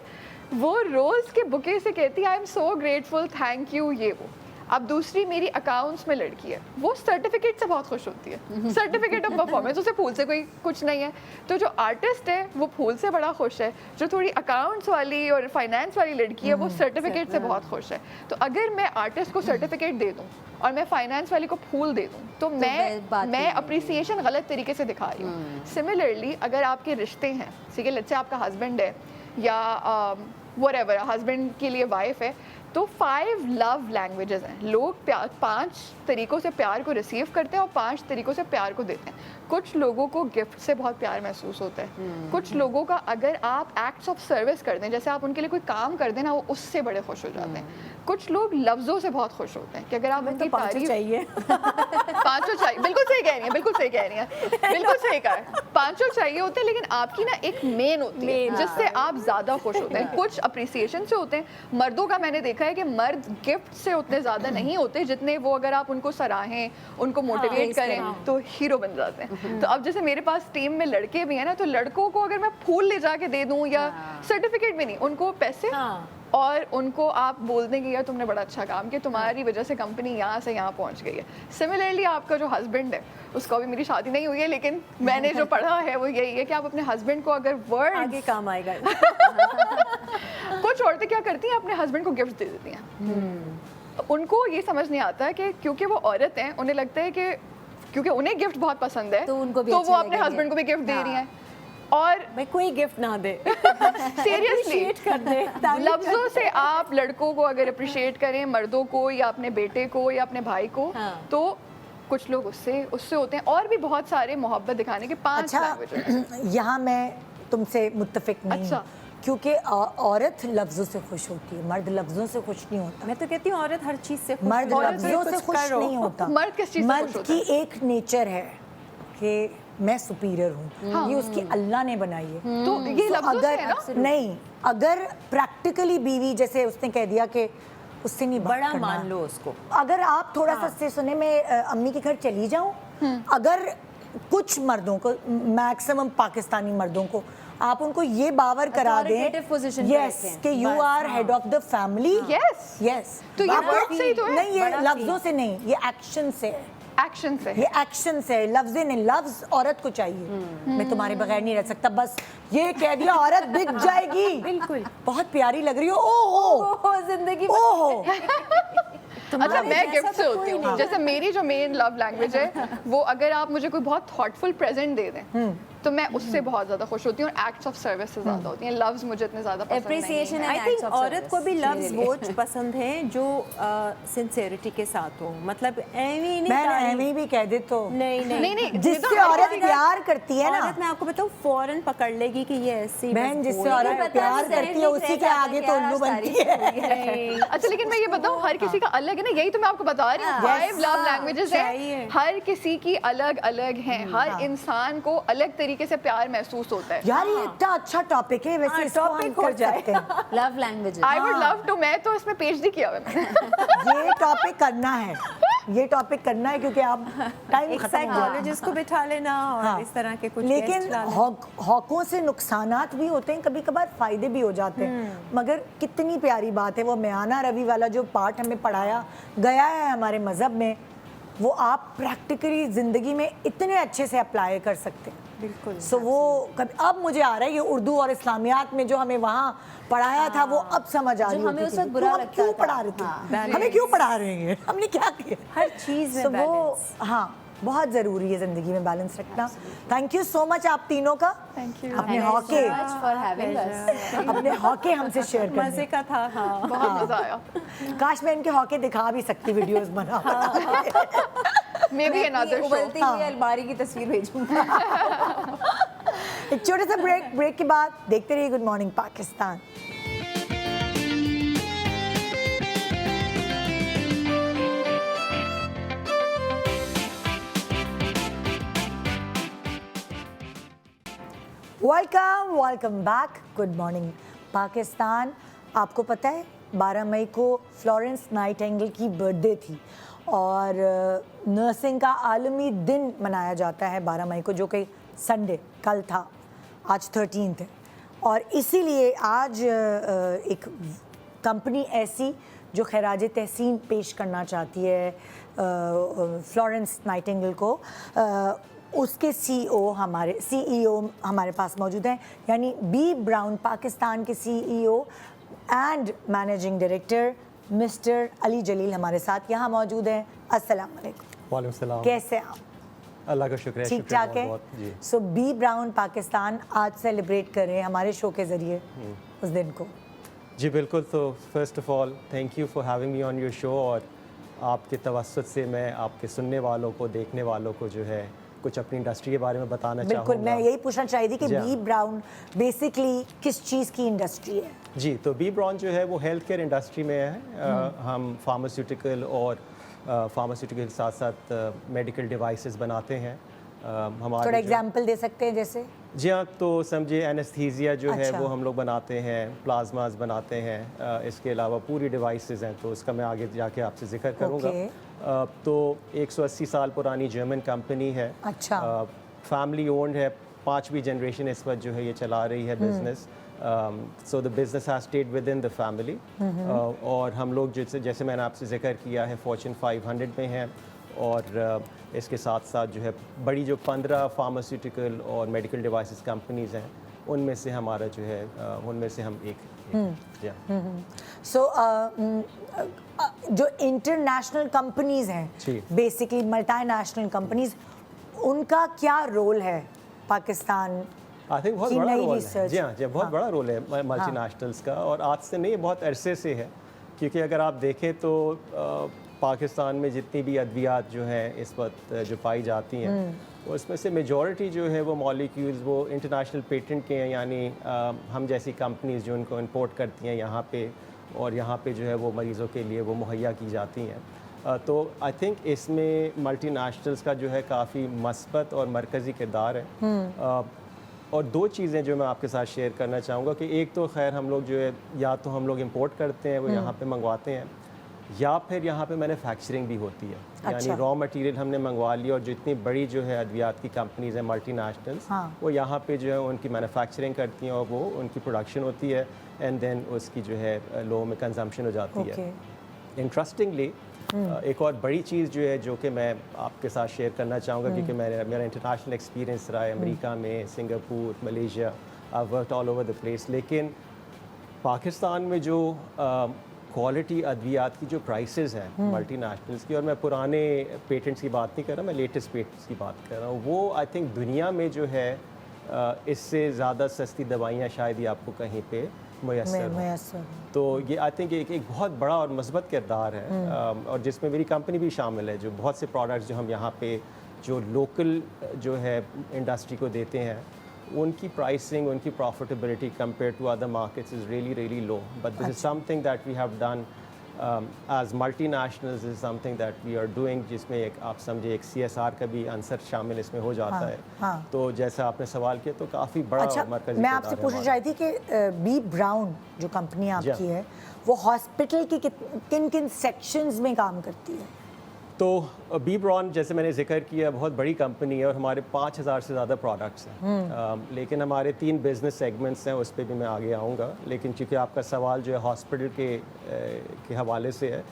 वो रोज़ के बुके से कहती है I am so grateful, thank you, ये वो। अब दूसरी मेरी अकाउंट्स में लड़की है, वो सर्टिफिकेट से बहुत खुश होती है, सर्टिफिकेट ऑफ परफॉर्मेंस, उसे फूल से कोई कुछ नहीं है। तो जो आर्टिस्ट है वो फूल से बड़ा खुश है, जो थोड़ी अकाउंट्स वाली और फाइनेंस वाली लड़की है वो सर्टिफिकेट से बहुत खुश है। तो अगर मैं आर्टिस्ट को सर्टिफिकेट दे दूँ और मैं फाइनेंस वाली को फूल दे दूँ तो मैं अप्रिसिएशन गलत तरीके से दिखा रही हूँ। सिमिलरली अगर आपके रिश्ते हैं, ठीक है, लेट्स से आपका हस्बैंड है या व्हाटएवर, हस्बैंड के लिए वाइफ है, तो 5 लव लैंग्वेजेस हैं। लोग 5 तरीक़ों से प्यार को रिसीव करते हैं और 5 तरीक़ों से प्यार को देते हैं। कुछ लोगों को गिफ्ट से बहुत प्यार महसूस होता है, कुछ लोगों का अगर आप एक्ट्स ऑफ सर्विस कर दें, जैसे आप उनके लिए कोई काम कर दें ना, वो उससे बड़े खुश हो जाते हैं। कुछ लोग लफ्ज़ों से बहुत खुश होते हैं कि अगर आप उनकी तारीफ चाहिए 5 चाहिए, बिल्कुल सही कह रही हैं, बिल्कुल सही कह रही हैं, बिल्कुल सही कहा है, 5 चाहिए होते हैं, लेकिन आपकी ना एक मेन होती है जिससे आप ज़्यादा खुश होते हैं। कुछ अप्रिसिएशन से होते हैं। मर्दों का मैंने देखा है कि मर्द गिफ्ट से उतने ज़्यादा नहीं होते जितने वो अगर आप उनको सराहें, उनको मोटिवेट करें तो हीरो बन जाते हैं। तो अब जैसे मेरे पास टीम में लड़के भी हैं ना, तो लड़कों को अगर मैं फूल ले जाके दे दूँ या सर्टिफिकेट भी नहीं, उनको पैसे और उनको आप बोल देंगे यार तुमने बड़ा अच्छा काम किया, तुम्हारी वजह से कंपनी यहाँ से यहाँ पहुँच गई है। सिमिलरली आपका जो हस्बैंड है, उसको अभी मेरी शादी नहीं हुई है, लेकिन मैंने जो पढ़ा है वो यही है कि आप अपने हस्बैंड को अगर वर्ड आगे काम आएगा। कुछ औरतें क्या करती हैं, अपने हस्बैंड को गिफ्ट दे देती हैं। उनको ये समझ नहीं आता है कि क्योंकि वो औरत हैं, उन्हें लगता है कि क्योंकि उन्हें गिफ्ट बहुत पसंद है तो वो अपने हस्बैंड को भी गिफ्ट दे रही हैं। और भाई कोई गिफ्ट ना दे, सीरियसली Appreciate कर दे, तारीफ लफ्जों से आप लड़कों को अगर अप्रिशिएट करें, मर्दों को या अपने बेटे को या अपने भाई को, हाँ। तो कुछ लोग उससे होते हैं। और भी बहुत सारे मोहब्बत दिखाने के 5 अच्छा लैंग्वेजेस। यहाँ मैं तुमसे मुत्तफिक नहीं अच्छा। हूँ, क्योंकि औरत लफ्जों से खुश होती है, मर्द लफ्जों से खुश नहीं होता। मैं तो कहती हूँ औरत हर चीज से खुश मर्द हो, औरत लफ्जों से कुछ खुश करो। नहीं होता। मर्द किस चीज़ से मर्द खुश होता की है? एक नेचर है कि मैं सुपीरियर हूँ, ये उसकी अल्लाह ने बनाई है। तो ये तो लफ्जों से अगर है ना? नहीं, अगर प्रैक्टिकली बीवी, जैसे उसने कह दिया कि उससे नहीं बात बड़ा करना। मान लो उसको। अगर आप थोड़ा सा से सुने, मैं अम्मी के घर चली जाऊं, अगर कुछ मर्दों को, मैक्सिमम पाकिस्तानी मर्दों को, आप उनको ये बावर करा दें Authoritative position पे यस रखें। कि यू बस, are head of the family, Yes. Yes. तो ये वर्ड से ही तो है। नहीं, ये बड़ा लफ्जों से नहीं, ये एक्शन से है। एक्शन से ये एक्शन से, लफ्ज़ नहीं, लफ्ज औरत को चाहिए। मैं तुम्हारे बगैर नहीं रह सकता, बस ये कह दिया औरत बिक जाएगी। बिल्कुल। बहुत प्यारी लग रही हो, ओहो जिंदगी ओहो। अच्छा, मैं जैसा गिफ्ट से तो होती कोई हूँ। नहीं। जैसे मेरी जो मेन लव लैंग्वेज है वो, अगर आप मुझे कोई बहुत थॉटफुल प्रेजेंट दे दें तो मैं उससे बहुत ज्यादा खुश होती हूँ। और एक्ट्स ऑफ सर्विस से ज्यादा होती हैं, लव्स मुझे इतने ज्यादा पसंद नहीं Appreciation है। and I think acts of औरत को भी service, लव्स really. वो पसंद हैं जो सिंसेरिटी के साथ हो, मतलब एवी नहीं मैं तारीफ- एवी भी कह दे तो नहीं नहीं नहीं, नहीं, जिससे ये तो औरत हर प्यार करती है ना, औरत मैं आपको बताऊँ फौरन पकड़ लेगी कि ये ऐसी बहन बस जिससे बोल औरत रही है। प्यार करती है उसी के आगे तो उल्लू बनती है। नहीं, अच्छा, लेकिन मैं ये बताऊँ, हर किसी का अलग है ना, यही तो मैं आपको बता रही हूँ। Yes. 5 लव लैंग्वेजेस चाहिए। हैं, हर किसी की अलग अलग हैं। हर इंसान को अलग तरीके से प्यार महसूस होता है। यार ये इतना अच्छा टॉपिक है, वैसे हाँ, इसको हम topic हो कर जाए। सकते हैं। Love languages. I would love to, मैं तो इसमें PhD किया हुआ है मैंने। ये टॉपिक करना है, ये टॉपिक करना है, क्योंकि अब टाइम एक खत्म हो गया। साइकोलॉजिस्ट को बिठा लेना और हाँ। इस तरह के कुछ लेकिन guest ला लेना। हॉकों से नुकसानात भी होते हैं, कभी कभार फायदे भी हो जाते हैं। मगर कितनी प्यारी बात है, वो म्याना रवि वाला जो पार्ट हमें पढ़ाया गया है हमारे मज़हब में, वो आप प्रैक्टिकली ज़िंदगी में इतने अच्छे से अप्लाई कर सकते हैं। बिल्कुल। सो वो कभी, अब मुझे आ रहा है ये उर्दू और इस्लामियात में जो हमें वहाँ पढ़ाया था, वो अब समझ आ रही जो हमें होती उस थी। वक्त बुरा तो हम लगता क्यों था। पढ़ा रहे थे, हाँ, हमें क्यों पढ़ा रहे हैं, हमने क्या किया। हर चीज में So वो balance। हाँ, बहुत ज़रूरी है ज़िंदगी में बैलेंस रखना। थैंक यू सो मच आप तीनों का। Thank you. अपने हॉके, फॉर हैविंग अस। अपने हॉके हमसे शेयर मजे करने। का था। हाँ, बहुत मजा आया। काश मैं इनके हॉके दिखा भी सकती, वीडियोस बना मे बी अनदर शो। उबलती हुई अलमारी की तस्वीर भेजूंगी। एक छोटे से ब्रेक के बाद देखते रहिए good morning Pakistan. Welcome back, good morning Pakistan. आपको पता है 12 मई को फ्लोरेंस नाइटिंगेल की बर्थडे थी और नर्सिंग का आलमी दिन मनाया जाता है 12 मई को, जो कि संडे कल था, आज 13 है। और इसीलिए आज एक कंपनी ऐसी जो खराज तहसीन पेश करना चाहती है फ्लोरेंस नाइटिंगेल को, उसके सीईओ हमारे पास मौजूद हैं, यानी बी ब्राउन पाकिस्तान के CEO and managing director mister Ali Jalil हमारे साथ यहाँ मौजूद हैं। अस्सलाम वालेकुम। वालेकुम सलाम। कैसे हैं आप? अल्लाह का शुक्र है। ठीक ठाक है। बहुत जी। सो बी ब्राउन पाकिस्तान आज सेलिब्रेट कर रहे हैं हमारे शो के ज़रिए उस दिन को। जी बिल्कुल। तो first of all thank you for having me on your show, और आपके तवस्सुत से मैं आपके सुनने वालों को, देखने वालों को जो है कुछ अपनी इंडस्ट्री के बारे में बताना बिल्कुल, चाहूँगा। मैं यही पूछना चाह रही थी कि जी हाँ। बी ब्राउन बेसिकली किस चीज़ की इंडस्ट्री है? जी, तो बी ब्राउन जो है वो हेल्थ केयर इंडस्ट्री में है। हम फार्मास्यूटिकल और फार्मास्यूटिकल के साथ साथ मेडिकल डिवाइसेस बनाते हैं। हमारे थोड़ा जो- एग्जांपल दे सकते हैं जैसे? जी हाँ, तो समझिए एनेस्थीसिया जो है अच्छा। वो हम लोग बनाते हैं, प्लाज्मास बनाते हैं। इसके अलावा पूरी डिवाइसेस हैं, तो उसका मैं आगे जाके आपसे जिक्र करूँगा। ओके। तो 180 साल पुरानी जर्मन कंपनी है। अच्छा। फैमिली ओन्ड है, 5वीं जनरेशन इस वक्त जो है ये चला रही है business. So the business has stayed with in the family. और हम लोग जैसे मैंने आपसे जिक्र किया है फॉर्च्यून 500 में हैं, और इसके साथ साथ जो है बड़ी जो 15 फार्मास्यूटिकल और मेडिकल डिवाइसेस कंपनीज़ हैं, उनमें से हमारा जो है उनमें से हम एक जी हाँ। सो जो इंटरनेशनल कंपनीज हैं, जी। बेसिकली मल्टीनेशनल कंपनीज, उनका क्या रोल है पाकिस्तान आई थिंक बहुत कि बड़ा नई रोल है। research? जी हाँ, बहुत बड़ा रोल है मल्टीनेशनल्स का, और आज से नहीं, बहुत अरसे से है। क्योंकि अगर आप देखें तो पाकिस्तान में जितनी भी अद्वियात जो हैं इस वक्त जो पाई जाती हैं, उसमें से मेजॉरिटी जो है वो मॉलिक्यूल्स वो इंटरनेशनल पेटेंट के हैं, यानी हम जैसी कंपनीज जो उनको इंपोर्ट करती हैं यहाँ पे, और यहाँ पे जो है वो मरीज़ों के लिए वो मुहैया की जाती हैं। तो आई थिंक इसमें मल्टीनेशनल्स का जो है काफ़ी मस्बत और मरकज़ी किरदार है। और दो चीज़ें जो मैं आपके साथ शेयर करना चाहूँगा कि एक तो खैर हम लोग जो है या तो हम लोग इंपोर्ट करते हैं, वो यहाँ पे मंगवाते हैं, या फिर यहाँ पे मैन्युफैक्चरिंग भी होती है। यानी रॉ मटेरियल हमने मंगवा लिया, और जितनी बड़ी जो है अद्वियात की कंपनीज हैं मल्टीनेशनल्स, वो यहाँ पे जो है उनकी मैन्युफैक्चरिंग करती हैं और वो उनकी प्रोडक्शन होती है, एंड देन उसकी जो है लोगों में कंजम्पशन हो जाती है। इंटरेस्टिंगली एक और बड़ी चीज़ जो है जो कि मैं आपके साथ शेयर करना चाहूँगा, क्योंकि मेरा इंटरनेशनल एक्सपीरियंस रहा है अमेरिका में, Singapore, Malaysia, I worked all over the place. लेकिन पाकिस्तान में जो क्वालिटी अद्वियात की जो प्राइसेस हैं मल्टीनेशनल्स की, और मैं पुराने पेटेंट्स की बात नहीं कर रहा, मैं लेटेस्ट पेटेंट्स की बात कर रहा हूँ, वो आई थिंक दुनिया में जो है इससे ज़्यादा सस्ती दवाइयाँ शायद ही आपको कहीं पे मुयस्सर हो। तो ये आई थिंक एक बहुत बड़ा और मस्बत किरदार है, और जिसमें मेरी कंपनी भी शामिल है। जो बहुत से प्रोडक्ट्स जो हम यहाँ पे जो लोकल जो है इंडस्ट्री को देते हैं, उनकी प्राइसिंग, उनकी profitability compare to other markets is really low, but this is something that we have done as multinationals, is something that we are doing, जिसमें एक आप समझे एक CSR का भी आंसर शामिल इसमें हो जाता है। तो जैसा आपने सवाल किया, तो काफ़ी बड़ा अच्छा, मरकज़ी मैं आपसे पूछना चाहती थी कि बी ब्राउन जो कंपनी आपकी है, वो हॉस्पिटल की किन किन सेक्शंस में काम करती है? तो बी ब्राउन, जैसे मैंने जिक्र किया, बहुत बड़ी कंपनी है और हमारे 5000 से ज़्यादा प्रोडक्ट्स हैं। लेकिन हमारे 3 बिजनेस सेगमेंट्स हैं, उस पर भी मैं आगे आऊँगा। लेकिन चूँकि आपका सवाल जो है हॉस्पिटल के हवाले से है,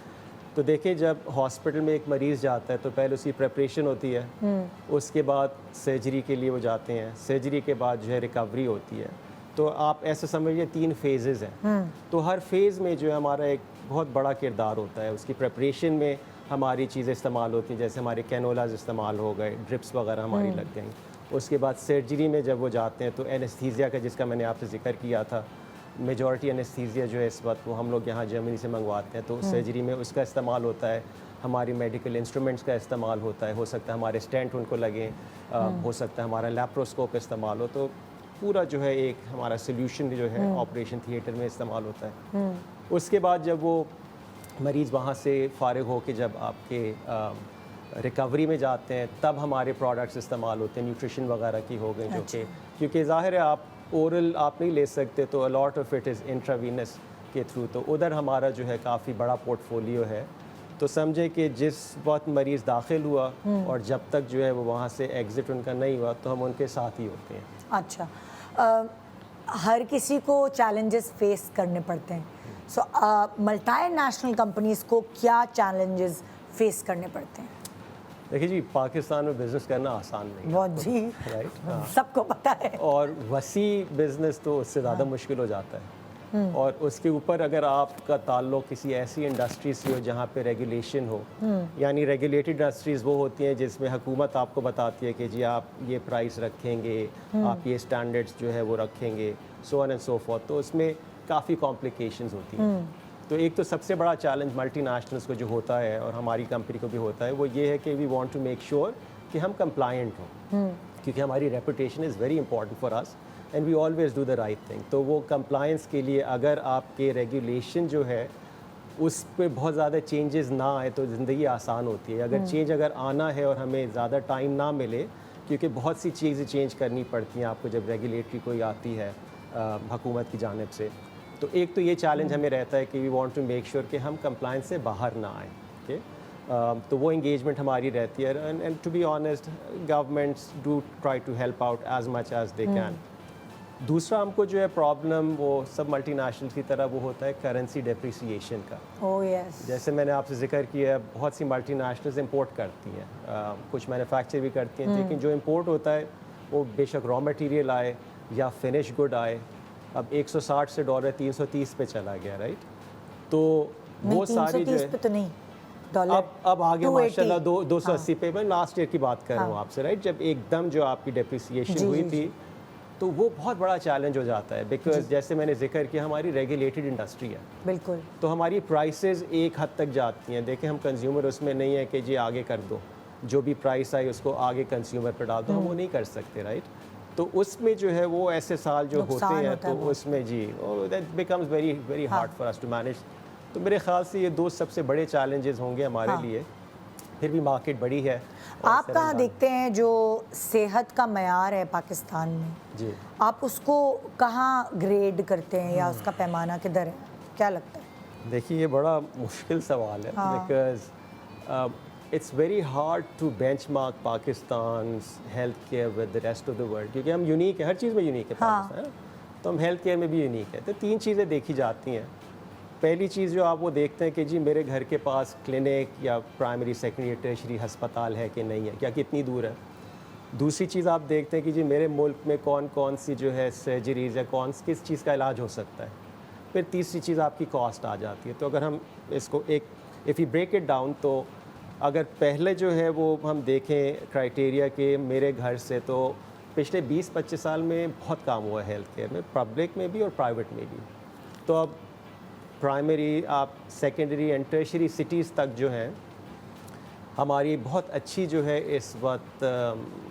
तो देखिए जब हॉस्पिटल में एक मरीज़ जाता है तो पहले उसकी प्रिपरेशन होती है, उसके बाद सर्जरी के लिए वो जाते हैं, सर्जरी के बाद जो है रिकवरी होती है। तो आप ऐसे समझिए 3 फेजेज़ हैं। तो हर फेज़ में जो है हमारा एक बहुत बड़ा किरदार होता है। उसकी प्रिपरेशन में हमारी चीज़ें इस्तेमाल होती हैं, जैसे हमारे कैनोलाज इस्तेमाल हो गए, ड्रिप्स वगैरह हमारी लग गई। उसके बाद सर्जरी में जब वो जाते हैं तो एनेस्थीसिया का, जिसका मैंने आपसे जिक्र किया था, मेजॉरिटी एनेस्थीसिया जो है इस वक्त वो हम लोग यहाँ जर्मनी से मंगवाते हैं, तो सर्जरी में उसका इस्तेमाल होता है। हमारी मेडिकल इंस्ट्रूमेंट्स का इस्तेमाल होता है, हो सकता है हमारे स्टेंट उनको लगें, हो सकता है हमारा लैप्रोस्कोप इस्तेमाल हो। तो पूरा जो है एक हमारा सोल्यूशन जो है ऑपरेशन थिएटर में इस्तेमाल होता है। उसके बाद जब वो मरीज़ वहाँ से फ़ारिग हो के जब आपके रिकवरी में जाते हैं, तब हमारे प्रोडक्ट्स इस्तेमाल होते हैं, न्यूट्रिशन वगैरह की हो गई, जो कि क्योंकि ज़ाहिर है आप ओरल आप नहीं ले सकते, तो a lot of it is intravenous के थ्रू। तो उधर हमारा जो है काफ़ी बड़ा पोर्टफोलियो है। तो समझे कि जिस वक्त मरीज़ दाखिल हुआ और जब तक जो है वो वहाँ से एग्ज़िट उनका नहीं हुआ, तो हम उनके साथ ही होते हैं। अच्छा, हर किसी को चैलेंजेस फेस करने पड़ते हैं। सो मल्टीनेशनल कंपनीज को क्या चैलेंजेस फेस करने पड़ते हैं? देखिए जी, पाकिस्तान में बिज़नेस करना आसान नहीं है, बहुत जी, राइट? सबको पता है। और वसी बिज़नेस तो उससे ज़्यादा मुश्किल हो जाता है। और उसके ऊपर अगर आपका ताल्लुक किसी ऐसी इंडस्ट्री से हो जहाँ पे रेगुलेशन हो, यानी रेगुलेटेड इंडस्ट्रीज़ वो होती हैं जिसमें हुकूमत आपको बताती है कि जी आप ये प्राइस रखेंगे, आप ये स्टैंडर्ड्स जो है वो रखेंगे, so on and so forth. तो उसमें काफ़ी कॉम्प्लिकेशंस होती हैं। तो एक तो सबसे बड़ा चैलेंज मल्टीनेशनल्स को जो होता है और हमारी कंपनी को भी होता है, वो ये है कि we want to make sure कि हम कंप्लायंट हों, क्योंकि हमारी reputation is very important for us and we always do the right thing. तो वो कंप्लायंस के लिए अगर आपके रेगुलेशन जो है उस पर बहुत ज़्यादा चेंजेस ना आए तो ज़िंदगी आसान होती है। अगर चेंज अगर आना है और हमें ज़्यादा टाइम ना मिले, क्योंकि बहुत सी चीज़ें चेंज करनी पड़ती हैं आपको जब रेगुलेटरी कोई आती है हुकूमत की जानिब से। तो एक तो ये चैलेंज हमें रहता है कि we want to make sure कि हम कंप्लायंस से बाहर ना आएँ। ओके, तो वो इंगेजमेंट हमारी रहती है। And to be honest, governments do try to help out as much as they can. दूसरा हमको जो है प्रॉब्लम वो सब मल्टीनेशनल की तरह वो होता है करेंसी डेप्रिसिएशन का। ओह यस, जैसे मैंने आपसे जिक्र किया, बहुत सी मल्टीनेशनल्स इंपोर्ट करती हैं, कुछ मैन्युफैक्चर भी करती हैं, लेकिन जो इंपोर्ट होता है वो बेशक रॉ मटेरियल आए या फिनिश गुड आए, अब 160 से डॉलर 330 पे चला गया, राइट? तो वो सारी जो है पे तो नहीं डॉलर, अब आगे 280 माशाल्लाह 280 पे। मैं लास्ट ईयर की बात कर रहा हूँ आपसे, राइट? जब एकदम जो आपकी डेप्रिसिएशन हुई थी तो वो बहुत बड़ा चैलेंज हो जाता है, बिकॉज जैसे मैंने जिक्र किया हमारी रेगुलेटेड इंडस्ट्री है, बिल्कुल तो हमारी प्राइसेस एक हद तक जाती हैं। देखें हम कंज्यूमर उसमें नहीं है कि जी आगे कर दो, जो भी प्राइस आई उसको आगे कंज्यूमर पर डाल दो, हम वो नहीं कर सकते, राइट। तो उसमें जो है वो ऐसे साल जो होते नुकसान हैं होता है तो बहुत। उसमें जी that becomes very very hard for us to manage. तो मेरे ख्याल से ये दो सबसे बड़े चैलेंजेस होंगे हमारे लिए। फिर भी मार्केट बड़ी है। और आप इस कहाँ तरह देखते हैं जो सेहत का मयार है पाकिस्तान में, जी आप उसको कहाँ ग्रेड करते हैं या उसका पैमाना किधर है, क्या लगता है? देखिए ये बड़ा मुश्किल सवाल है, because it's very hard to benchmark Pakistan health care with the rest of the world, क्योंकि हम यूनिक है, हर चीज़ में यूनिक है पाकिस्तान, है ना? तो हम हेल्थ केयर में भी यूनिक है। तो तीन चीज़ें देखी जाती हैं। पहली चीज़ जो आप वो देखते हैं कि जी मेरे घर के पास क्लिनिक या प्राइमरी सेकेंडरी टर्शरी अस्पताल है कि नहीं है, क्या कितनी दूर है। दूसरी चीज़ आप देखते हैं कि जी मेरे मुल्क में कौन कौन सी जो है सर्जरीज या किस चीज़ का इलाज हो सकता है। फिर तीसरी चीज़ आपकी कॉस्ट आ जाती है। तो अगर हम इसको एक if you break it down, तो अगर पहले जो है वो हम देखें क्राइटेरिया के मेरे घर से, तो पिछले 20-25 साल में बहुत काम हुआ है हेल्थ केयर में, पब्लिक में भी और प्राइवेट में भी। तो अब प्राइमरी आप सेकेंडरी एंड टर्शरी सिटीज़ तक जो है हमारी बहुत अच्छी जो है इस वक्त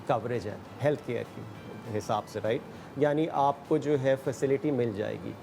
कवरेज है हेल्थ केयर की हिसाब से, राइट। यानी आपको जो है फैसिलिटी मिल जाएगी।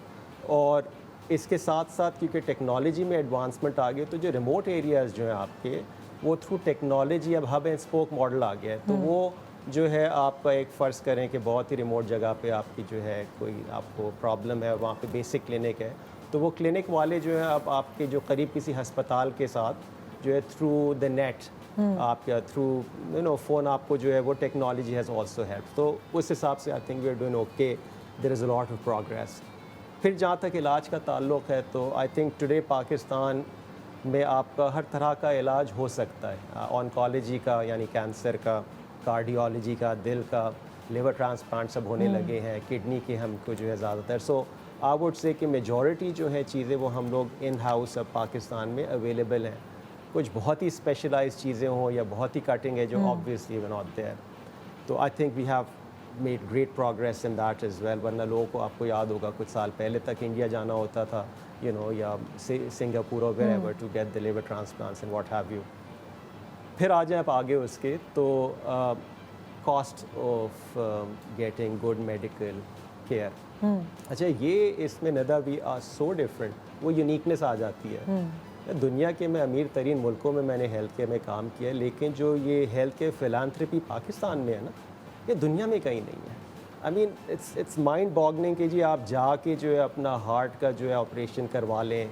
और इसके साथ साथ क्योंकि टेक्नोलॉजी में एडवांसमेंट आ गई, तो जो रिमोट एरियाज़ जो हैं आपके, वो थ्रू टेक्नोलॉजी अब हब एंड स्पोक मॉडल आ गया है। तो वो जो है आपका एक फ़र्ज़ करें कि बहुत ही रिमोट जगह पे आपकी जो है कोई आपको प्रॉब्लम है, वहाँ पे बेसिक क्लिनिक है, तो वो क्लिनिक वाले जो है अब आपके जो करीब किसी अस्पताल के साथ जो है थ्रू द नेट आपका थ्रू फ़ोन आपको जो है वो टेक्नोलॉजी हैज़ आल्सो हेल्प। तो उस हिसाब से I think we are doing okay, there is a lot of progress. फिर जहाँ तक इलाज का ताल्लुक़ है, तो आई थिंक टुडे पाकिस्तान में आपका हर तरह का इलाज हो सकता है। ऑन्कोलॉजी का यानी कैंसर का, कार्डियोलॉजी का, दिल का, लिवर ट्रांसप्लांट सब होने लगे हैं, किडनी के हमको जो है ज़्यादातर। सो आई वुड से कि मेजॉरिटी जो है चीज़ें वो हम लोग इन हाउस अब पाकिस्तान में अवेलेबल हैं। कुछ बहुत ही स्पेशलाइज्ड चीज़ें हों या बहुत ही कटिंग है जो ऑब्वियसली वी नॉट देयर। तो I think we have made great progress in that as well. वरना लोगों को आपको याद होगा कुछ साल पहले तक इंडिया जाना होता था, या सिंगापुर और wherever to get the liver transplants and what have you. फिर आ जाए आप आगे उसके, तो cost of getting good medical care, अच्छा ये इसमें नदा वी आर सो डिफरेंट, वो यूनिकनेस आ जाती है। दुनिया के मैं अमीर तरीन मुल्कों में मैंने हेल्थ केयर में काम किया है, लेकिन जो ये हेल्थ केयर फिलांथ्रपी पाकिस्तान में है ना, ये दुनिया में कहीं नहीं है। I mean it's mind boggling कि जी आप जाके जो है अपना हार्ट का जो है ऑपरेशन करवा लें,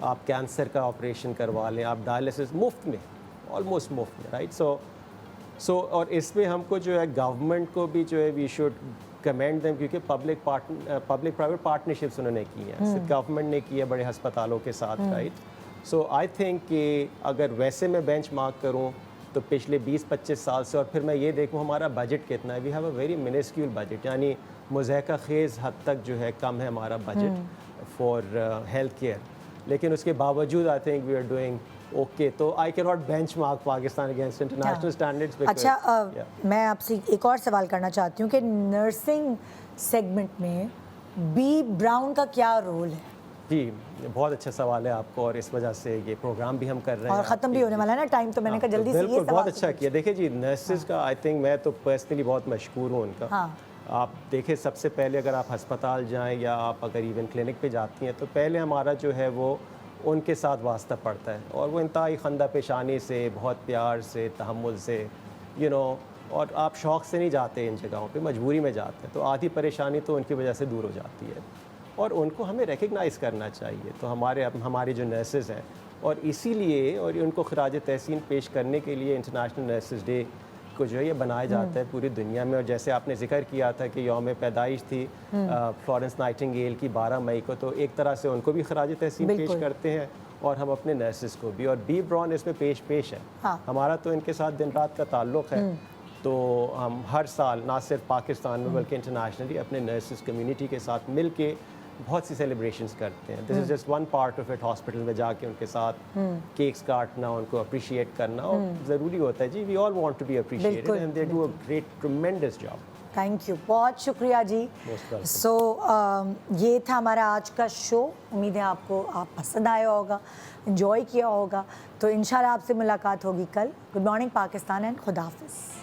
आप कैंसर का ऑपरेशन करवा लें, आप डायलिसिस मुफ्त में, ऑलमोस्ट मुफ्त में, राइट। सो और इसमें हमको जो है गवर्नमेंट को भी जो है वी शुड कमेंड देम, क्योंकि पब्लिक प्राइवेट पार्टनरशिप्स उन्होंने की हैं, सिर्फ गवर्नमेंट ने की है बड़े अस्पतालों के साथ, राइट। सो आई थिंक कि अगर वैसे मैं बेंचमार्क करूं तो पिछले 20-25 साल से, और फिर मैं ये देखूं हमारा बजट कितना है, we have a very minuscule budget, यानी मुज़ाहिका ख़ेज़ हद तक जो है कम है हमारा बजट फॉर हेल्थ केयर। लेकिन उसके बावजूद I think we are doing okay. तो I can not benchmark Pakistan against international standards. अच्छा, मैं आपसे एक और सवाल करना चाहती हूँ कि नर्सिंग सेगमेंट में बी ब्राउन का क्या रोल है? जी बहुत अच्छा सवाल है आपको, और इस वजह से ये प्रोग्राम भी हम कर रहे हैं और ख़त्म भी होने वाला है ना टाइम, तो मैंने कहा जल्दी से ये बिल्कुल सवाल बहुत अच्छा किया। देखिए जी नर्सेज का आई थिंक मैं तो पर्सनली बहुत मशहूर हूँ उनका। आप देखें सबसे पहले अगर आप अस्पताल जाएं या आप अगर इवन क्लिनिक पे जाती हैं, तो पहले हमारा जो है वो उनके साथ वास्ता पड़ता है, और वो इंतहाई खंदा पेशानी से, बहुत प्यार से, तहम्मुल से, और आप शौक़ से नहीं जाते इन जगहों पे, मजबूरी में जाते हैं। तो आधी परेशानी तो उनकी वजह से दूर हो जाती है, और उनको हमें रिकग्नाइज़ करना चाहिए। तो हमारी जो नर्सेज हैं, और इसीलिए और उनको खराज तहसीन पेश करने के लिए इंटरनेशनल नर्सेज डे को जो है ये बनाया जाता है पूरी दुनिया में। और जैसे आपने जिक्र किया था कि यौम पैदाइश थी फ्लोरेंस नाइटिंगेल की 12 मई को, तो एक तरह से उनको भी खराज तहसीन पेश करते हैं, और हम अपने नर्सेज को भी। और बी ब्राउन इसमें पेश है। हमारा तो इनके साथ दिन रात का ताल्लुक़ है। तो हम हर साल ना सिर्फ पाकिस्तान में बल्कि इंटरनेशनली अपने नर्सेज कम्युनिटी के साथ मिल के बहुत सी सेलिब्रेशंस करते हैं। This is just one part of it. Hospital में जाके उनके साथ केक्स काटना, उनको अप्रिशिएट करना और ज़रूरी होता है जी। We all want to be appreciated and they do a great tremendous job. Thank you, बहुत शुक्रिया जी। Most welcome. सो ये था हमारा आज का शो। उम्मीद है आपको पसंद आया होगा, एंजॉय किया होगा। तो इंशाल्लाह आपसे मुलाकात होगी कल। गुड मॉर्निंग पाकिस्तान एंड खुदा हाफिज़।